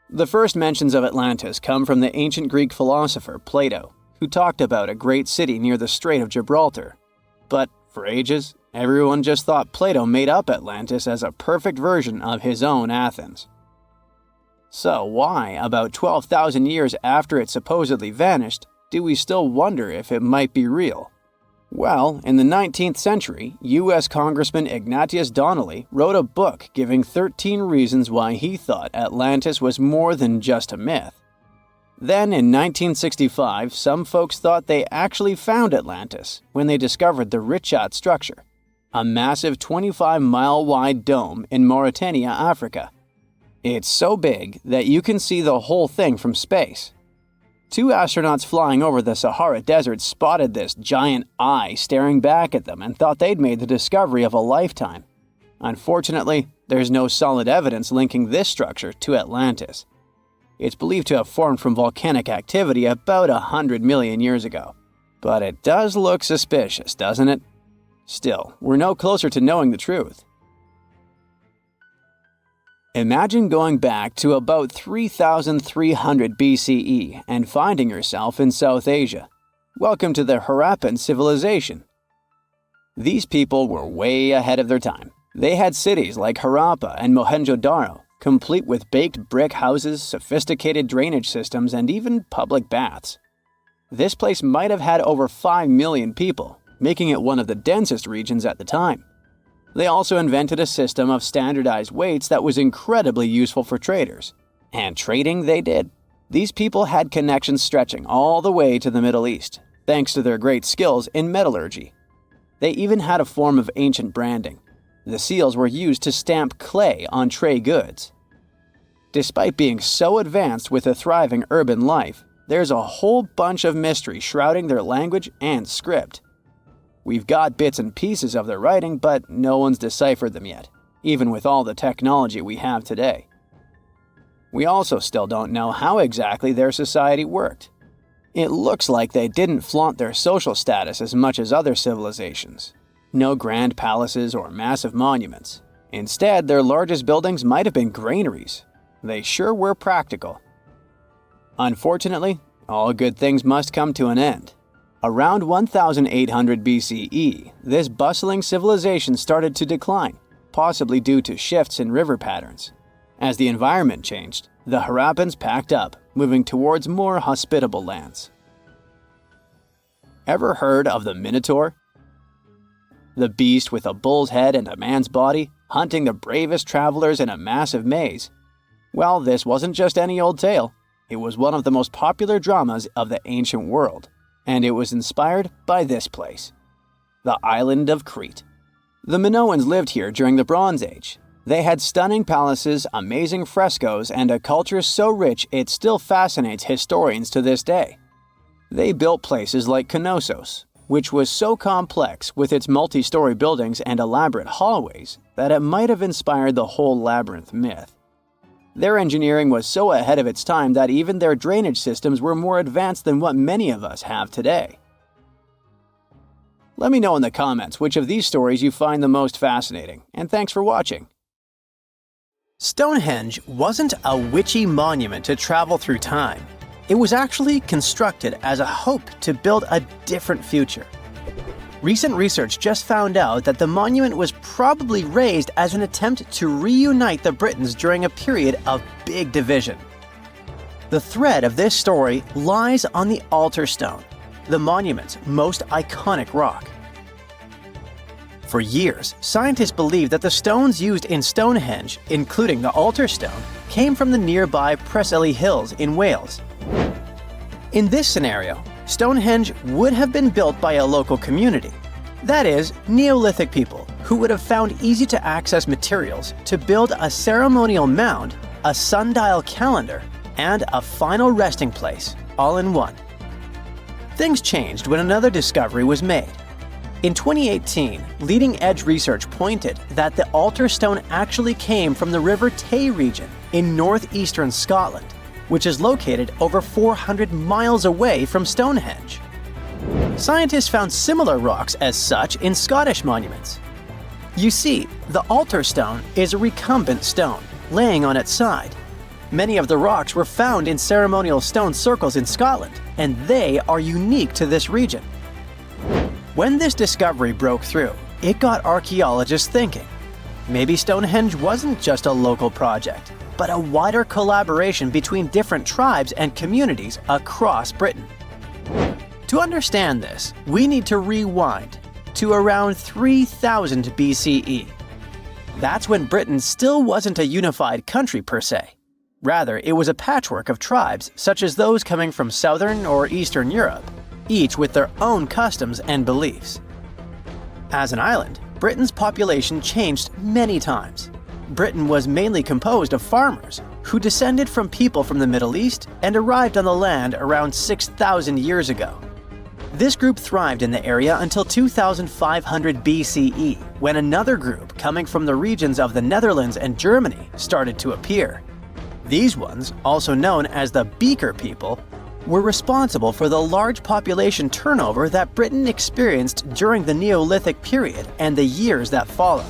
The first mentions of Atlantis come from the ancient Greek philosopher Plato, who talked about a great city near the Strait of Gibraltar. But for ages, everyone just thought Plato made up Atlantis as a perfect version of his own Athens. So why, about 12,000 years after it supposedly vanished, do we still wonder if it might be real? Well, in the 19th century, U.S. Congressman Ignatius Donnelly wrote a book giving 13 reasons why he thought Atlantis was more than just a myth. Then, in 1965, some folks thought they actually found Atlantis when they discovered the Richat structure, a massive 25-mile-wide dome in Mauritania, Africa. It's so big that you can see the whole thing from space. 2 astronauts flying over the Sahara Desert spotted this giant eye staring back at them and thought they'd made the discovery of a lifetime. Unfortunately, there's no solid evidence linking this structure to Atlantis. It's believed to have formed from volcanic activity about 100 million years ago. But it does look suspicious, doesn't it? Still, we're no closer to knowing the truth. Imagine going back to about 3,300 BCE and finding yourself in South Asia. Welcome to the Harappan civilization. These people were way ahead of their time. They had cities like Harappa and Mohenjo-Daro, complete with baked brick houses, sophisticated drainage systems, and even public baths. This place might have had over 5 million people, making it one of the densest regions at the time. They also invented a system of standardized weights that was incredibly useful for traders. And trading they did. These people had connections stretching all the way to the Middle East, thanks to their great skills in metallurgy. They even had a form of ancient branding. The seals were used to stamp clay on trade goods. Despite being so advanced with a thriving urban life, there's a whole bunch of mystery shrouding their language and script. We've got bits and pieces of their writing, but no one's deciphered them yet, even with all the technology we have today. We also still don't know how exactly their society worked. It looks like they didn't flaunt their social status as much as other civilizations. No grand palaces or massive monuments. Instead, their largest buildings might have been granaries. They sure were practical. Unfortunately, all good things must come to an end. Around 1800 BCE, this bustling civilization started to decline, possibly due to shifts in river patterns. As the environment changed, the Harappans packed up, moving towards more hospitable lands. Ever heard of the Minotaur? The beast with a bull's head and a man's body, hunting the bravest travelers in a massive maze. Well, this wasn't just any old tale. It was one of the most popular dramas of the ancient world. And it was inspired by this place, the island of Crete. The Minoans lived here during the Bronze Age. They had stunning palaces, amazing frescoes, and a culture so rich it still fascinates historians to this day. They built places like Knossos, which was so complex with its multi-story buildings and elaborate hallways that it might have inspired the whole labyrinth myth. Their engineering was so ahead of its time that even their drainage systems were more advanced than what many of us have today. Let me know in the comments which of these stories you find the most fascinating, and thanks for watching. Stonehenge wasn't a witchy monument to travel through time. It was actually constructed as a hope to build a different future. Recent research just found out that the monument was probably raised as an attempt to reunite the Britons during a period of big division. The thread of this story lies on the altar stone, the monument's most iconic rock. For years, scientists believed that the stones used in Stonehenge, including the altar stone, came from the nearby Preseli Hills in Wales. In this scenario, Stonehenge would have been built by a local community, that is, Neolithic people who would have found easy-to-access materials to build a ceremonial mound, a sundial calendar, and a final resting place, all in one. Things changed when another discovery was made. In 2018, leading-edge research pointed that the altar stone actually came from the River Tay region in northeastern Scotland, which is located over 400 miles away from Stonehenge. Scientists found similar rocks as such in Scottish monuments. You see, the altar stone is a recumbent stone, laying on its side. Many of the rocks were found in ceremonial stone circles in Scotland, and they are unique to this region. When this discovery broke through, it got archaeologists thinking. Maybe Stonehenge wasn't just a local project, but a wider collaboration between different tribes and communities across Britain. To understand this, we need to rewind to around 3000 BCE. That's when Britain still wasn't a unified country per se. Rather, it was a patchwork of tribes such as those coming from southern or eastern Europe, each with their own customs and beliefs. As an island, Britain's population changed many times. Britain was mainly composed of farmers who descended from people from the Middle East and arrived on the land around 6,000 years ago. This group thrived in the area until 2500 BCE, when another group coming from the regions of the Netherlands and Germany started to appear. These ones, also known as the Beaker people, were responsible for the large population turnover that Britain experienced during the Neolithic period and the years that followed.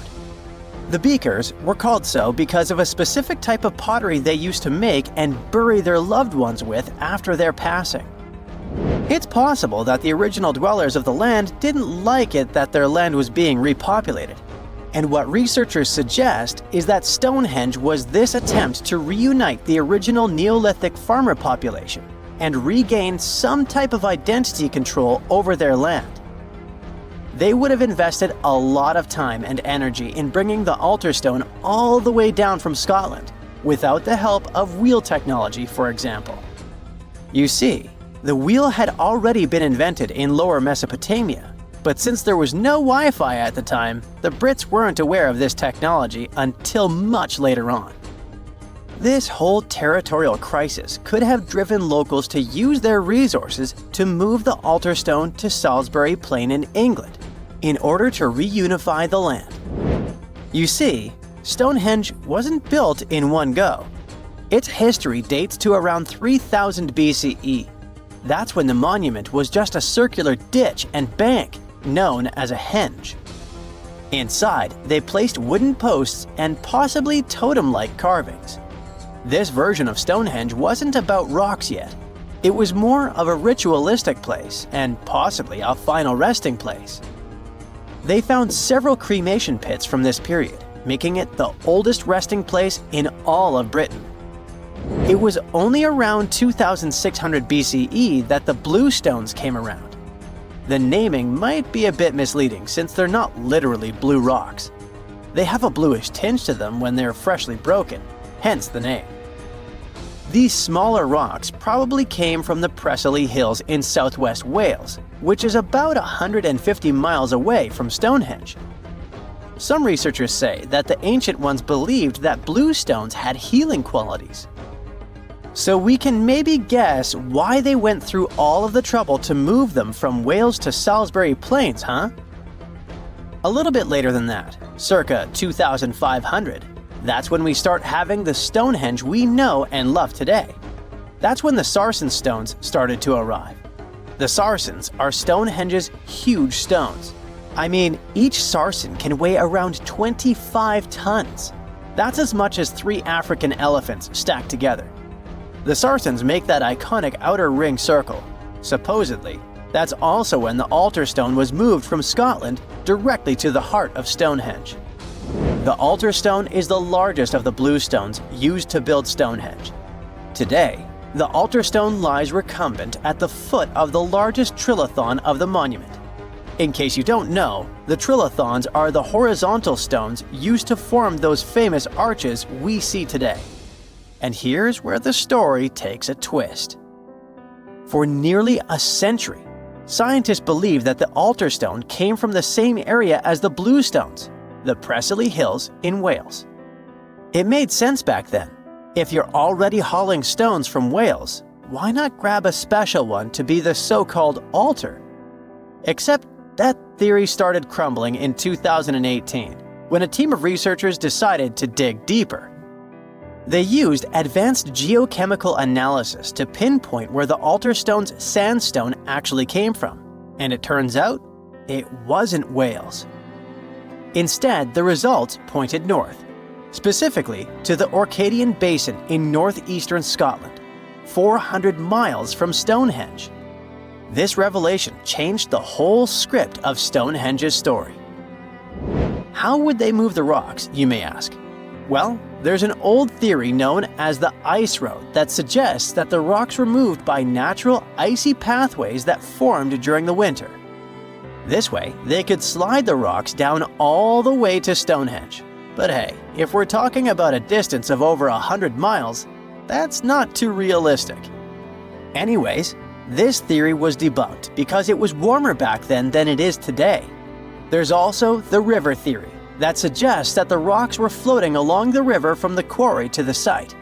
The Beakers were called so because of a specific type of pottery they used to make and bury their loved ones with after their passing. It's possible that the original dwellers of the land didn't like it that their land was being repopulated. And what researchers suggest is that Stonehenge was this attempt to reunite the original Neolithic farmer population and regain some type of identity control over their land. They would have invested a lot of time and energy in bringing the altar stone all the way down from Scotland, without the help of wheel technology, for example. You see, the wheel had already been invented in Lower Mesopotamia, but since there was no Wi-Fi at the time, the Brits weren't aware of this technology until much later on. This whole territorial crisis could have driven locals to use their resources to move the altar stone to Salisbury Plain in England, in order to reunify the land. You see, Stonehenge wasn't built in one go. Its history dates to around 3000 BCE. That's when the monument was just a circular ditch and bank, known as a henge. Inside, they placed wooden posts and possibly totem-like carvings. This version of Stonehenge wasn't about rocks yet. It was more of a ritualistic place and possibly a final resting place. They found several cremation pits from this period, making it the oldest resting place in all of Britain. It was only around 2600 BCE that the blue stones came around. The naming might be a bit misleading since they're not literally blue rocks. They have a bluish tinge to them when they're freshly broken, hence the name. These smaller rocks probably came from the Preseli Hills in southwest Wales, which is about 150 miles away from Stonehenge. Some researchers say that the ancient ones believed that blue stones had healing qualities. So we can maybe guess why they went through all of the trouble to move them from Wales to Salisbury Plains, huh? A little bit later than that, circa 2500, That's when we start having the Stonehenge we know and love today. That's when the Sarsen stones started to arrive. The Sarsens are Stonehenge's huge stones. I mean, each Sarsen can weigh around 25 tons. That's as much as 3 African elephants stacked together. The Sarsens make that iconic outer ring circle. Supposedly, that's also when the altar stone was moved from Scotland directly to the heart of Stonehenge. The altar stone is the largest of the blue stones used to build Stonehenge. Today, the altar stone lies recumbent at the foot of the largest trilithon of the monument. In case you don't know, the trilithons are the horizontal stones used to form those famous arches we see today. And here's where the story takes a twist. For nearly a century, scientists believe that the altar stone came from the same area as the blue stones, the Preseli Hills in Wales. It made sense back then. If you're already hauling stones from Wales, why not grab a special one to be the so-called altar? Except that theory started crumbling in 2018, when a team of researchers decided to dig deeper. They used advanced geochemical analysis to pinpoint where the altar stone's sandstone actually came from, and it turns out it wasn't Wales. Instead, the results pointed north, specifically to the Orcadian Basin in northeastern Scotland, 400 miles from Stonehenge. This revelation changed the whole script of Stonehenge's story. How would they move the rocks, you may ask? Well, there's an old theory known as the ice road that suggests that the rocks were moved by natural icy pathways that formed during the winter. This way, they could slide the rocks down all the way to Stonehenge. But hey, if we're talking about a distance of over 100 miles, that's not too realistic. Anyways, this theory was debunked because it was warmer back then than it is today. There's also the river theory that suggests that the rocks were floating along the river from the quarry to the site.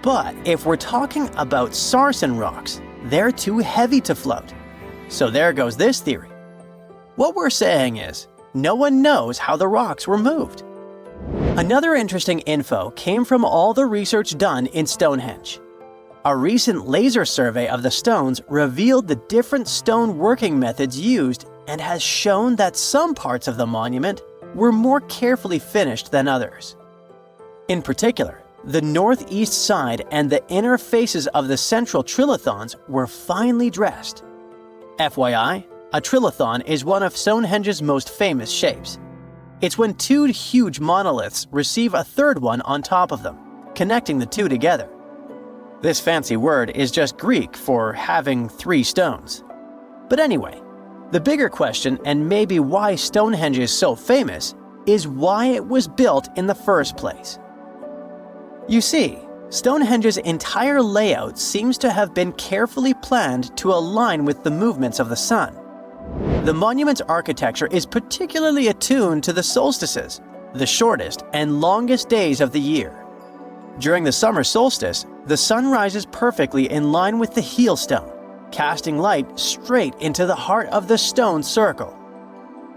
But if we're talking about Sarsen rocks, they're too heavy to float. So there goes this theory. What we're saying is, no one knows how the rocks were moved. Another interesting info came from all the research done in Stonehenge. A recent laser survey of the stones revealed the different stone working methods used and has shown that some parts of the monument were more carefully finished than others. In particular, the northeast side and the inner faces of the central trilithons were finely dressed. FYI, a trilithon is one of Stonehenge's most famous shapes. It's when 2 huge monoliths receive a third one on top of them, connecting the 2 together. This fancy word is just Greek for having 3 stones. But anyway, the bigger question, and maybe why Stonehenge is so famous, is why it was built in the first place. You see, Stonehenge's entire layout seems to have been carefully planned to align with the movements of the sun. The monument's architecture is particularly attuned to the solstices, the shortest and longest days of the year. During the summer solstice, the sun rises perfectly in line with the heel stone, casting light straight into the heart of the stone circle.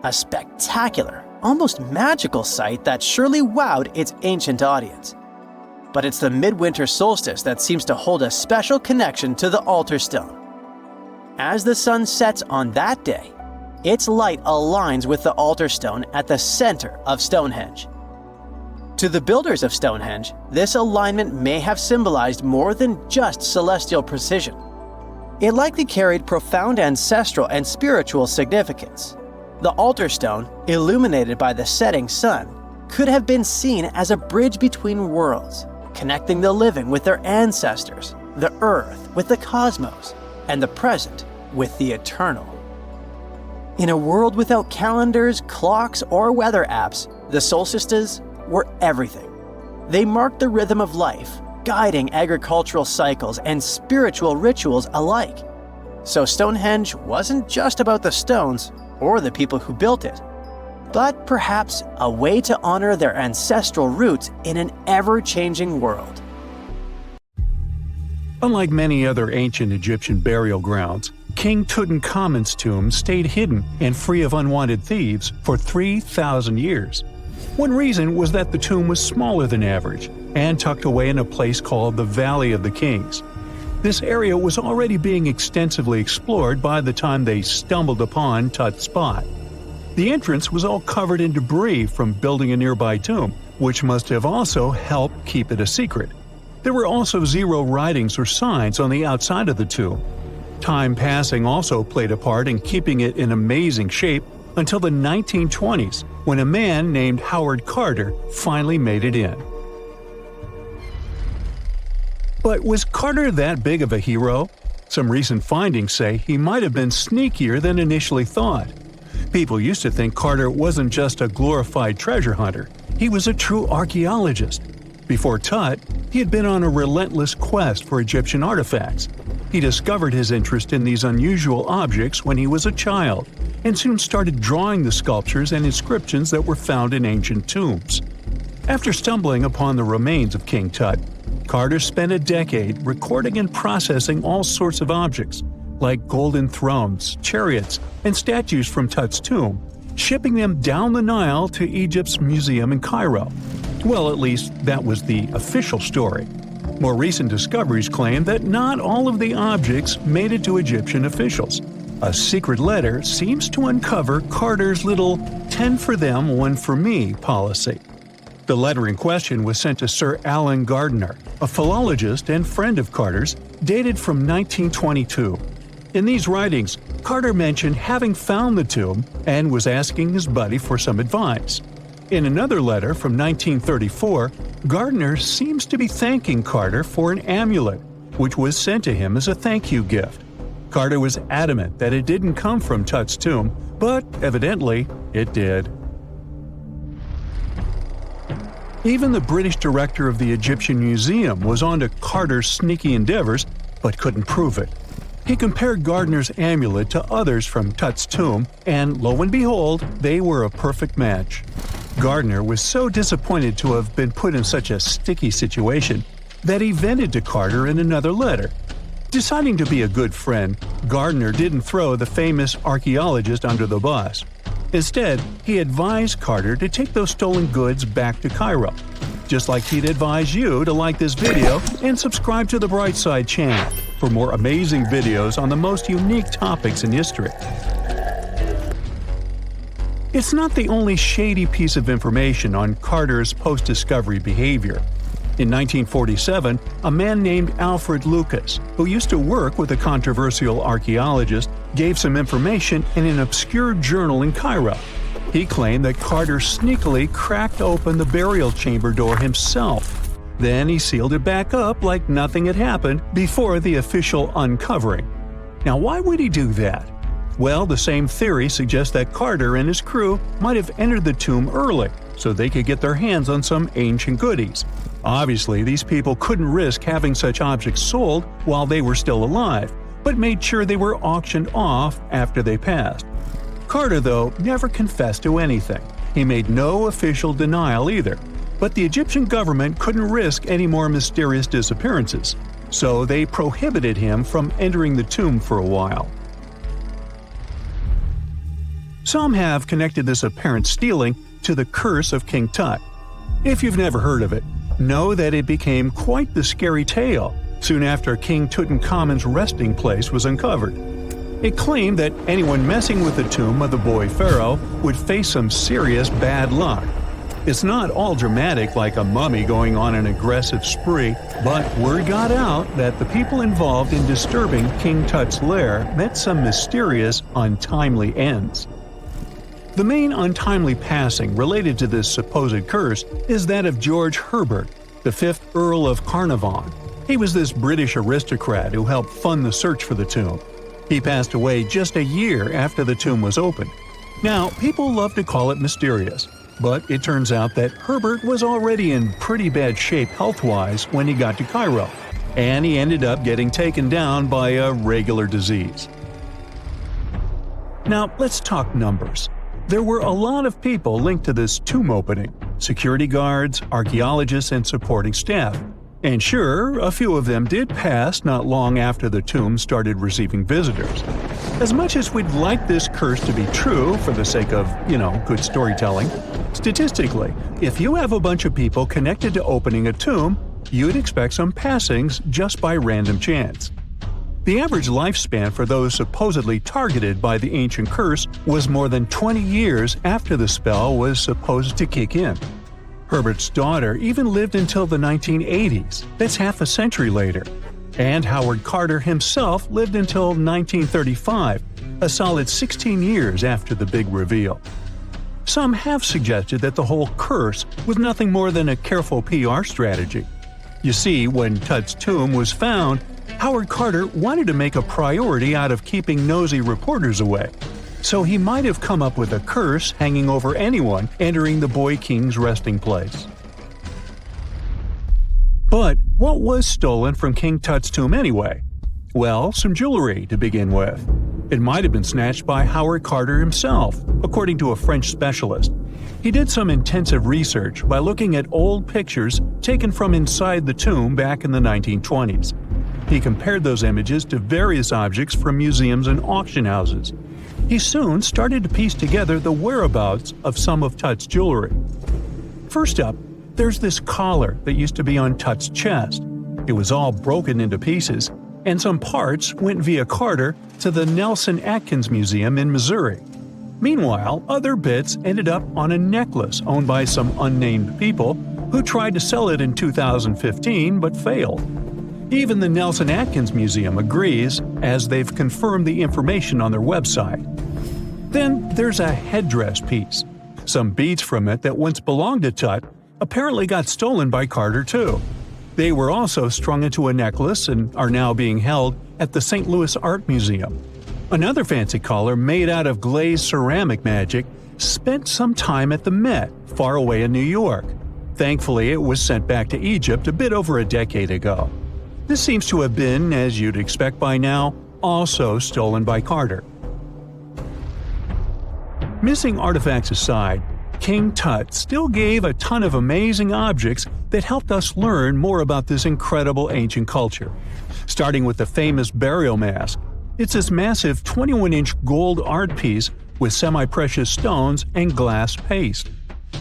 A spectacular, almost magical sight that surely wowed its ancient audience. But it's the midwinter solstice that seems to hold a special connection to the altar stone. As the sun sets on that day, its light aligns with the altar stone at the center of Stonehenge. To the builders of Stonehenge, this alignment may have symbolized more than just celestial precision. It likely carried profound ancestral and spiritual significance. The altar stone, illuminated by the setting sun, could have been seen as a bridge between worlds, connecting the living with their ancestors, the earth with the cosmos, and the present with the eternal. In a world without calendars, clocks, or weather apps, the solstices were everything. They marked the rhythm of life, guiding agricultural cycles and spiritual rituals alike. So Stonehenge wasn't just about the stones or the people who built it, but perhaps a way to honor their ancestral roots in an ever-changing world. Unlike many other ancient Egyptian burial grounds, King Tutankhamun's tomb stayed hidden and free of unwanted thieves for 3,000 years. One reason was that the tomb was smaller than average and tucked away in a place called the Valley of the Kings. This area was already being extensively explored by the time they stumbled upon Tut's spot. The entrance was all covered in debris from building a nearby tomb, which must have also helped keep it a secret. There were also zero writings or signs on the outside of the tomb. Time passing also played a part in keeping it in amazing shape until the 1920s, when a man named Howard Carter finally made it in. But was Carter that big of a hero? Some recent findings say he might have been sneakier than initially thought. People used to think Carter wasn't just a glorified treasure hunter, he was a true archaeologist. Before Tut, he had been on a relentless quest for Egyptian artifacts. He discovered his interest in these unusual objects when he was a child, and soon started drawing the sculptures and inscriptions that were found in ancient tombs. After stumbling upon the remains of King Tut, Carter spent a decade recording and processing all sorts of objects, like golden thrones, chariots, and statues from Tut's tomb, shipping them down the Nile to Egypt's museum in Cairo. Well, at least that was the official story. More recent discoveries claim that not all of the objects made it to Egyptian officials. A secret letter seems to uncover Carter's little 10 for them, 1 for me policy. The letter in question was sent to Sir Alan Gardiner, a philologist and friend of Carter's, dated from 1922. In these writings, Carter mentioned having found the tomb and was asking his buddy for some advice. In another letter from 1934, Gardiner seems to be thanking Carter for an amulet, which was sent to him as a thank you gift. Carter was adamant that it didn't come from Tut's tomb, but evidently it did. Even the British director of the Egyptian Museum was onto Carter's sneaky endeavors, but couldn't prove it. He compared Gardiner's amulet to others from Tut's tomb, and lo and behold, they were a perfect match. Gardiner was so disappointed to have been put in such a sticky situation that he vented to Carter in another letter. Deciding to be a good friend, Gardiner didn't throw the famous archaeologist under the bus. Instead, he advised Carter to take those stolen goods back to Cairo, just like he'd advise you to like this video and subscribe to the Brightside channel for more amazing videos on the most unique topics in history. It's not the only shady piece of information on Carter's post-discovery behavior. In 1947, a man named Alfred Lucas, who used to work with a controversial archaeologist, gave some information in an obscure journal in Cairo. He claimed that Carter sneakily cracked open the burial chamber door himself. Then he sealed it back up like nothing had happened before the official uncovering. Now, why would he do that? Well, the same theory suggests that Carter and his crew might have entered the tomb early so they could get their hands on some ancient goodies. Obviously, these people couldn't risk having such objects sold while they were still alive, but made sure they were auctioned off after they passed. Carter, though, never confessed to anything. He made no official denial either, but the Egyptian government couldn't risk any more mysterious disappearances, so they prohibited him from entering the tomb for a while. Some have connected this apparent stealing to the curse of King Tut. If you've never heard of it, know that it became quite the scary tale soon after King Tutankhamun's resting place was uncovered. It claimed that anyone messing with the tomb of the boy pharaoh would face some serious bad luck. It's not all dramatic like a mummy going on an aggressive spree, but word got out that the people involved in disturbing King Tut's lair met some mysterious, untimely ends. The main untimely passing related to this supposed curse is that of George Herbert, the 5th Earl of Carnarvon. He was this British aristocrat who helped fund the search for the tomb. He passed away just a year after the tomb was opened. Now, people love to call it mysterious, but it turns out that Herbert was already in pretty bad shape health-wise when he got to Cairo, and he ended up getting taken down by a regular disease. Now, let's talk numbers. There were a lot of people linked to this tomb opening – security guards, archaeologists, and supporting staff. And sure, a few of them did pass not long after the tomb started receiving visitors. As much as we'd like this curse to be true for the sake of, good storytelling, Statistically, if you have a bunch of people connected to opening a tomb, you'd expect some passings just by random chance. The average lifespan for those supposedly targeted by the ancient curse was more than 20 years after the spell was supposed to kick in. Herbert's daughter even lived until the 1980s, that's half a century later. And Howard Carter himself lived until 1935, a solid 16 years after the big reveal. Some have suggested that the whole curse was nothing more than a careful PR strategy. You see, when Tut's tomb was found, Howard Carter wanted to make a priority out of keeping nosy reporters away. So he might have come up with a curse hanging over anyone entering the boy king's resting place. But what was stolen from King Tut's tomb anyway? Well, some jewelry to begin with. It might have been snatched by Howard Carter himself, according to a French specialist. He did some intensive research by looking at old pictures taken from inside the tomb back in the 1920s. He compared those images to various objects from museums and auction houses. He soon started to piece together the whereabouts of some of Tut's jewelry. First up, there's this collar that used to be on Tut's chest. It was all broken into pieces, and some parts went via Carter to the Nelson Atkins Museum in Missouri. Meanwhile, other bits ended up on a necklace owned by some unnamed people who tried to sell it in 2015 but failed. Even the Nelson Atkins Museum agrees, as they've confirmed the information on their website. Then there's a headdress piece. Some beads from it that once belonged to Tut apparently got stolen by Carter too. They were also strung into a necklace and are now being held at the St. Louis Art Museum. Another fancy collar made out of glazed ceramic magic spent some time at the Met, far away in New York. Thankfully, it was sent back to Egypt a bit over a decade ago. This seems to have been, as you'd expect by now, also stolen by Carter. Missing artifacts aside, King Tut still gave a ton of amazing objects that helped us learn more about this incredible ancient culture. Starting with the famous burial mask. It's this massive 21-inch gold art piece with semi-precious stones and glass paste.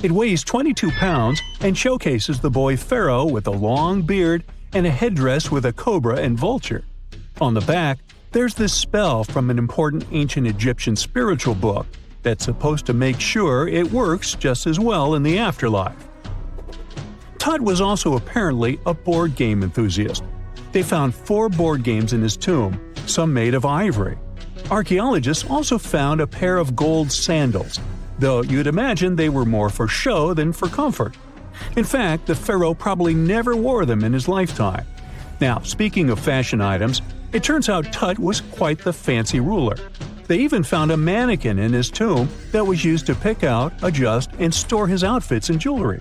It weighs 22 pounds and showcases the boy pharaoh with a long beard and a headdress with a cobra and vulture. On the back, there's this spell from an important ancient Egyptian spiritual book that's supposed to make sure it works just as well in the afterlife. Tut was also apparently a board game enthusiast. They found 4 board games in his tomb, some made of ivory. Archaeologists also found a pair of gold sandals, though you'd imagine they were more for show than for comfort. In fact, the pharaoh probably never wore them in his lifetime. Now, speaking of fashion items, it turns out Tut was quite the fancy ruler. They even found a mannequin in his tomb that was used to pick out, adjust, and store his outfits and jewelry.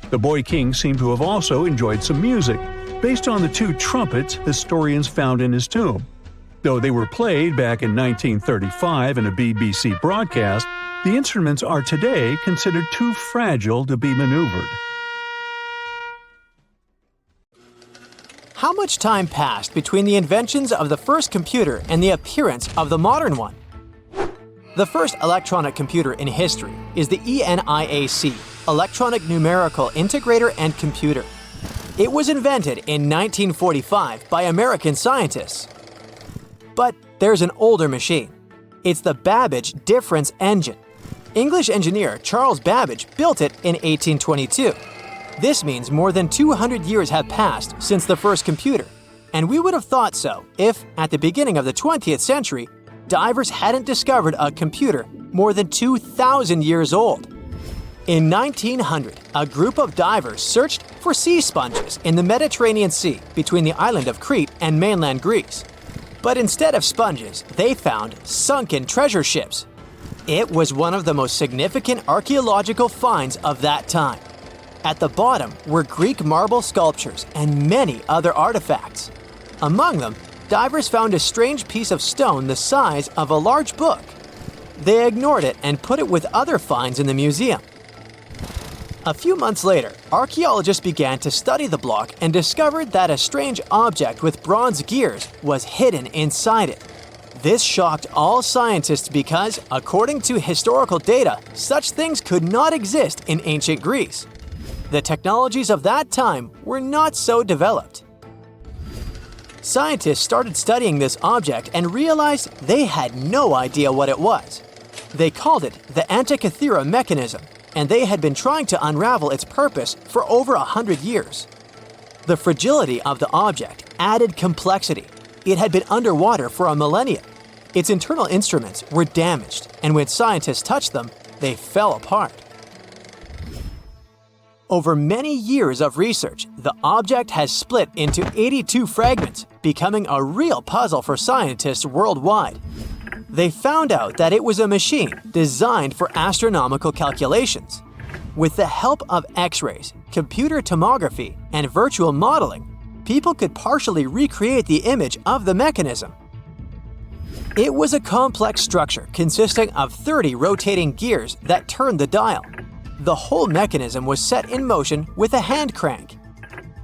The boy king seemed to have also enjoyed some music, based on the 2 trumpets historians found in his tomb. Though they were played back in 1935 in a BBC broadcast, the instruments are today considered too fragile to be maneuvered. How much time passed between the inventions of the first computer and the appearance of the modern one? The first electronic computer in history is the ENIAC, Electronic Numerical Integrator and Computer. It was invented in 1945 by American scientists. But there's an older machine. It's the Babbage difference engine. English engineer Charles Babbage built it in 1822. This means more than 200 years have passed since the first computer, and we would have thought so if, at the beginning of the 20th century, divers hadn't discovered a computer more than 2,000 years old. In 1900, a group of divers searched for sea sponges in the Mediterranean Sea between the island of Crete and mainland Greece. But instead of sponges, they found sunken treasure ships. It was one of the most significant archaeological finds of that time. At the bottom were Greek marble sculptures and many other artifacts. Among them, divers found a strange piece of stone the size of a large book. They ignored it and put it with other finds in the museum. A few months later, archaeologists began to study the block and discovered that a strange object with bronze gears was hidden inside it. This shocked all scientists because, according to historical data, such things could not exist in ancient Greece. The technologies of that time were not so developed. Scientists started studying this object and realized they had no idea what it was. They called it the Antikythera mechanism, and they had been trying to unravel its purpose for over 100 years. The fragility of the object added complexity. It had been underwater for a millennia. Its internal instruments were damaged, and when scientists touched them, they fell apart. Over many years of research, the object has split into 82 fragments, becoming a real puzzle for scientists worldwide. They found out that it was a machine designed for astronomical calculations. With the help of X-rays, computer tomography, and virtual modeling, people could partially recreate the image of the mechanism. It was a complex structure consisting of 30 rotating gears that turned the dial. The whole mechanism was set in motion with a hand crank.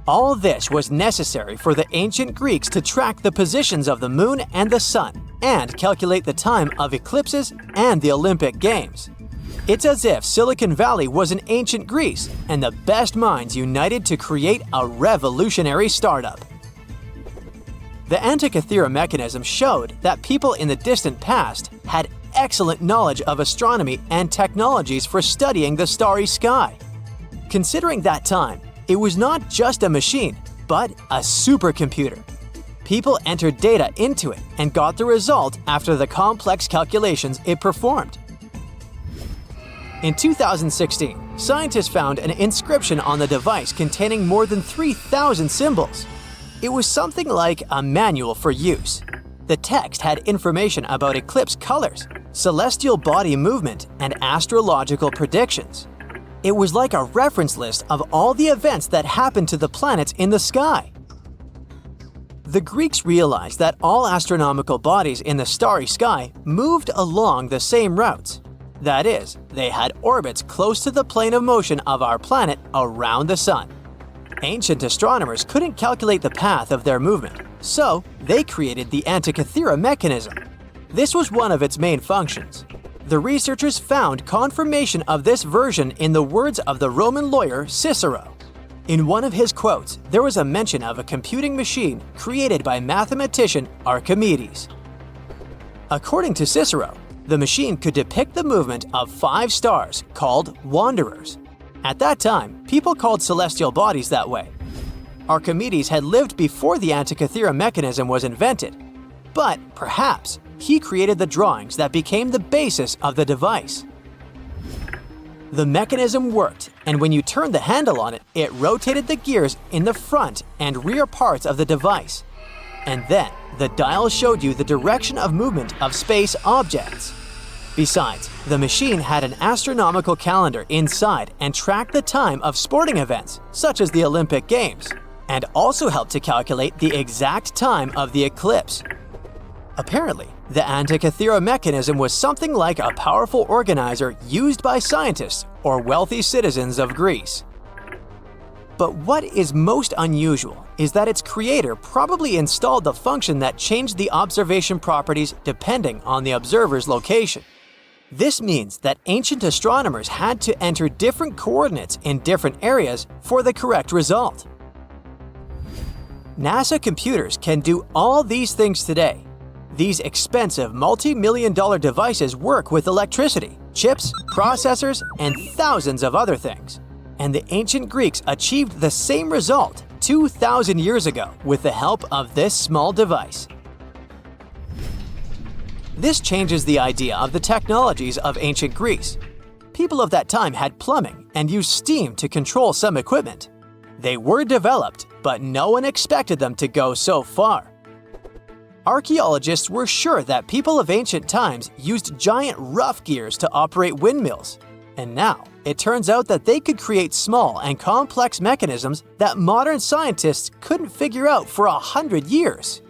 All this was necessary for the ancient Greeks to track the positions of the moon and the sun and calculate the time of eclipses and the Olympic Games. It's as if Silicon Valley was in ancient Greece and the best minds united to create a revolutionary startup. The Antikythera mechanism showed that people in the distant past had excellent knowledge of astronomy and technologies for studying the starry sky. Considering that time, it was not just a machine, but a supercomputer. People entered data into it and got the result after the complex calculations it performed. In 2016, scientists found an inscription on the device containing more than 3,000 symbols. It was something like a manual for use. The text had information about eclipse colors, celestial body movement, and astrological predictions. It was like a reference list of all the events that happened to the planets in the sky. The Greeks realized that all astronomical bodies in the starry sky moved along the same routes. That is, they had orbits close to the plane of motion of our planet around the sun. Ancient astronomers couldn't calculate the path of their movement, so they created the Antikythera mechanism. This was one of its main functions. The researchers found confirmation of this version in the words of the Roman lawyer Cicero. In one of his quotes, there was a mention of a computing machine created by mathematician Archimedes. According to Cicero, the machine could depict the movement of 5 stars called wanderers. At that time, people called celestial bodies that way. Archimedes had lived before the Antikythera mechanism was invented, but perhaps he created the drawings that became the basis of the device. The mechanism worked, and when you turned the handle on it, it rotated the gears in the front and rear parts of the device. And then, the dial showed you the direction of movement of space objects. Besides, the machine had an astronomical calendar inside and tracked the time of sporting events, such as the Olympic Games, and also helped to calculate the exact time of the eclipse. Apparently, the Antikythera mechanism was something like a powerful organizer used by scientists or wealthy citizens of Greece. But what is most unusual is that its creator probably installed the function that changed the observation properties depending on the observer's location. This means that ancient astronomers had to enter different coordinates in different areas for the correct result. NASA computers can do all these things today. These expensive multi-million-dollar devices work with electricity, chips, processors, and thousands of other things. And the ancient Greeks achieved the same result 2,000 years ago with the help of this small device. This changes the idea of the technologies of ancient Greece. People of that time had plumbing and used steam to control some equipment. They were developed, but no one expected them to go so far. Archaeologists were sure that people of ancient times used giant rough gears to operate windmills. And now, it turns out that they could create small and complex mechanisms that modern scientists couldn't figure out for 100 years.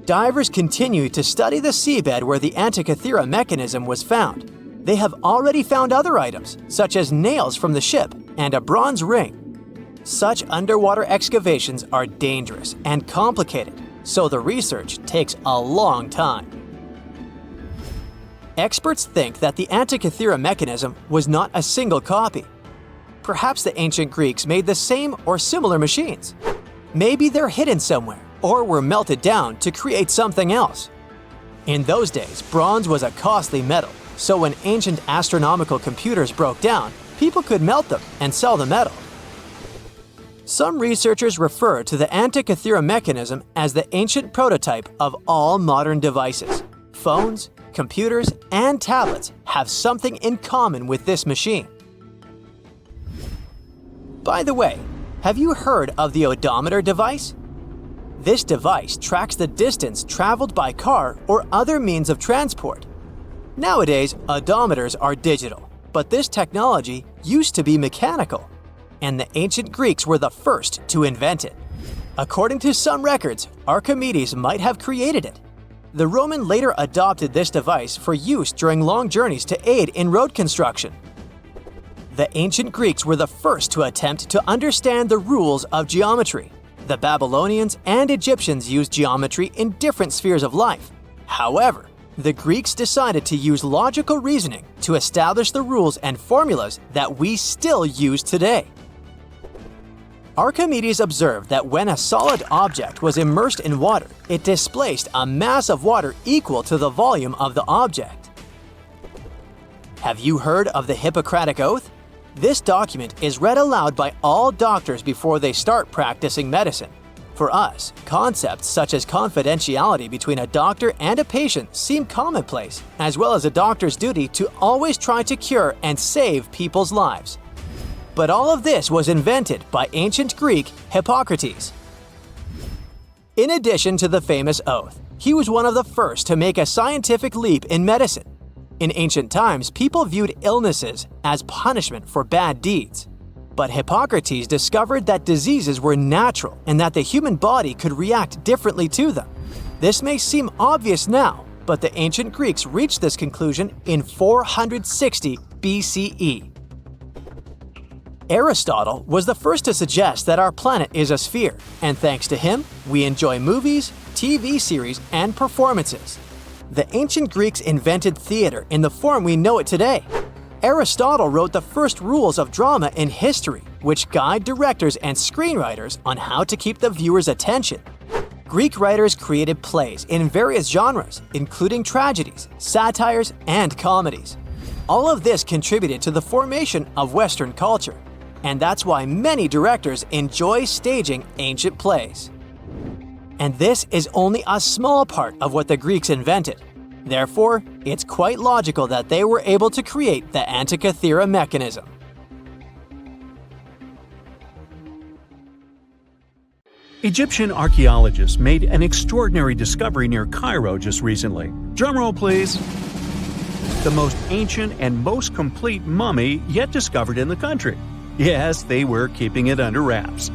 Divers continue to study the seabed where the Antikythera mechanism was found. They have already found other items, such as nails from the ship and a bronze ring. Such underwater excavations are dangerous and complicated, so the research takes a long time. Experts think that the Antikythera mechanism was not a single copy. Perhaps the ancient Greeks made the same or similar machines. Maybe they're hidden somewhere or were melted down to create something else. In those days, bronze was a costly metal, so when ancient astronomical computers broke down, people could melt them and sell the metal. Some researchers refer to the Antikythera mechanism as the ancient prototype of all modern devices. Phones, computers, and tablets have something in common with this machine. By the way, have you heard of the odometer device? This device tracks the distance traveled by car or other means of transport. Nowadays, odometers are digital, but this technology used to be mechanical, and the ancient Greeks were the first to invent it. According to some records, Archimedes might have created it. The Roman later adopted this device for use during long journeys to aid in road construction. The ancient Greeks were the first to attempt to understand the rules of geometry. The Babylonians and Egyptians used geometry in different spheres of life. However, the Greeks decided to use logical reasoning to establish the rules and formulas that we still use today. Archimedes observed that when a solid object was immersed in water, it displaced a mass of water equal to the volume of the object. Have you heard of the Hippocratic Oath? This document is read aloud by all doctors before they start practicing medicine. For us, concepts such as confidentiality between a doctor and a patient seem commonplace, as well as a doctor's duty to always try to cure and save people's lives. But all of this was invented by ancient Greek Hippocrates. In addition to the famous oath, he was one of the first to make a scientific leap in medicine. In ancient times, people viewed illnesses as punishment for bad deeds. But Hippocrates discovered that diseases were natural and that the human body could react differently to them. This may seem obvious now, but the ancient Greeks reached this conclusion in 460 BCE. Aristotle was the first to suggest that our planet is a sphere, and thanks to him, we enjoy movies, TV series, and performances. The ancient Greeks invented theater in the form we know it today. Aristotle wrote the first rules of drama in history, which guide directors and screenwriters on how to keep the viewer's attention. Greek writers created plays in various genres, including tragedies, satires, and comedies. All of this contributed to the formation of Western culture, and that's why many directors enjoy staging ancient plays. And this is only a small part of what the Greeks invented. Therefore, it's quite logical that they were able to create the Antikythera mechanism. Egyptian archaeologists made an extraordinary discovery near Cairo just recently. Drumroll, please. The most ancient and most complete mummy yet discovered in the country. Yes, they were keeping it under wraps.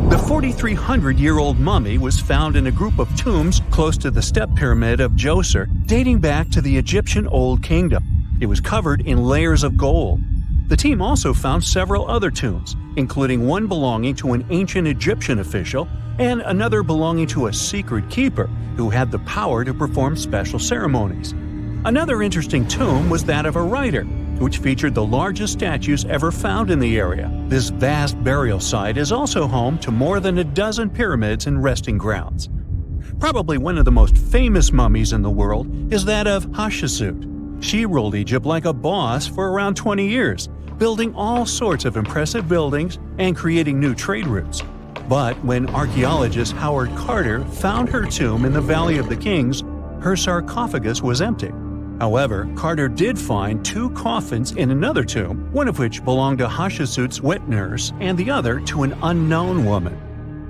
The 4,300-year-old mummy was found in a group of tombs close to the step pyramid of Djoser, dating back to the Egyptian Old Kingdom. It was covered in layers of gold. The team also found several other tombs, including one belonging to an ancient Egyptian official and another belonging to a secret keeper who had the power to perform special ceremonies. Another interesting tomb was that of a writer, which featured the largest statues ever found in the area. This vast burial site is also home to more than a dozen pyramids and resting grounds. Probably one of the most famous mummies in the world is that of Hatshepsut. She ruled Egypt like a boss for around 20 years, building all sorts of impressive buildings and creating new trade routes. But when archaeologist Howard Carter found her tomb in the Valley of the Kings, her sarcophagus was empty. However, Carter did find two coffins in another tomb, one of which belonged to Hatshepsut's wet nurse and the other to an unknown woman.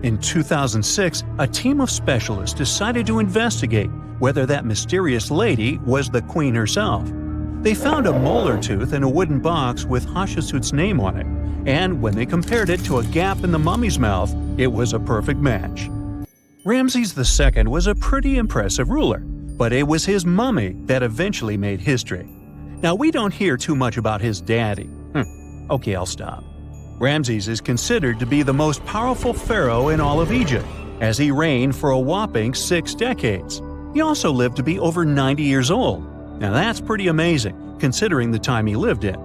In 2006, a team of specialists decided to investigate whether that mysterious lady was the queen herself. They found a molar tooth in a wooden box with Hatshepsut's name on it, and when they compared it to a gap in the mummy's mouth, it was a perfect match. Ramses II was a pretty impressive ruler, but it was his mummy that eventually made history. Now, we don't hear too much about his daddy. Okay, I'll stop. Ramses is considered to be the most powerful pharaoh in all of Egypt. as he reigned for a whopping 6 decades. He also lived to be over 90 years old. Now that's pretty amazing, considering the time he lived in.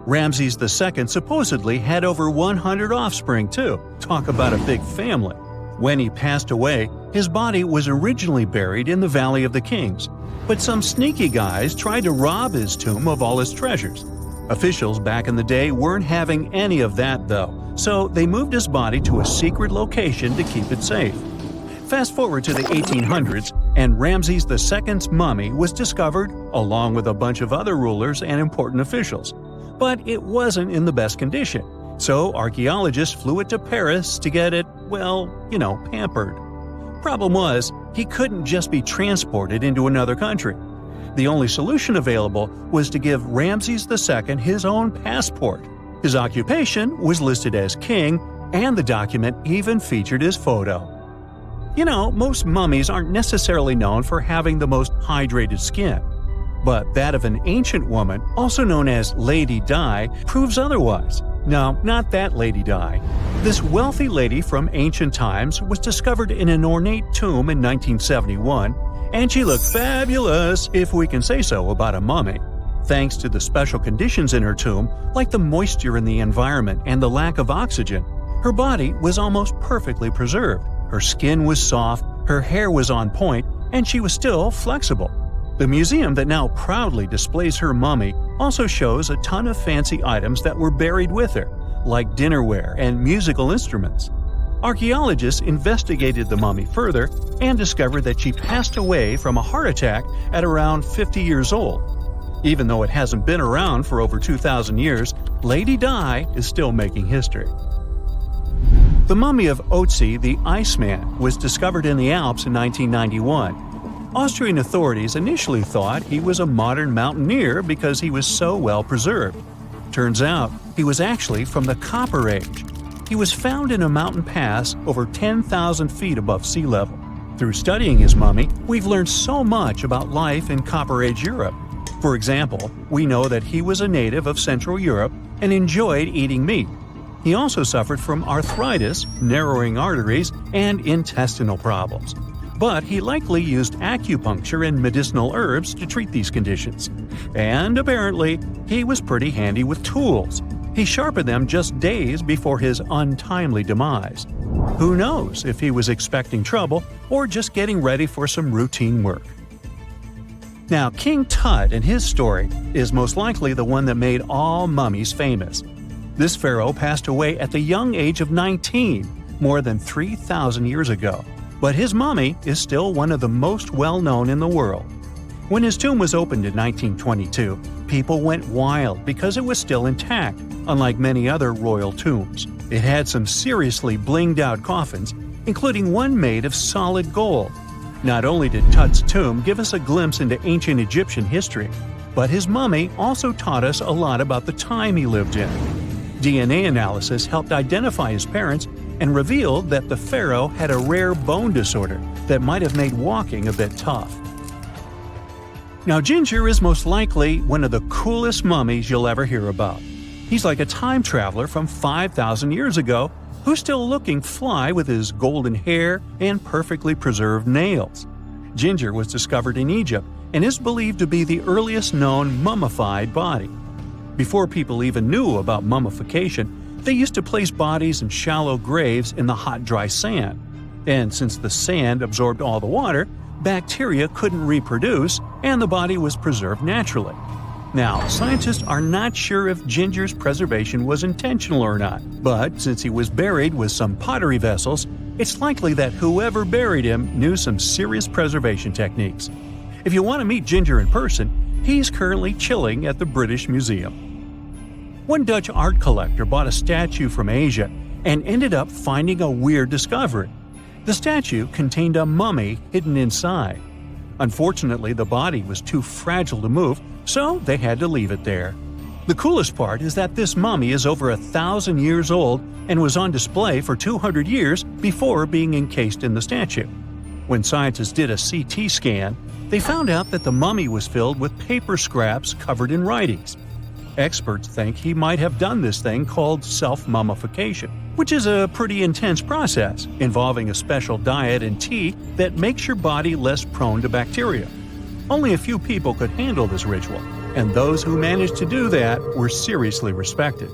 Ramses II supposedly had over 100 offspring too. Talk about a big family. When he passed away, his body was originally buried in the Valley of the Kings, but some sneaky guys tried to rob his tomb of all his treasures. Officials back in the day weren't having any of that though, so they moved his body to a secret location to keep it safe. Fast forward to the 1800s, and Ramses II's mummy was discovered along with a bunch of other rulers and important officials. But it wasn't in the best condition, so archaeologists flew it to Paris to get it, pampered. Problem was, he couldn't just be transported into another country. The only solution available was to give Ramses II his own passport. His occupation was listed as king, and the document even featured his photo. Most mummies aren't necessarily known for having the most hydrated skin. But that of an ancient woman, also known as Lady Di, proves otherwise. No, not that Lady Di. This wealthy lady from ancient times was discovered in an ornate tomb in 1971, and she looked fabulous, if we can say so about a mummy. Thanks to the special conditions in her tomb, like the moisture in the environment and the lack of oxygen, her body was almost perfectly preserved. Her skin was soft, her hair was on point, and she was still flexible. The museum that now proudly displays her mummy also shows a ton of fancy items that were buried with her, like dinnerware and musical instruments. Archaeologists investigated the mummy further and discovered that she passed away from a heart attack at around 50 years old. Even though it hasn't been around for over 2,000 years, Lady Di is still making history. The mummy of Otzi the Iceman was discovered in the Alps in 1991. Austrian authorities initially thought he was a modern mountaineer because he was so well preserved. Turns out, he was actually from the Copper Age. He was found in a mountain pass over 10,000 feet above sea level. Through studying his mummy, we've learned so much about life in Copper Age Europe. For example, we know that he was a native of Central Europe and enjoyed eating meat. He also suffered from arthritis, narrowing arteries, and intestinal problems. But he likely used acupuncture and medicinal herbs to treat these conditions. And apparently, he was pretty handy with tools. He sharpened them just days before his untimely demise. Who knows if he was expecting trouble or just getting ready for some routine work. Now, King Tut and his story is most likely the one that made all mummies famous. This pharaoh passed away at the young age of 19, more than 3,000 years ago. But his mummy is still one of the most well-known in the world. When his tomb was opened in 1922, people went wild because it was still intact, unlike many other royal tombs. It had some seriously blinged-out coffins, including one made of solid gold. Not only did Tut's tomb give us a glimpse into ancient Egyptian history, but his mummy also taught us a lot about the time he lived in. DNA analysis helped identify his parents and revealed that the pharaoh had a rare bone disorder that might have made walking a bit tough. Now, Ginger is most likely one of the coolest mummies you'll ever hear about. He's like a time traveler from 5,000 years ago who's still looking fly with his golden hair and perfectly preserved nails. Ginger was discovered in Egypt and is believed to be the earliest known mummified body. Before people even knew about mummification, they used to place bodies in shallow graves in the hot, dry sand. And since the sand absorbed all the water, bacteria couldn't reproduce and the body was preserved naturally. Now, scientists are not sure if Ginger's preservation was intentional or not, but since he was buried with some pottery vessels, it's likely that whoever buried him knew some serious preservation techniques. If you want to meet Ginger in person, he's currently chilling at the British Museum. One Dutch art collector bought a statue from Asia and ended up finding a weird discovery. The statue contained a mummy hidden inside. Unfortunately, the body was too fragile to move, so they had to leave it there. The coolest part is that this mummy is over 1,000 years old and was on display for 200 years before being encased in the statue. When scientists did a CT scan, they found out that the mummy was filled with paper scraps covered in writings. Experts think he might have done this thing called self-mummification, which is a pretty intense process involving a special diet and tea that makes your body less prone to bacteria. Only a few people could handle this ritual, and those who managed to do that were seriously respected.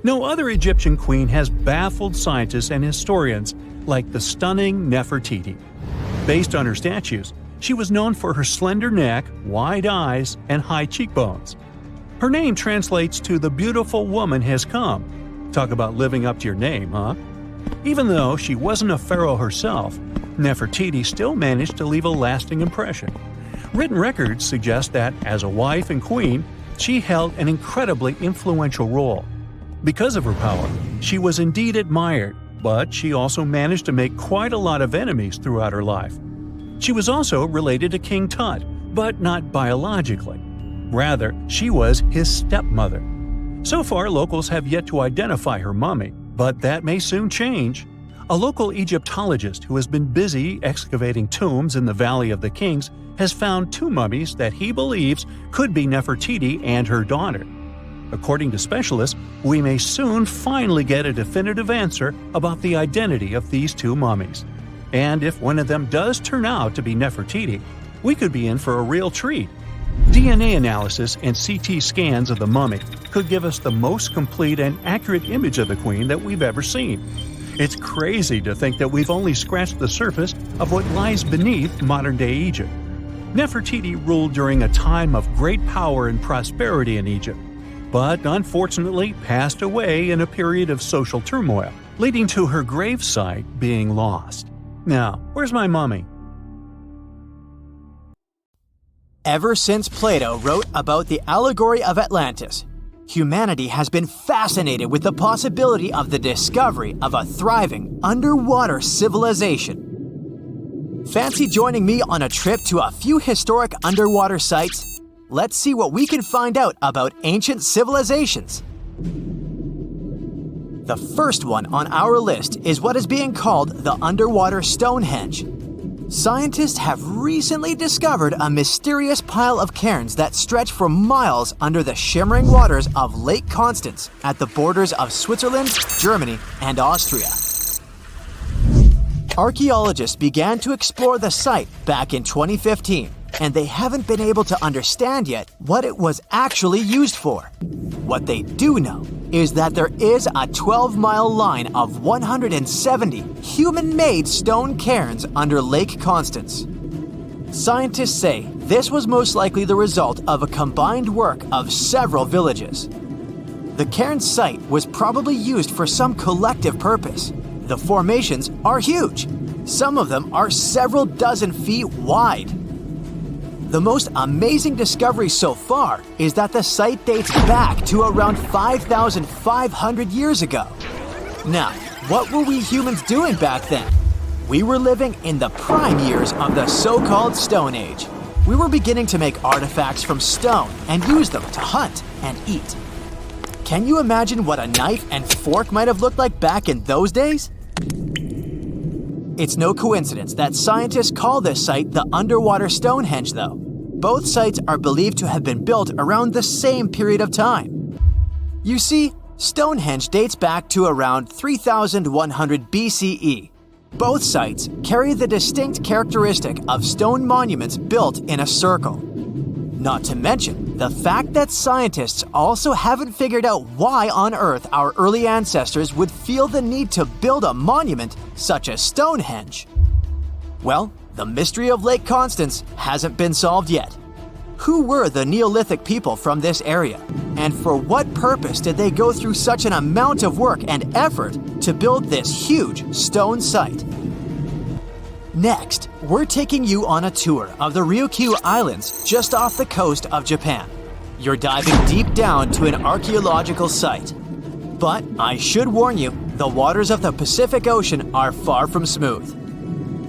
No other Egyptian queen has baffled scientists and historians like the stunning Nefertiti. Based on her statues, she was known for her slender neck, wide eyes, and high cheekbones. Her name translates to "the beautiful woman has come." Talk about living up to your name, huh? Even though she wasn't a pharaoh herself, Nefertiti still managed to leave a lasting impression. Written records suggest that, as a wife and queen, she held an incredibly influential role. Because of her power, she was indeed admired, but she also managed to make quite a lot of enemies throughout her life. She was also related to King Tut, but not biologically. Rather, she was his stepmother. So far, locals have yet to identify her mummy, but that may soon change. A local Egyptologist who has been busy excavating tombs in the Valley of the Kings has found 2 mummies that he believes could be Nefertiti and her daughter. According to specialists, we may soon finally get a definitive answer about the identity of these 2 mummies. And if one of them does turn out to be Nefertiti, we could be in for a real treat. DNA analysis and CT scans of the mummy could give us the most complete and accurate image of the queen that we've ever seen. It's crazy to think that we've only scratched the surface of what lies beneath modern-day Egypt. Nefertiti ruled during a time of great power and prosperity in Egypt, but unfortunately passed away in a period of social turmoil, leading to her gravesite being lost. Now, where's my mummy? Ever since Plato wrote about the allegory of Atlantis, humanity has been fascinated with the possibility of the discovery of a thriving underwater civilization. Fancy joining me on a trip to a few historic underwater sites? Let's see what we can find out about ancient civilizations. The first one on our list is what is being called the underwater Stonehenge. Scientists have recently discovered a mysterious pile of cairns that stretch for miles under the shimmering waters of Lake Constance at the borders of Switzerland, Germany, and Austria. Archaeologists began to explore the site back in 2015, and they haven't been able to understand yet what it was actually used for. What they do know is that there is a 12-mile line of 170 human-made stone cairns under Lake Constance. Scientists say this was most likely the result of a combined work of several villages. The cairn site was probably used for some collective purpose. The formations are huge. Some of them are several dozen feet wide. The most amazing discovery so far is that the site dates back to around 5,500 years ago. Now, what were we humans doing back then? We were living in the prime years of the so-called Stone Age. We were beginning to make artifacts from stone and use them to hunt and eat. Can you imagine what a knife and fork might have looked like back in those days? It's no coincidence that scientists call this site the underwater Stonehenge, though. Both sites are believed to have been built around the same period of time. You see, Stonehenge dates back to around 3100 BCE. Both sites carry the distinct characteristic of stone monuments built in a circle. Not to mention the fact that scientists also haven't figured out why on earth our early ancestors would feel the need to build a monument such as Stonehenge. Well, the mystery of Lake Constance hasn't been solved yet. Who were the Neolithic people from this area? And for what purpose did they go through such an amount of work and effort to build this huge stone site? Next, we're taking you on a tour of the Ryukyu Islands just off the coast of Japan. You're diving deep down to an archaeological site. But I should warn you, the waters of the Pacific Ocean are far from smooth.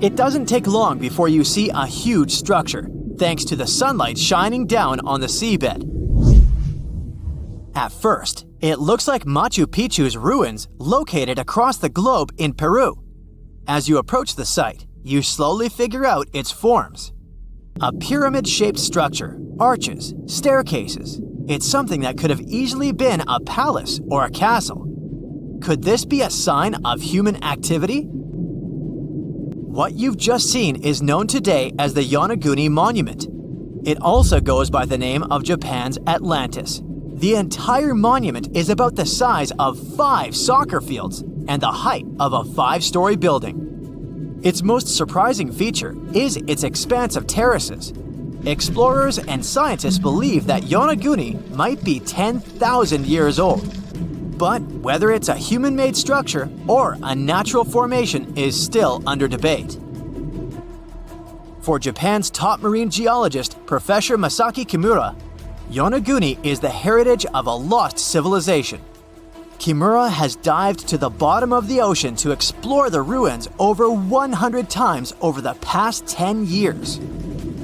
It doesn't take long before you see a huge structure, thanks to the sunlight shining down on the seabed. At first, it looks like Machu Picchu's ruins located across the globe in Peru. As you approach the site, you slowly figure out its forms. A pyramid-shaped structure, arches, staircases. It's something that could have easily been a palace or a castle. Could this be a sign of human activity? What you've just seen is known today as the Yonaguni Monument. It also goes by the name of Japan's Atlantis. The entire monument is about the size of 5 soccer fields and the height of a 5-story building. Its most surprising feature is its expanse of terraces. Explorers and scientists believe that Yonaguni might be 10,000 years old. But whether it's a human-made structure or a natural formation is still under debate. For Japan's top marine geologist, Professor Masaki Kimura, Yonaguni is the heritage of a lost civilization. Kimura has dived to the bottom of the ocean to explore the ruins over 100 times over the past 10 years.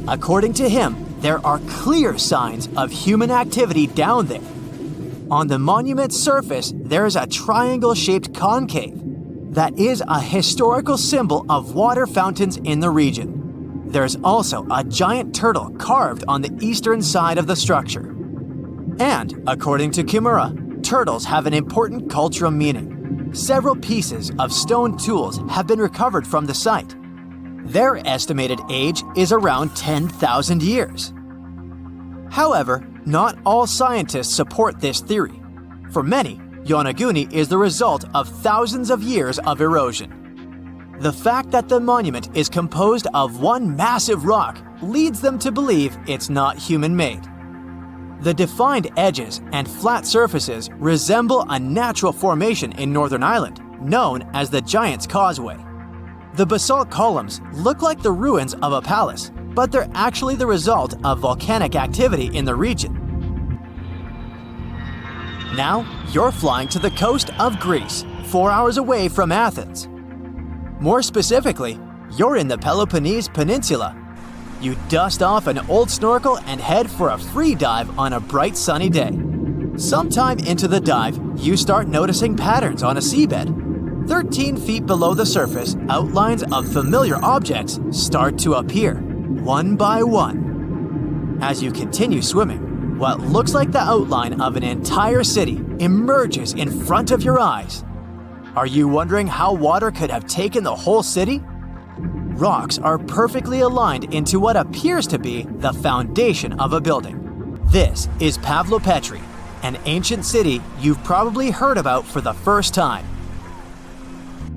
According to him, there are clear signs of human activity down there. On the monument's surface, there is a triangle-shaped concave that is a historical symbol of water fountains in the region. There's also a giant turtle carved on the eastern side of the structure. And, according to Kimura, turtles have an important cultural meaning. Several pieces of stone tools have been recovered from the site. Their estimated age is around 10,000 years. However, not all scientists support this theory. For many, Yonaguni is the result of thousands of years of erosion. The fact that the monument is composed of one massive rock leads them to believe it's not human-made. The defined edges and flat surfaces resemble a natural formation in Northern Ireland, known as the Giant's Causeway. The basalt columns look like the ruins of a palace, but they're actually the result of volcanic activity in the region. Now, you're flying to the coast of Greece, 4 hours away from Athens. More specifically, you're in the Peloponnese Peninsula. You dust off an old snorkel and head for a free dive on a bright sunny day. Sometime into the dive, you start noticing patterns on a seabed. 13 feet below the surface, outlines of familiar objects start to appear, one by one. As you continue swimming, what looks like the outline of an entire city emerges in front of your eyes. Are you wondering how water could have taken the whole city? Rocks are perfectly aligned into what appears to be the foundation of a building. This is Pavlopetri, an ancient city you've probably heard about for the first time.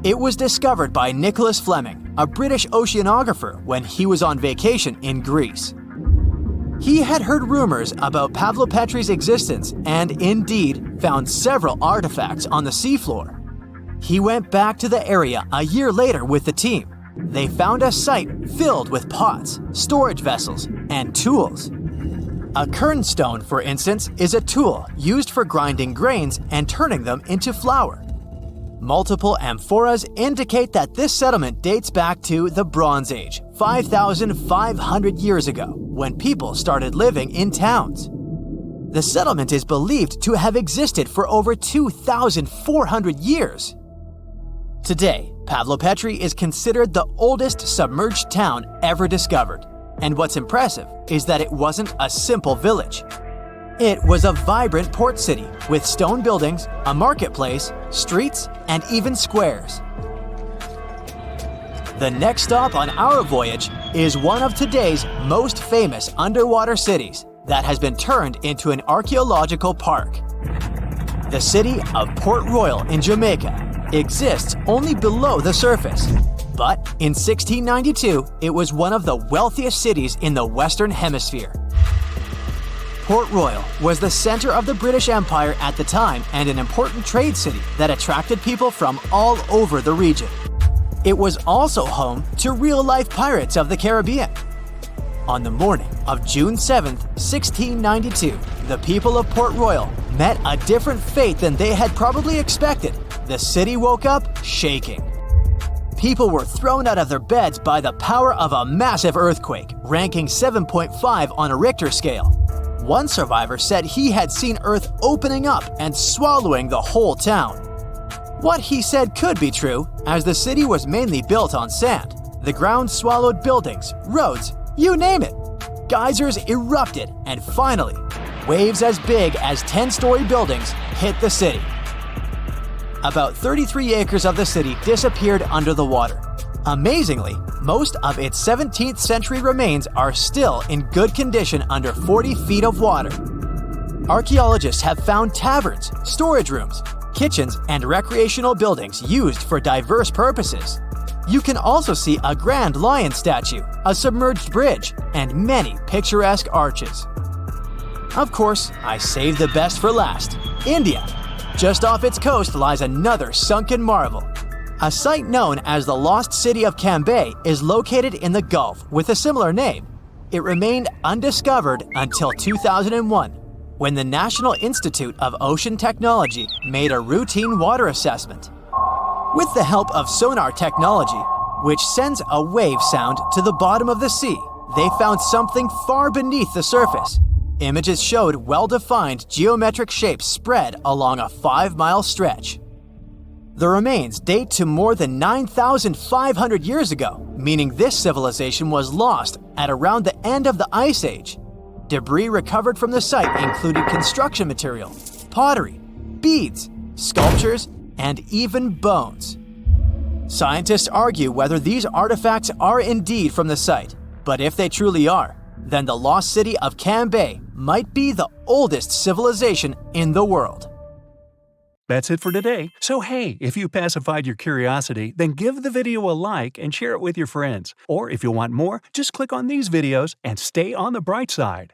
It was discovered by Nicholas Fleming, a British oceanographer, when he was on vacation in Greece. He had heard rumors about Pavlopetri's existence and indeed found several artifacts on the seafloor. He went back to the area a year later with the team. They found a site filled with pots, storage vessels, and tools. A kernstone, for instance, is a tool used for grinding grains and turning them into flour. Multiple amphoras indicate that this settlement dates back to the Bronze Age, 5,500 years ago, when people started living in towns. The settlement is believed to have existed for over 2,400 years. Today, Pavlopetri is considered the oldest submerged town ever discovered, and what's impressive is that it wasn't a simple village. It was a vibrant port city with stone buildings, a marketplace, streets, and even squares. The next stop on our voyage is one of today's most famous underwater cities that has been turned into an archaeological park. The city of Port Royal in Jamaica exists only below the surface, but in 1692 it was one of the wealthiest cities in the Western Hemisphere. Port Royal was the center of the British Empire at the time and an important trade city that attracted people from all over the region. It was also home to real-life pirates of the Caribbean. On the morning of June 7, 1692, the people of Port Royal met a different fate than they had probably expected. The city woke up shaking. People were thrown out of their beds by the power of a massive earthquake, ranking 7.5 on a Richter scale. One survivor said he had seen Earth opening up and swallowing the whole town. What he said could be true, as the city was mainly built on sand. The ground swallowed buildings, roads, you name it. Geysers erupted, and finally, waves as big as 10-story buildings hit the city. about 33 acres of the city disappeared under the water. Amazingly, most of its 17th century remains are still in good condition under 40 feet of water. Archaeologists have found taverns, storage rooms, kitchens, and recreational buildings used for diverse purposes. You can also see a grand lion statue, a submerged bridge, and many picturesque arches. Of course, I saved the best for last: India. Just off its coast lies another sunken marvel. A site known as the Lost City of Cambay is located in the Gulf with a similar name. It remained undiscovered until 2001, when the National Institute of Ocean Technology made a routine water assessment. With the help of sonar technology, which sends a wave sound to the bottom of the sea, they found something far beneath the surface. Images showed well-defined geometric shapes spread along a 5-mile stretch. The remains date to more than 9,500 years ago, meaning this civilization was lost at around the end of the Ice Age. Debris recovered from the site included construction material, pottery, beads, sculptures, and even bones. Scientists argue whether these artifacts are indeed from the site, but if they truly are, then the lost city of Cambay might be the oldest civilization in the world. That's it for today. So hey, if you pacified your curiosity, then give the video a like and share it with your friends. Or if you want more, just click on these videos and stay on the bright side.